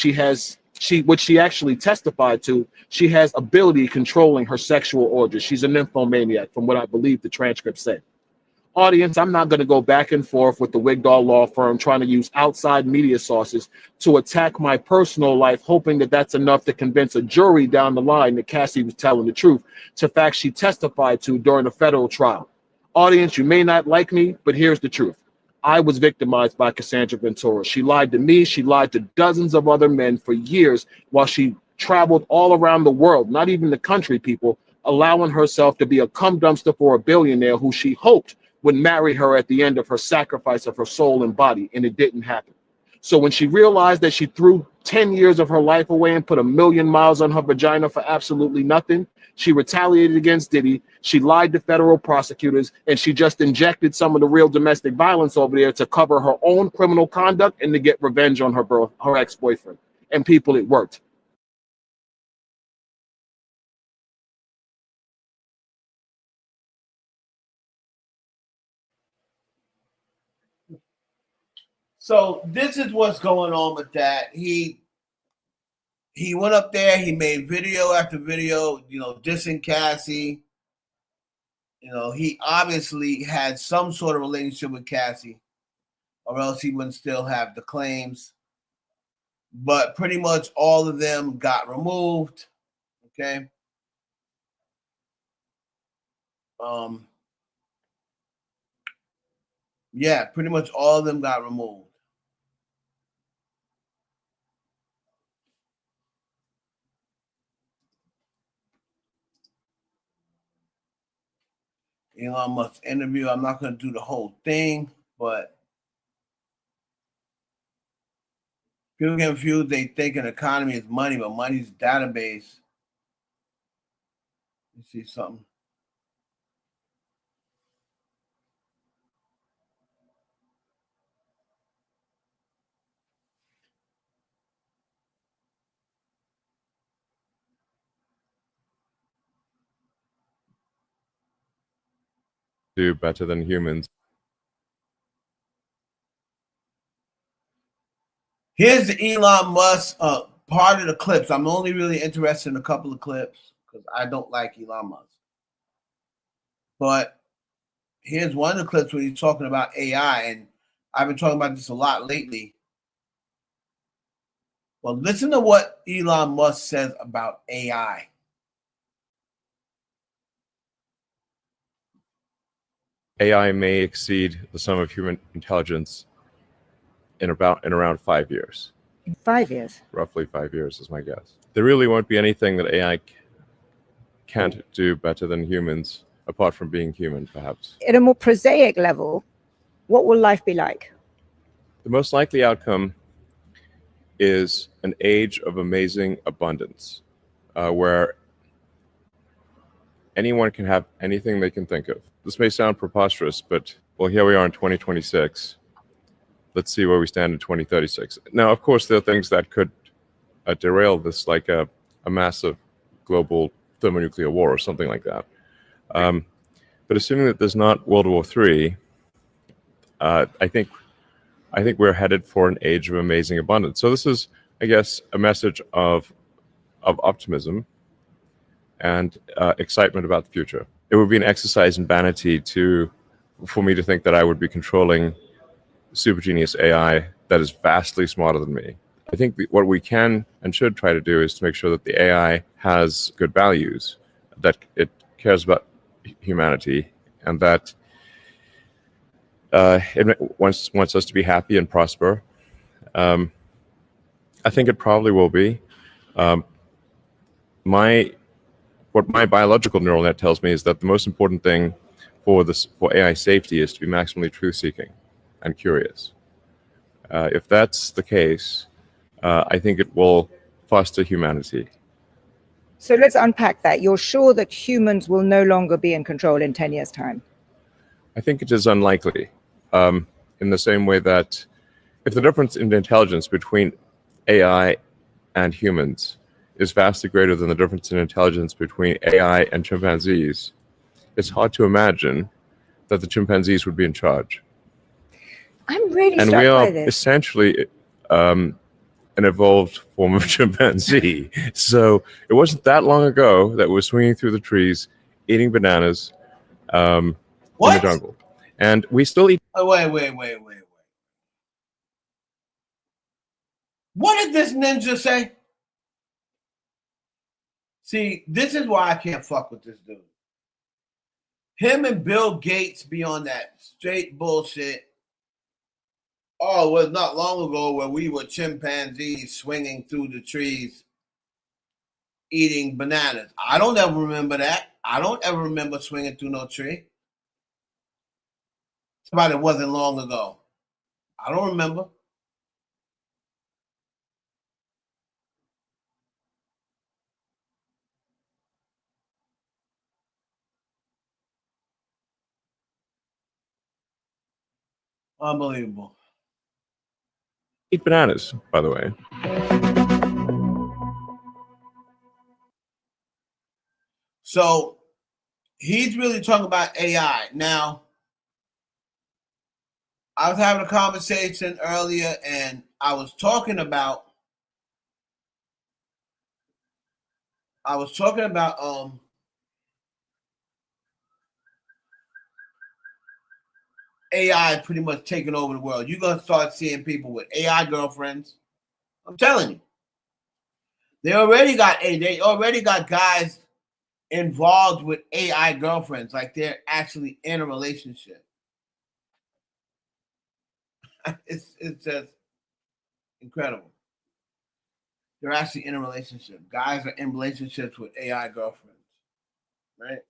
which she actually testified to, she has ability controlling her sexual orgies. She's a nymphomaniac, from what I believe the transcript said. Audience, I'm not going to go back and forth with the Wigdor law firm trying to use outside media sources to attack my personal life, hoping that that's enough to convince a jury down the line that Cassie was telling the truth to facts she testified to during a federal trial. Audience, you may not like me, but here's the truth. I was victimized by Cassandra Ventura. She lied to me. She lied to dozens of other men for years while she traveled all around the world, not even the country, people, allowing herself to be a cum dumpster for a billionaire who she hoped would marry her at the end of her sacrifice of her soul and body, and it didn't happen. So when she realized that she threw 10 years of her life away and put 1,000,000 miles on her vagina for absolutely nothing, she retaliated against Diddy, she lied to federal prosecutors, and she just injected some of the real domestic violence over there to cover her own criminal conduct and to get revenge on her ex-boyfriend. And people, it worked. So this is what's going on with that. He went up there, he made video after video, dissing Cassie. He obviously had some sort of relationship with Cassie, or else he wouldn't still have the claims. But pretty much all of them got removed. Okay. Yeah, pretty much all of them got removed. Elon Musk's interview. I'm not going to do the whole thing, but people get confused. They think an economy is money, but money's database. You see something. Do better than humans. Here's the Elon Musk part of the clips. I'm only really interested in a couple of clips because I don't like Elon Musk. But here's one of the clips where he's talking about AI, and I've been talking about this a lot lately. Well, listen to what Elon Musk says about AI. AI may exceed the sum of human intelligence in around 5 years. 5 years. Roughly 5 years is my guess. There really won't be anything that AI can't do better than humans, apart from being human, perhaps. At a more prosaic level, what will life be like? The most likely outcome is an age of amazing abundance, where anyone can have anything they can think of. This may sound preposterous, but, well, here we are in 2026. Let's see where we stand in 2036. Now, of course, there are things that could derail this, like a massive global thermonuclear war or something like that. But assuming that there's not World War III, I think we're headed for an age of amazing abundance. So this is, I guess, a message of optimism and excitement about the future. It would be an exercise in vanity to for me to think that I would be controlling super genius AI that is vastly smarter than me. I think what we can and should try to do is to make sure that the AI has good values, that it cares about humanity, and that it wants us to be happy and prosper. I think it probably will be. What my biological neural net tells me is that the most important thing for AI safety is to be maximally truth-seeking and curious. If that's the case, I think it will foster humanity. So let's unpack that. You're sure that humans will no longer be in control in 10 years' time? I think it is unlikely, in the same way that if the difference in intelligence between AI and humans is vastly greater than the difference in intelligence between AI and chimpanzees, it's hard to imagine that the chimpanzees would be in charge. I'm really And struck we are by this. essentially an evolved form of chimpanzee. So it wasn't that long ago that we were swinging through the trees, eating bananas in the jungle. And we still eat. Oh, wait. What did this ninja say? See, this is why I can't fuck with this dude. Him and Bill Gates be on that straight bullshit. Oh, it was not long ago where we were chimpanzees swinging through the trees eating bananas. I don't ever remember that. I don't ever remember swinging through no tree. Somebody wasn't long ago. I don't remember. Unbelievable. Eat bananas, by the way. So he's really talking about AI. Now, I was having a conversation earlier and I was talking about AI pretty much taking over the world. You're gonna start seeing people with AI girlfriends. I'm telling you. They already got guys involved with AI girlfriends, like they're actually in a relationship. It's just incredible. They're actually in a relationship. Guys are in relationships with AI girlfriends, right?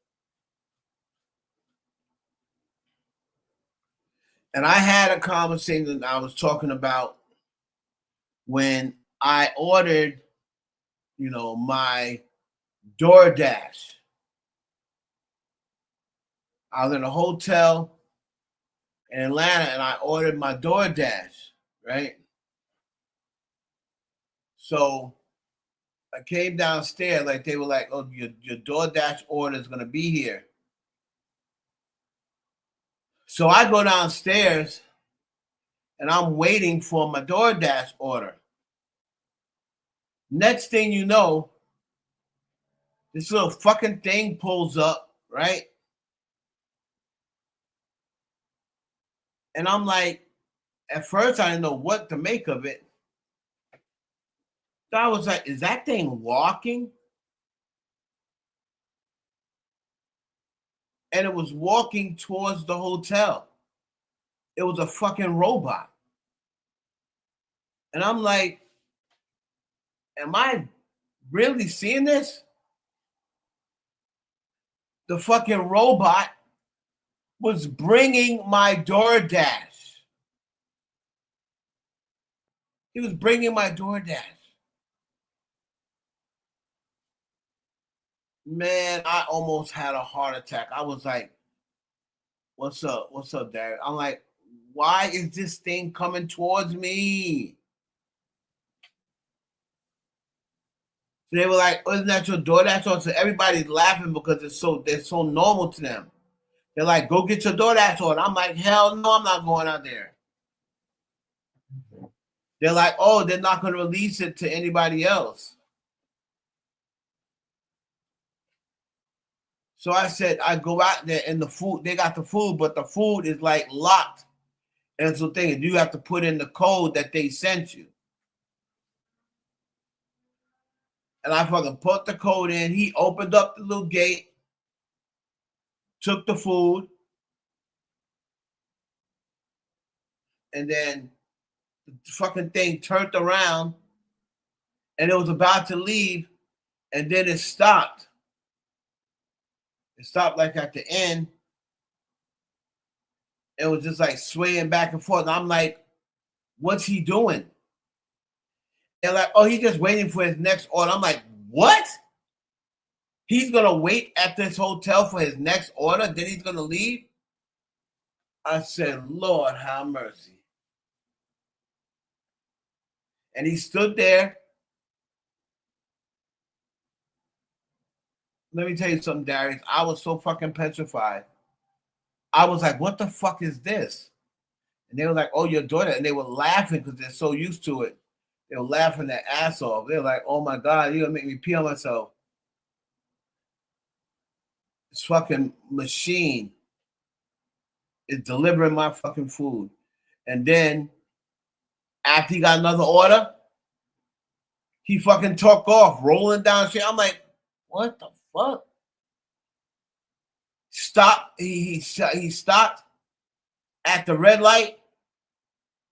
And I had a conversation that I was talking about when I ordered, my DoorDash. I was in a hotel in Atlanta and I ordered my DoorDash, right? So I came downstairs, like they were like, oh, your DoorDash order is going to be here. So I go downstairs and I'm waiting for my DoorDash order. Next thing you know, this little fucking thing pulls up, right? And I'm like, at first I didn't know what to make of it. So I was like, is that thing walking? And it was walking towards the hotel. It was a fucking robot. And I'm like, am I really seeing this? The fucking robot was bringing my DoorDash. He was bringing my DoorDash. Man, I almost had a heart attack. I was like, what's up? What's up, Dad? I'm like, why is this thing coming towards me? So they were like, oh, isn't that your DoorDash? So everybody's laughing because they're so normal to them. They're like, go get your DoorDash order. I'm like, hell no, I'm not going out there. They're like, oh, they're not going to release it to anybody else. So I said, I go out there and the food, they got the food, but the food is like locked. And so thinking you have to put in the code that they sent you. And I fucking put the code in. He opened up the little gate, took the food, and then the fucking thing turned around and it was about to leave, and then it stopped. It stopped like at the end. It was just like swaying back and forth. And I'm like, what's he doing? They're like, oh, he's just waiting for his next order. I'm like, what? He's going to wait at this hotel for his next order, then he's going to leave? I said, Lord, have mercy. And he stood there. Let me tell you something, Darius. I was so fucking petrified. I was like, what the fuck is this? And they were like, oh, your daughter. And they were laughing because they're so used to it. They were laughing their ass off. They were like, oh my God, you're going to make me pee on myself. This fucking machine is delivering my fucking food. And then after he got another order, he fucking took off, rolling down shit. I'm like, what the fuck? Stop. He stopped at the red light.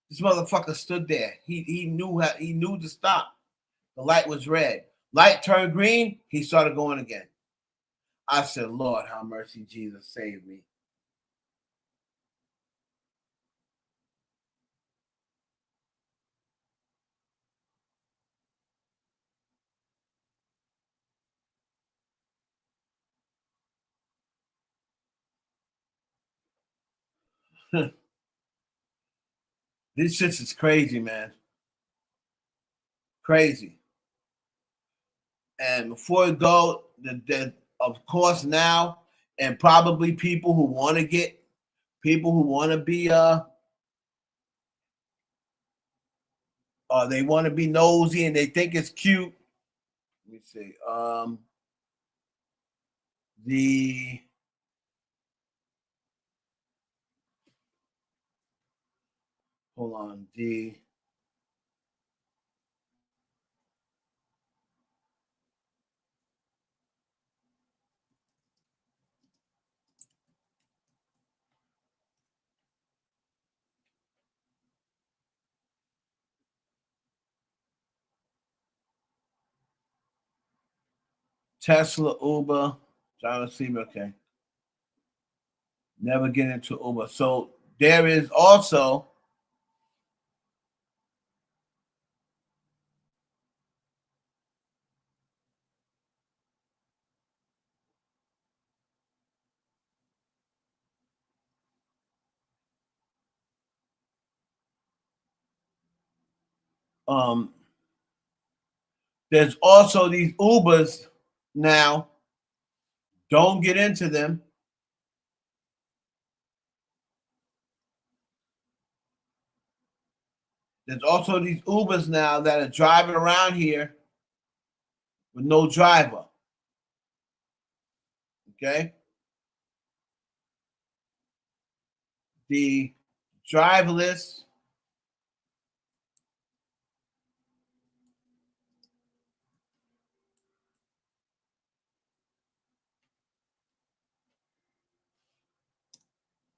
This motherfucker stood there. He knew to stop. The light was red. Light turned green. He started going again. I said, Lord, have mercy, Jesus, save me. This shit is crazy, man. Crazy. And before we go, of course now, and probably people who want to be they want to be nosy and they think it's cute. Let me see. Hold on. Tesla, Uber, John C. Okay. Never get into Uber. So there is also there's also these Ubers now. Don't get into them. There's also these Ubers now that are driving around here with no driver. Okay? The driverless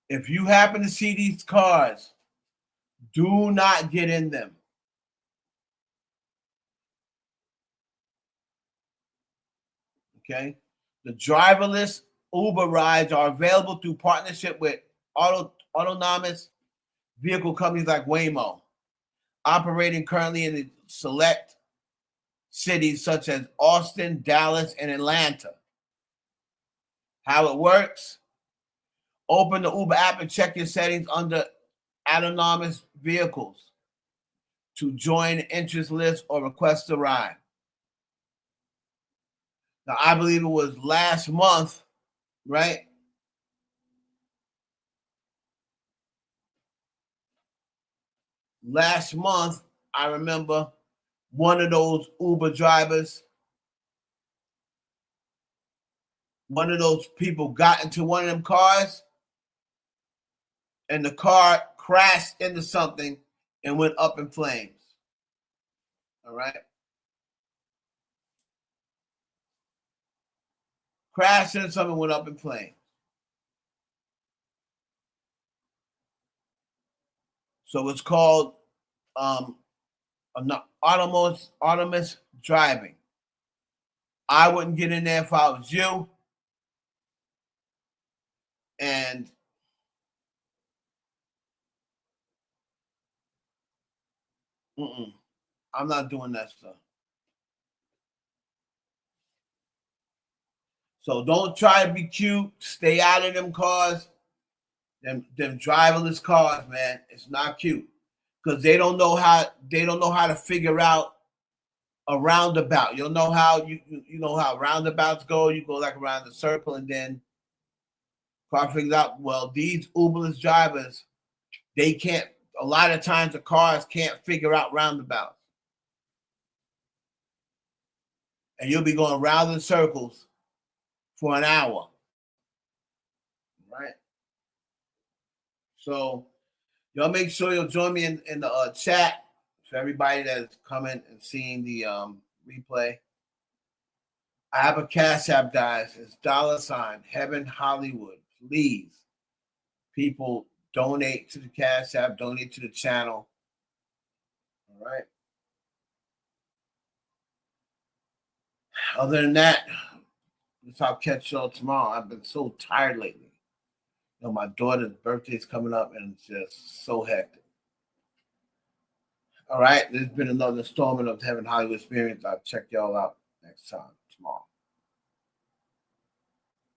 if you happen to see these cars, do not get in them. Okay? The driverless Uber rides are available through partnership with autonomous vehicle companies like Waymo, operating currently in select cities such as Austin, Dallas, and Atlanta. How it works: open the Uber app and check your settings under autonomous vehicles to join the interest list or request a ride. Now, I believe it was last month, right? Last month, I remember one of those Uber drivers one of those people got into one of them cars and the car crashed into something and went up in flames. All right. Crashed into something, went up in flames. So it's called autonomous driving. I wouldn't get in there if I was you. And I'm not doing that stuff. So don't try to be cute. Stay out of them cars. Them driverless cars, man. It's not cute. Because they don't know how to figure out a roundabout. You'll know how you know how roundabouts go. You go like around the circle and then car figures out, well, these Uberless drivers, they can't, a lot of times the cars can't figure out roundabouts. And you'll be going round in circles for an hour. Right? So y'all make sure you'll join me in the chat for everybody that's coming and seeing the replay. I have a Cash App, guys. It's $ Heaven Hollywood. Please, people, donate to the Cash App, donate to the channel. All right. Other than that, I'll catch y'all tomorrow. I've been so tired lately. You know, my daughter's birthday is coming up and it's just so hectic. All right. There's been another installment of the Heaven Hollywood Experience. I'll check y'all out next time tomorrow.